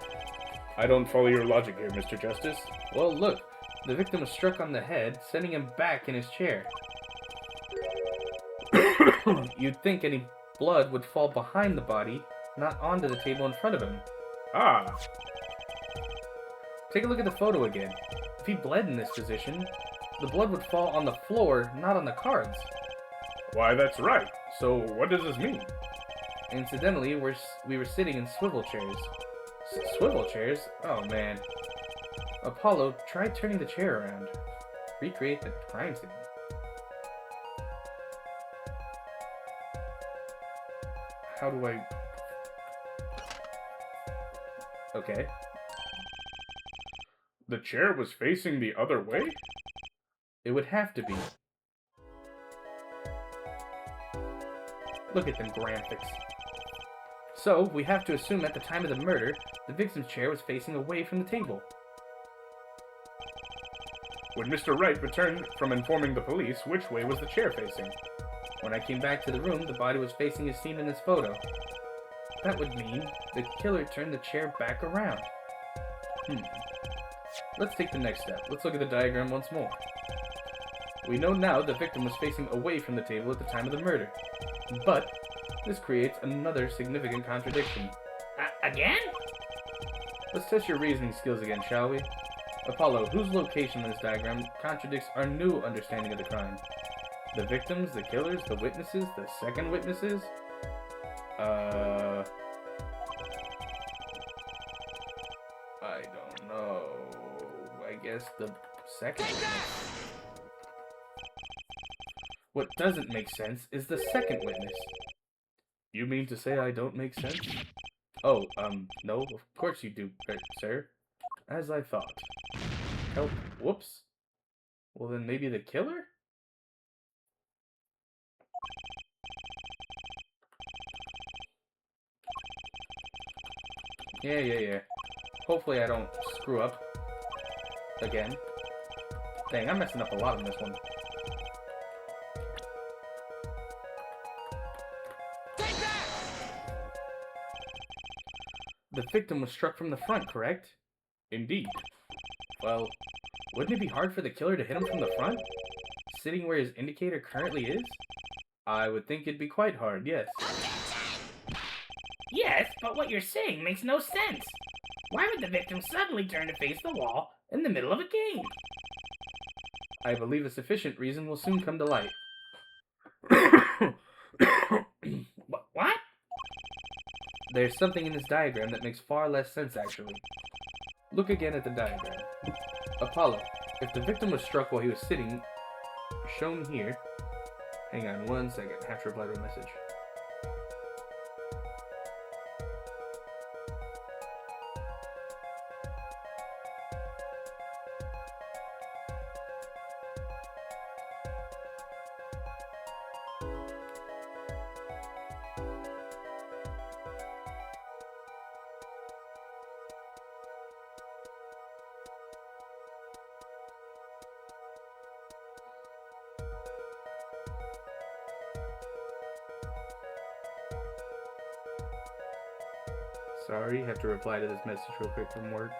I don't follow your logic here, Mr. Justice. Well, look. The victim was struck on the head, sending him back in his chair. You'd think any blood would fall behind the body, not onto the table in front of him. Ah, Take a look at the photo again. If he bled in this position, the blood would fall on the floor, not on the cards. why that's right. So what does this mean? Incidentally, we were sitting in swivel chairs. Swivel chairs? Oh man. Apollo, try turning the chair around. Recreate the crime scene. How do I... Okay. The chair was facing the other way? It would have to be. Look at them graphics. So, we have to assume at the time of the murder, the victim's chair was facing away from the table. When Mr. Wright returned from informing the police, which way was the chair facing? When I came back to the room, the body was facing as seen in this photo. That would mean the killer turned the chair back around. Let's take the next step. Let's look at the diagram once more. We know now the victim was facing away from the table at the time of the murder. But this creates another significant contradiction. Again? Let's test your reasoning skills again, shall we? Apollo, whose location in this diagram contradicts our new understanding of the crime? The victims, the killers, the witnesses, the second witnesses? I don't know. I guess the second witness. What doesn't make sense is the second witness. You mean to say I don't make sense? Oh, no, of course you do, sir. As I thought. Help. Whoops. Well, then maybe the killer? Yeah. Hopefully I don't screw up. Again. Dang, I'm messing up a lot on this one. Take that! The victim was struck from the front, correct? Indeed. Well, wouldn't it be hard for the killer to hit him from the front? Sitting where his indicator currently is? I would think it'd be quite hard, yes. Yes, but what you're saying makes no sense. Why would the victim suddenly turn to face the wall in the middle of a game? I believe a sufficient reason will soon come to light. What? There's something in this diagram that makes far less sense, actually. Look again at the diagram. Apollo, if the victim was struck while he was sitting, shown here... Hang on 1 second, I have to reply to a message. Sorry, have to reply to this message real quick from work.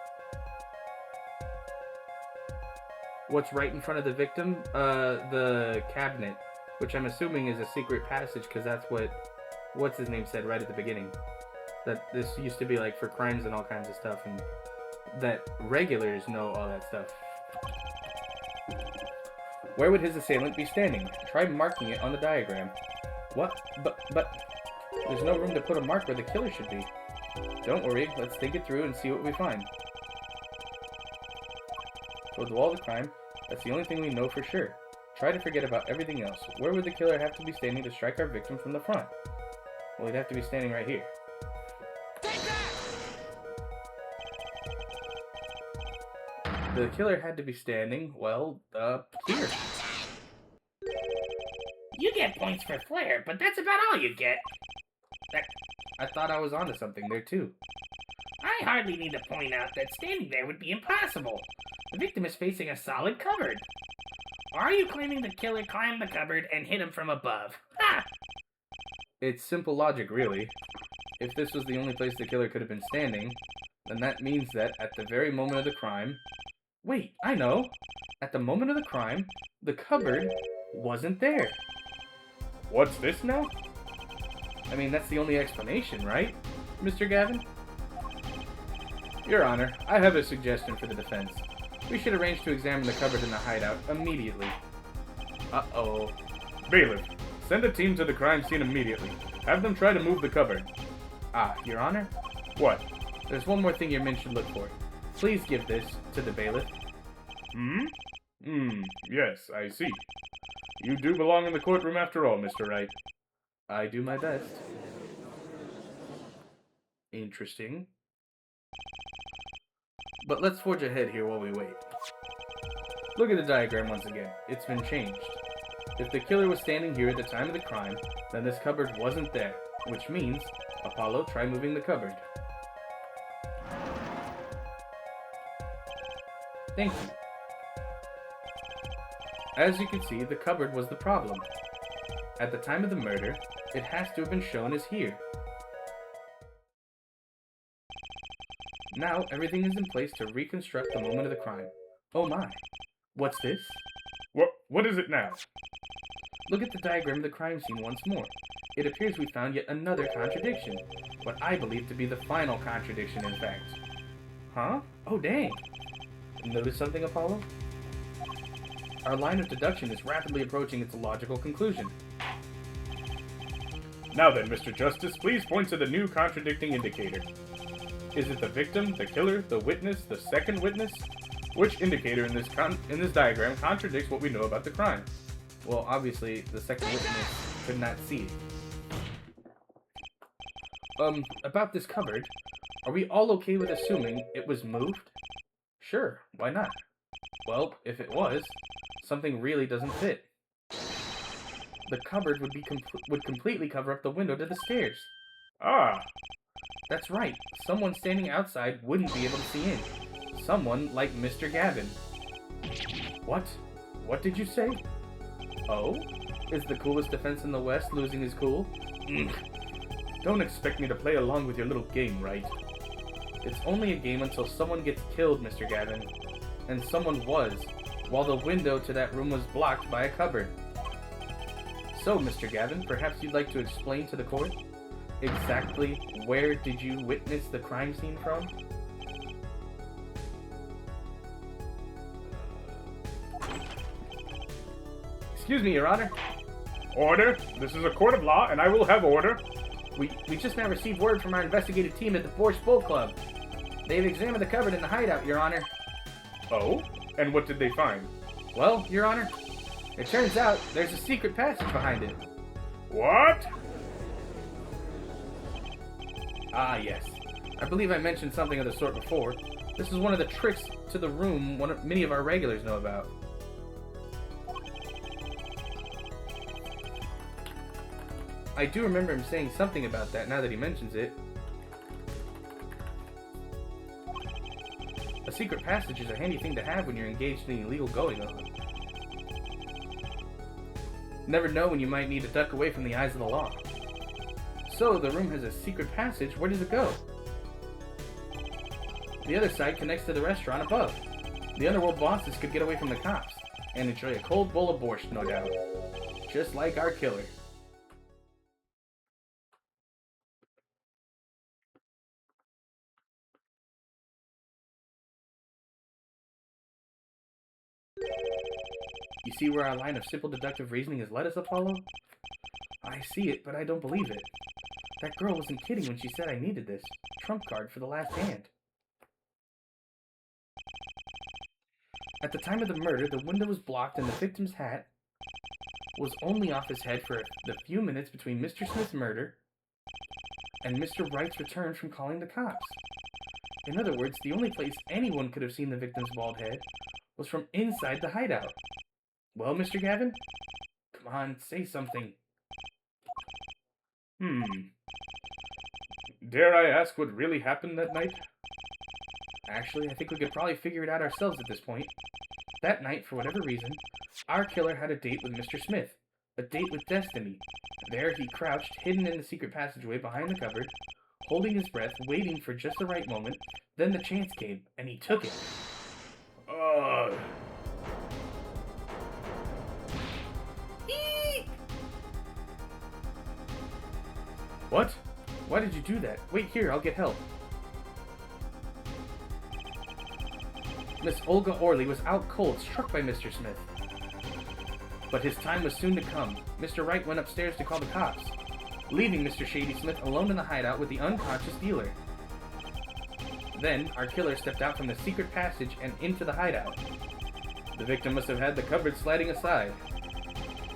What's right in front of the victim? The cabinet, which I'm assuming is a secret passage, because that's what's his name said right at the beginning. That this used to be like for crimes and all kinds of stuff, and that regulars know all that stuff. Where would his assailant be standing? Try marking it on the diagram. What? But there's no room to put a mark where the killer should be. Don't worry, let's think it through and see what we find. toward the wall of the crime. That's the only thing we know for sure. Try to forget about everything else. Where would the killer have to be standing to strike our victim from the front? Well, he'd have to be standing right here. Take that! The killer had to be standing, well, here. You get points for flair, but that's about all you get. I thought I was onto something there, too. I hardly need to point out that standing there would be impossible. The victim is facing a solid cupboard. Or are you claiming the killer climbed the cupboard and hit him from above? Ha! It's simple logic, really. If this was the only place the killer could have been standing, then that means that at the very moment of the crime... Wait, I know! At the moment of the crime, the cupboard wasn't there. What's this now? I mean, that's the only explanation, right, Mr. Gavin? Your Honor, I have a suggestion for the defense. We should arrange to examine the cupboard in the hideout immediately. Uh-oh. Bailiff, send a team to the crime scene immediately. Have them try to move the cupboard. Ah, Your Honor? What? There's one more thing your men should look for. Please give this to the bailiff. Yes, I see. You do belong in the courtroom after all, Mr. Wright. I do my best. Interesting. But let's forge ahead here while we wait. Look at the diagram once again. It's been changed. If the killer was standing here at the time of the crime, then this cupboard wasn't there, which means, Apollo, try moving the cupboard. Thank you. As you can see, the cupboard was the problem. At the time of the murder, it has to have been shown as here. Now, everything is in place to reconstruct the moment of the crime. Oh my. What's this? What is it now? Look at the diagram of the crime scene once more. It appears we found yet another contradiction. What I believe to be the final contradiction, in fact. Huh? Oh, dang. Notice something, Apollo? Our line of deduction is rapidly approaching its logical conclusion. Now then, Mr. Justice, please point to the new contradicting indicator. Is it the victim, the killer, the witness, the second witness? Which indicator in this diagram contradicts what we know about the crime? Well, obviously, the second witness could not see it. About this cupboard, are we all okay with assuming it was moved? Sure, why not? Well, if it was, something really doesn't fit. The cupboard would completely cover up the window to the stairs. Ah! That's right, someone standing outside wouldn't be able to see in. Someone like Mr. Gavin. What? What did you say? Oh? Is the coolest defense in the West losing his cool? Don't expect me to play along with your little game, right? It's only a game until someone gets killed, Mr. Gavin. And someone was, while the window to that room was blocked by a cupboard. So, Mr. Gavin, perhaps you'd like to explain to the court exactly where did you witness the crime scene from? Excuse me, Your Honor. Order! This is a court of law, and I will have order. We just now received word from our investigative team at the Borscht Bowl Club. They've examined the cupboard in the hideout, Your Honor. Oh? And what did they find? Well, Your Honor, it turns out there's a secret passage behind it. What? Ah, yes. I believe I mentioned something of the sort before. This is one of the tricks to the room many of our regulars know about. I do remember him saying something about that now that he mentions it. A secret passage is a handy thing to have when you're engaged in illegal going-on. Never know when you might need to duck away from the eyes of the law. So, the room has a secret passage. Where does it go? The other side connects to the restaurant above. The underworld bosses could get away from the cops and enjoy a cold bowl of borscht, no doubt. Just like our killer. You see where our line of simple deductive reasoning has led us, Apollo? I see it, but I don't believe it. That girl wasn't kidding when she said I needed this trump card for the last hand. At the time of the murder, the window was blocked and the victim's hat was only off his head for the few minutes between Mr. Smith's murder and Mr. Wright's return from calling the cops. In other words, the only place anyone could have seen the victim's bald head was from inside the hideout. Well, Mr. Gavin? Come on, say something. Dare I ask what really happened that night? Actually, I think we could probably figure it out ourselves at this point. That night, for whatever reason, our killer had a date with Mr. Smith. A date with destiny. There he crouched, hidden in the secret passageway behind the cupboard, holding his breath, waiting for just the right moment. Then the chance came, and he took it. Eek! What? Why did you do that? Wait here, I'll get help. Miss Olga Orley was out cold, struck by Mr. Smith. But his time was soon to come. Mr. Wright went upstairs to call the cops, leaving Mr. Shady Smith alone in the hideout with the unconscious dealer. Then, our killer stepped out from the secret passage and into the hideout. The victim must have had the cupboard sliding aside.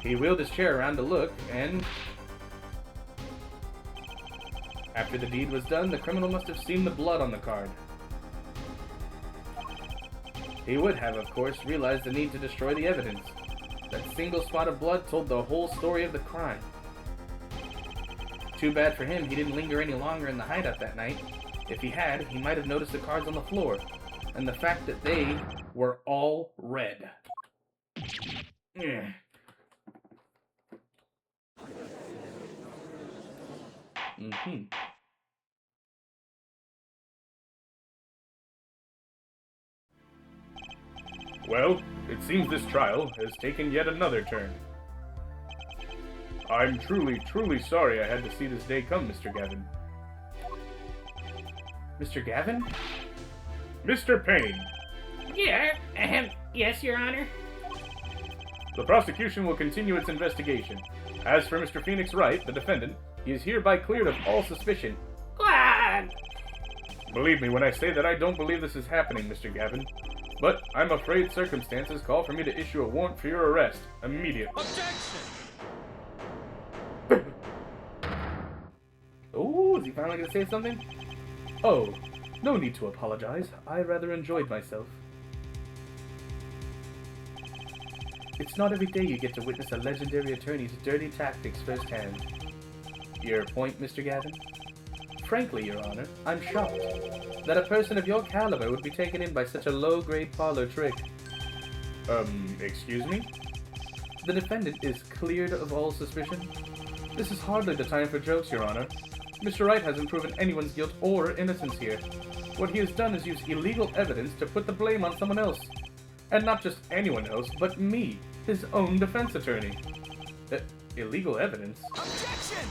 He wheeled his chair around to look, and after the deed was done, the criminal must have seen the blood on the card. He would have, of course, realized the need to destroy the evidence. That single spot of blood told the whole story of the crime. Too bad for him he didn't linger any longer in the hideout that night. If he had, he might have noticed the cards on the floor, and the fact that they were all red. Well, it seems this trial has taken yet another turn. I'm truly sorry I had to see this day come, Mr. Gavin. Mr. Gavin? Mr. Payne! Yes, Your Honor. The prosecution will continue its investigation. As for Mr. Phoenix Wright, the defendant, he is hereby cleared of all suspicion. Glad. Believe me when I say that I don't believe this is happening, Mr. Gavin. But I'm afraid circumstances call for me to issue a warrant for your arrest immediately. Objection! Oh, is he finally going to say something? Oh, no need to apologize. I rather enjoyed myself. It's not every day you get to witness a legendary attorney's dirty tactics firsthand. Your point, Mr. Gavin? Frankly, Your Honor, I'm shocked that a person of your caliber would be taken in by such a low-grade parlor trick. Excuse me? The defendant is cleared of all suspicion. This is hardly the time for jokes, Your Honor. Mr. Wright hasn't proven anyone's guilt or innocence here. What he has done is use illegal evidence to put the blame on someone else. And not just anyone else, but me, his own defense attorney. Illegal evidence? Objection!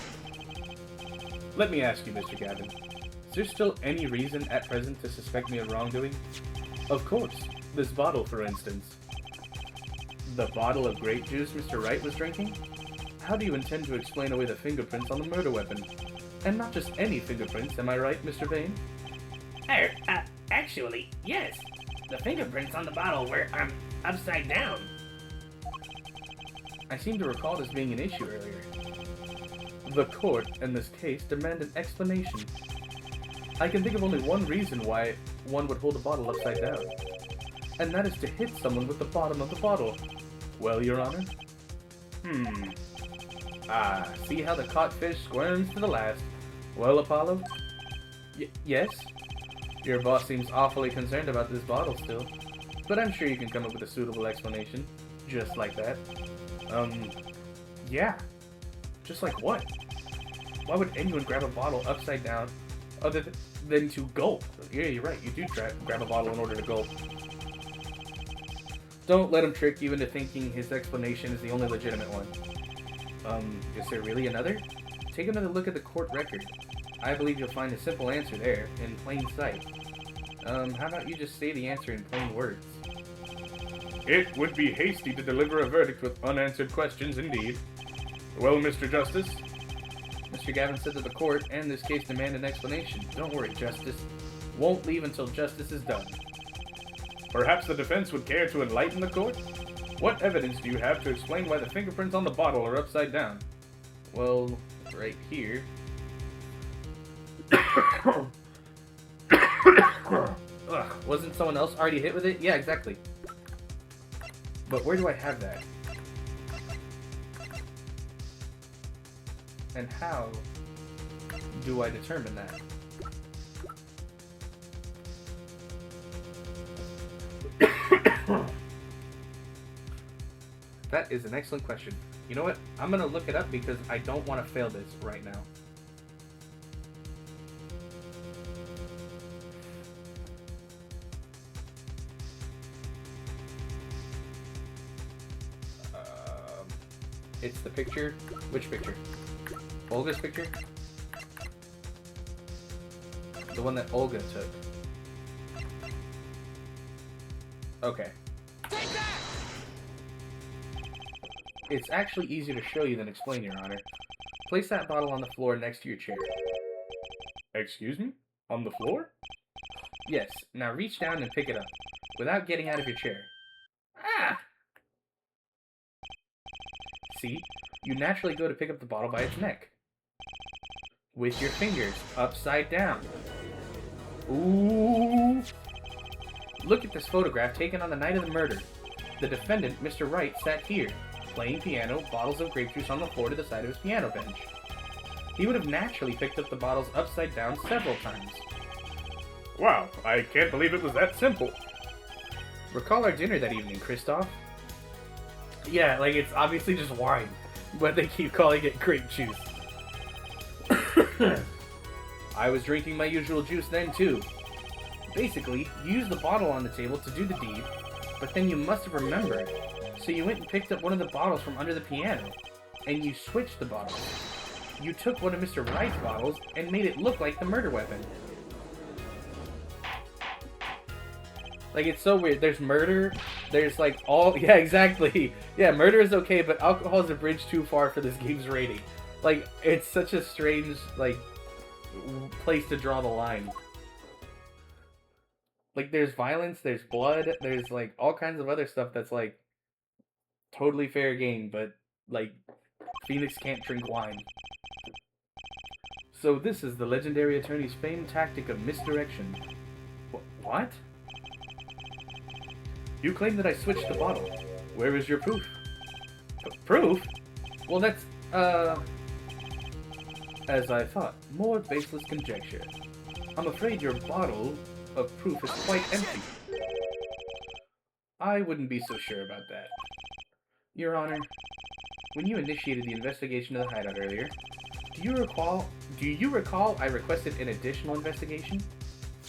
Let me ask you, Mr. Gavin, is there still any reason at present to suspect me of wrongdoing? Of course. This bottle, for instance. The bottle of grape juice Mr. Wright was drinking? How do you intend to explain away the fingerprints on the murder weapon? And not just any fingerprints, am I right, Mr. Vane? Actually, yes. The fingerprints on the bottle were, upside down. I seem to recall this being an issue earlier. The court, in this case, demand an explanation. I can think of only one reason why one would hold a bottle upside down. And that is to hit someone with the bottom of the bottle. Well, Your Honor? See how the caught fish squirms to the last. Well, Apollo? Yes? Your boss seems awfully concerned about this bottle still. But I'm sure you can come up with a suitable explanation. Just like that. Yeah. Just like what? Why would anyone grab a bottle upside down other than to gulp? Yeah, you're right. You do grab a bottle in order to gulp. Don't let him trick you into thinking his explanation is the only legitimate one. Is there really another? Take another look at the court record. I believe you'll find a simple answer there, in plain sight. How about you just say the answer in plain words? It would be hasty to deliver a verdict with unanswered questions, indeed. Well, Mr. Justice? Mr. Gavin said that the court and this case demand an explanation. Don't worry, Justice. Won't leave until justice is done. Perhaps the defense would care to enlighten the court? What evidence do you have to explain why the fingerprints on the bottle are upside down? Well, right here. Ugh, wasn't someone else already hit with it? Yeah, exactly. But where do I have that? And how do I determine that? That is an excellent question. You know what? I'm gonna look it up because I don't want to fail this right now. It's the picture. Which picture? Olga's picture? The one that Olga took. Okay. Take that! It's actually easier to show you than explain, Your Honor. Place that bottle on the floor next to your chair. Excuse me? On the floor? Yes, now reach down and pick it up, without getting out of your chair. Ah! See? You naturally go to pick up the bottle by its neck. With your fingers, upside down. Ooh! Look at this photograph taken on the night of the murder. The defendant, Mr. Wright, sat here, playing piano, bottles of grape juice on the floor to the side of his piano bench. He would have naturally picked up the bottles upside down several times. Wow, I can't believe it was that simple. Recall our dinner that evening, Christoph? Yeah, like it's obviously just wine, but they keep calling it grape juice. I was drinking my usual juice then too. Basically, you used the bottle on the table to do the deed, but then you must have remembered. So you went and picked up one of the bottles from under the piano, and you switched the bottles. You took one of Mr. Wright's bottles and made it look like the murder weapon. Like, it's so weird. There's murder, there's like all... Yeah, exactly. Yeah, murder is okay, but alcohol is a bridge too far for this game's rating. Like, it's such a strange, like, place to draw the line. Like, there's violence, there's blood, there's, like, all kinds of other stuff that's, like, totally fair game, but, like, Phoenix can't drink wine. So this is the legendary attorney's famed tactic of misdirection. What? You claim that I switched the bottle. Where is your proof? Proof? Well, that's, as I thought, more baseless conjecture. I'm afraid your bottle of proof is quite empty. I wouldn't be so sure about that. Your Honor, when you initiated the investigation of the hideout earlier, do you recall I requested an additional investigation?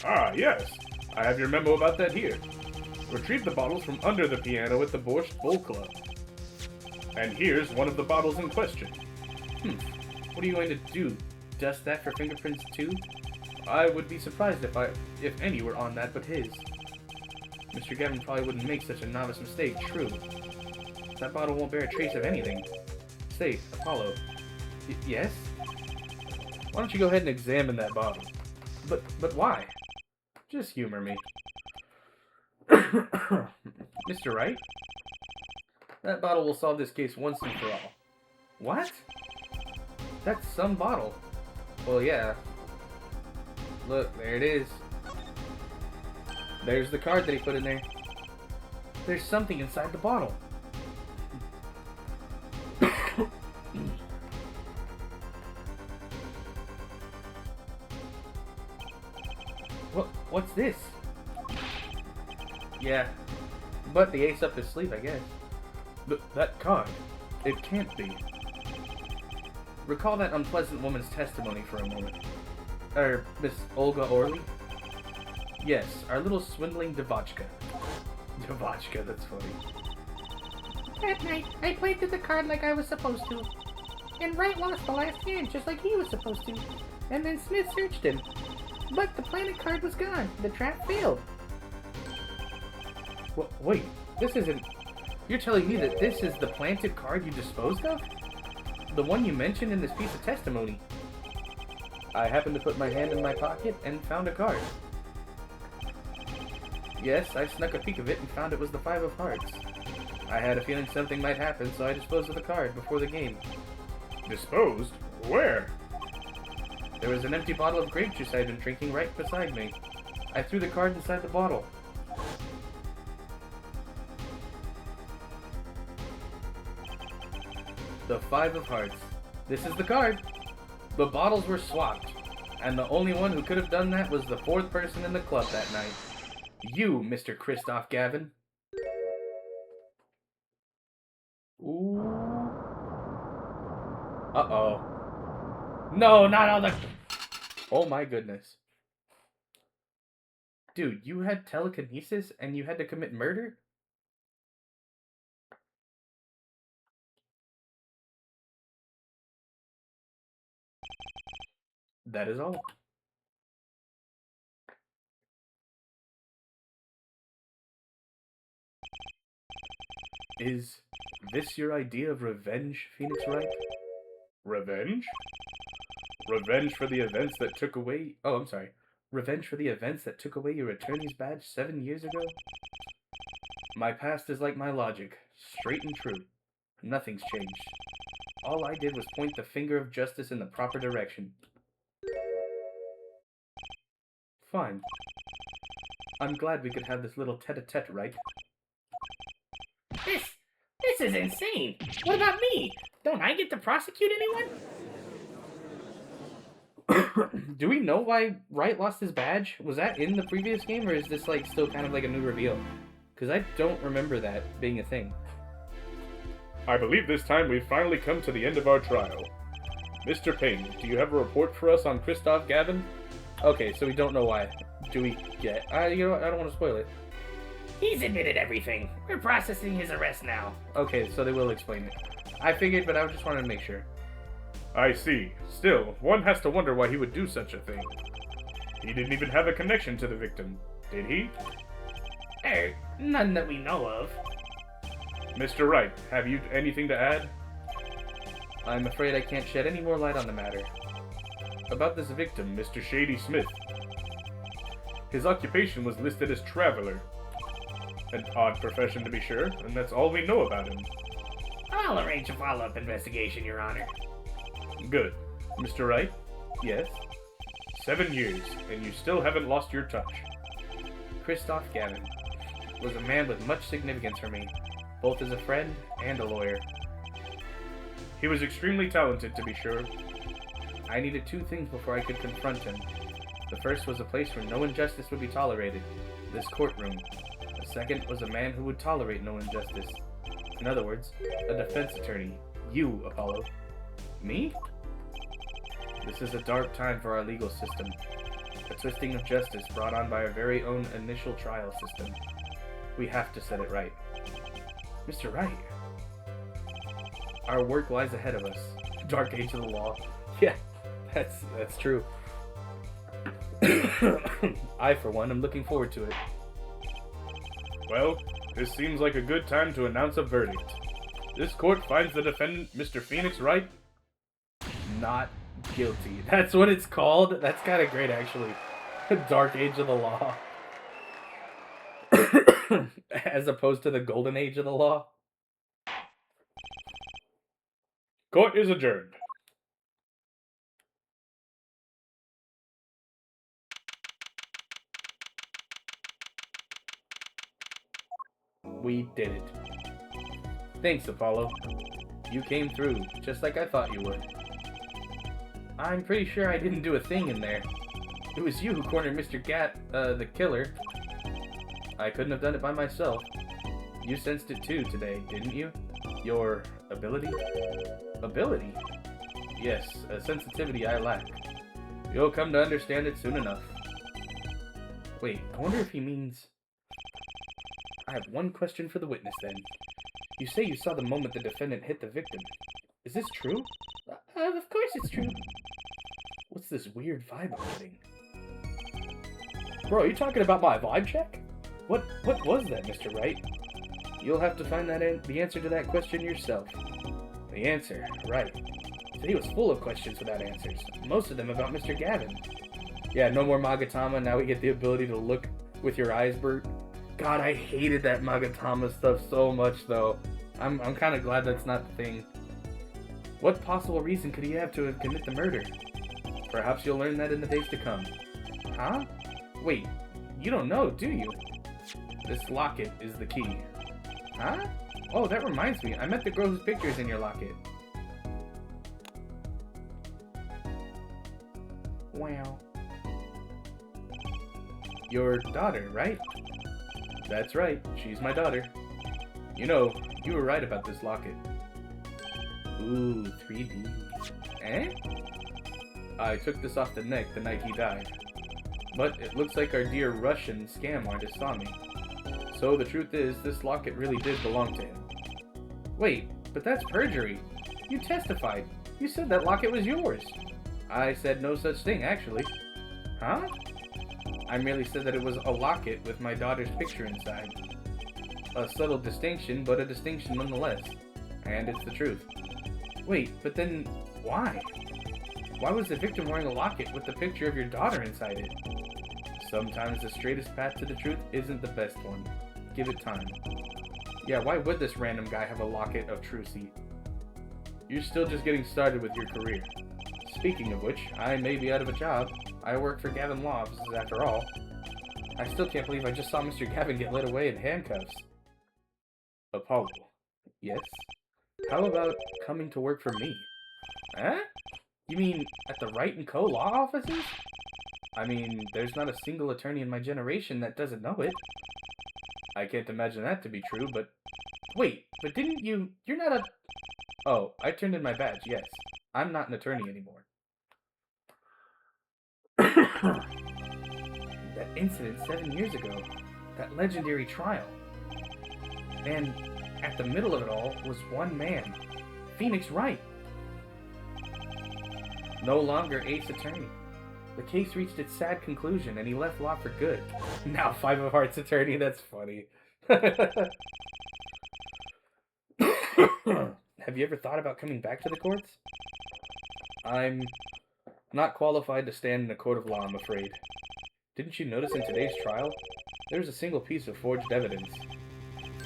Ah, yes. I have your memo about that here. Retrieve the bottles from under the piano at the Borscht Bowl Club. And here's one of the bottles in question. What are you going to do? Dust that for fingerprints too? I would be surprised if any were on that but his. Mr. Gavin probably wouldn't make such a novice mistake, true. That bottle won't bear a trace of anything. Say, Apollo. Yes? Why don't you go ahead and examine that bottle? But why? Just humor me. Mr. Wright? That bottle will solve this case once and for all. What? That's some bottle. Well, yeah. Look, there it is. There's the card that he put in there. There's something inside the bottle. What's this? Yeah, but the ace up his sleeve, I guess. That card. It can't be. Recall that unpleasant woman's testimony for a moment. Miss Olga Orley? Yes, our little swindling Devotchka. Devotchka, that's funny. That night, I played through the card like I was supposed to. And Wright lost the last hand just like he was supposed to. And then Smith searched him. But the planet card was gone. The trap failed. Wait, this isn't... You're telling me that this is the planted card you disposed of? The one you mentioned in this piece of testimony. I happened to put my hand in my pocket and found a card. Yes, I snuck a peek of it and found it was the 5 of hearts. I had a feeling something might happen, so I disposed of the card before the game. Disposed? Where? There was an empty bottle of grape juice I had been drinking right beside me. I threw the card inside the bottle. The 5 of hearts. This is the card. The bottles were swapped, and the only one who could have done that was the 4th person in the club that night. You, Mr. Christoph Gavin. Ooh. Uh-oh. No, not all the... Oh my goodness. Dude, you had telekinesis and you had to commit murder? That is all. Is this your idea of revenge, Phoenix Wright? Revenge? Revenge for the events that took away... Oh, I'm sorry. Revenge for the events that took away your attorney's badge 7 years ago? My past is like my logic, straight and true. Nothing's changed. All I did was point the finger of justice in the proper direction. Fine. I'm glad we could have this little tete-a-tete, right? This is insane. What about me? Don't I get to prosecute anyone? Do we know why Wright lost his badge? Was that in the previous game, or is this like still kind of like a new reveal? Because I don't remember that being a thing. I believe this time we've finally come to the end of our trial. Mr. Payne, do you have a report for us on Christoph Gavin? Okay, so we don't know why. Do we get... you know what? I don't want to spoil it. He's admitted everything. We're processing his arrest now. Okay, so they will explain it. I figured, but I just wanted to make sure. I see. Still, one has to wonder why he would do such a thing. He didn't even have a connection to the victim, did he? None that we know of. Mr. Wright, have you anything to add? I'm afraid I can't shed any more light on the matter. About this victim, Mr. Shady Smith. His occupation was listed as traveler. An odd profession to be sure, and that's all we know about him. I'll arrange a follow-up investigation, Your Honor. Good. Mr. Wright? Yes? 7 years, and you still haven't lost your touch. Christoph Gavin was a man with much significance for me, both as a friend and a lawyer. He was extremely talented, to be sure. I needed 2 things before I could confront him. The first was a place where no injustice would be tolerated, this courtroom. The second was a man who would tolerate no injustice. In other words, a defense attorney. You, Apollo. Me? This is a dark time for our legal system. A twisting of justice brought on by our very own initial trial system. We have to set it right. Mr. Wright. Our work lies ahead of us. Dark age of the law. Yeah, that's true. I, for one, am looking forward to it. Well, this seems like a good time to announce a verdict. This court finds the defendant, Mr. Phoenix Wright, not guilty. That's what it's called? That's kind of great, actually. Dark age of the law. As opposed to the golden age of the law. Court is adjourned. We did it. Thanks, Apollo. You came through, just like I thought you would. I'm pretty sure I didn't do a thing in there. It was you who cornered Mr. the killer. I couldn't have done it by myself. You sensed it too today, didn't you? Your ability? Ability? Yes, a sensitivity I lack. You'll come to understand it soon enough. Wait, I wonder if he means... I have one question for the witness, then. You say you saw the moment the defendant hit the victim. Is this true? Of course it's true. What's this weird vibe I'm getting? Bro, are you talking about my vibe check? What was that, Mr. Wright? You'll have to find the answer to that question yourself. The answer, right. Today was full of questions without answers. Most of them about Mr. Gavin. Yeah, no more Magatama, now we get the ability to look with your eyes, Bert. God, I hated that Magatama stuff so much, though. I'm kind of glad that's not the thing. What possible reason could he have to have committed the murder? Perhaps you'll learn that in the days to come. Huh? Wait, you don't know, do you? This locket is the key. Huh? Oh, that reminds me. I met the girl whose picture is in your locket. Wow. Your daughter, right? That's right. She's my daughter. You know, you were right about this locket. Ooh, 3D. Eh? I took this off the neck the night he died. But it looks like our dear Russian scam artist saw me. So the truth is, this locket really did belong to him. Wait, but that's perjury. You testified. You said that locket was yours. I said no such thing, actually. Huh? I merely said that it was a locket with my daughter's picture inside. A subtle distinction, but a distinction nonetheless. And it's the truth. Wait, but then why? Why was the victim wearing a locket with the picture of your daughter inside it? Sometimes the straightest path to the truth isn't the best one. Give it time. Yeah, why would this random guy have a locket of Trucy? You're still just getting started with your career. Speaking of which, I may be out of a job. I work for Gavin Law offices after all. I still can't believe I just saw Mr. Gavin get led away in handcuffs. Apollo. Yes? How about coming to work for me? Huh? You mean at the Wright & Co. law offices? I mean, there's not a single attorney in my generation that doesn't know it. I can't imagine that to be true, but... Wait, but didn't you... You're not a... Oh, I turned in my badge, yes. I'm not an attorney anymore. That incident 7 years ago. That legendary trial. And at the middle of it all was one man. Phoenix Wright. No longer ace attorney. The case reached its sad conclusion and he left law for good. Now 5 of Hearts attorney, that's funny. Have you ever thought about coming back to the courts? I'm not qualified to stand in a court of law, I'm afraid. Didn't you notice in today's trial? There was a single piece of forged evidence.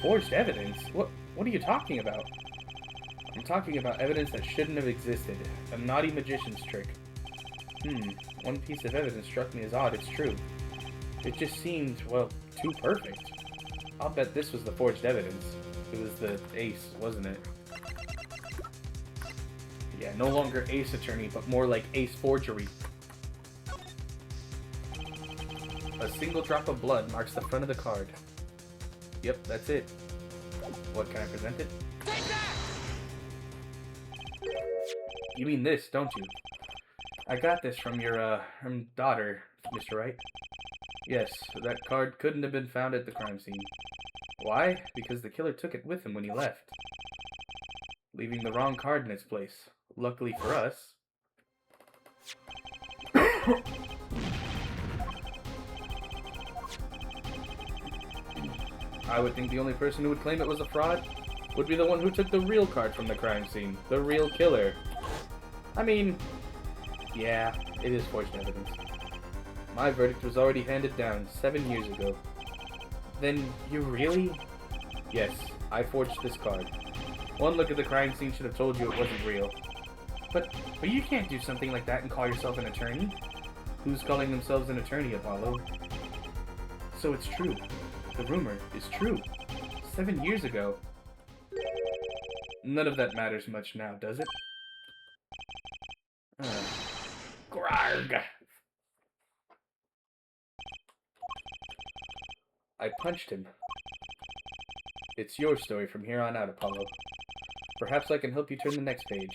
Forged evidence? What are you talking about? I'm talking about evidence that shouldn't have existed. A naughty magician's trick. One piece of evidence struck me as odd, it's true. It just seemed, well, too perfect. I'll bet this was the forged evidence. It was the ace, wasn't it? Yeah, no longer ace attorney, but more like ace forgery. A single drop of blood marks the front of the card. Yep, that's it. What, can I present it? Take that! You mean this, don't you? I got this from your, daughter, Mr. Wright. Yes, that card couldn't have been found at the crime scene. Why? Because the killer took it with him when he left. Leaving the wrong card in its place. Luckily for us. I would think the only person who would claim it was a fraud would be the one who took the real card from the crime scene. The real killer. I mean, yeah, it is forged evidence. My verdict was already handed down 7 years ago. Then you really? Yes, I forged this card. One look at the crime scene should have told you it wasn't real. But you can't do something like that and call yourself an attorney. Who's calling themselves an attorney, Apollo? So it's true. The rumor is true. 7 years ago. None of that matters much now, does it? Grarg. I punched him. It's your story from here on out, Apollo. Perhaps I can help you turn the next page.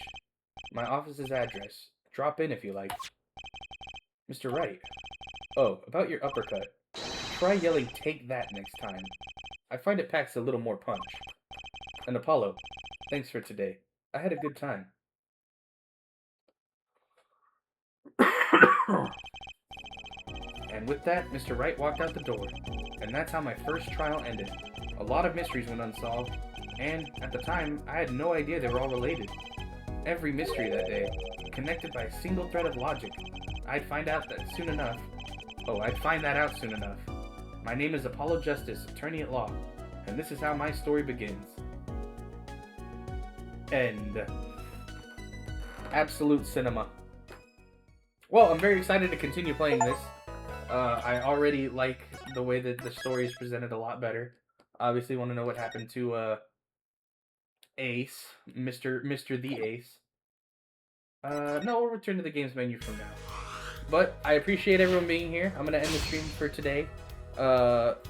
My office's address. Drop in if you like. Mr. Wright. Oh, about your uppercut. Try yelling, "Take that," next time. I find it packs a little more punch. And Apollo, thanks for today. I had a good time. And with that, Mr. Wright walked out the door. And that's how my first trial ended. A lot of mysteries went unsolved, and at the time, I had no idea they were all related. Every mystery that day, connected by a single thread of logic. I'd find that out soon enough. My My name is Apollo Justice, attorney at law, and this is how my story begins. End. Absolute cinema. Well, I'm very excited to continue playing this. I already like the way that the story is presented a lot better. Obviously, want to know what happened to Ace, Mr. the Ace. No, we'll return to the games menu from now. But I appreciate everyone being here. I'm gonna end the stream for today.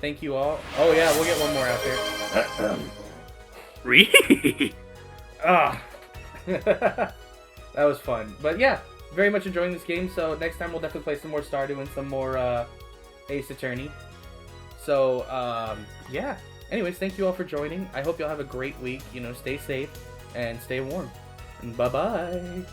Thank you all. Oh yeah, we'll get one more out there. Ah, that was fun. But yeah, very much enjoying this game. So next time we'll definitely play some more Stardew and some more Ace Attorney. So yeah. Anyways, thank you all for joining. I hope y'all have a great week. You know, stay safe and stay warm. And bye bye.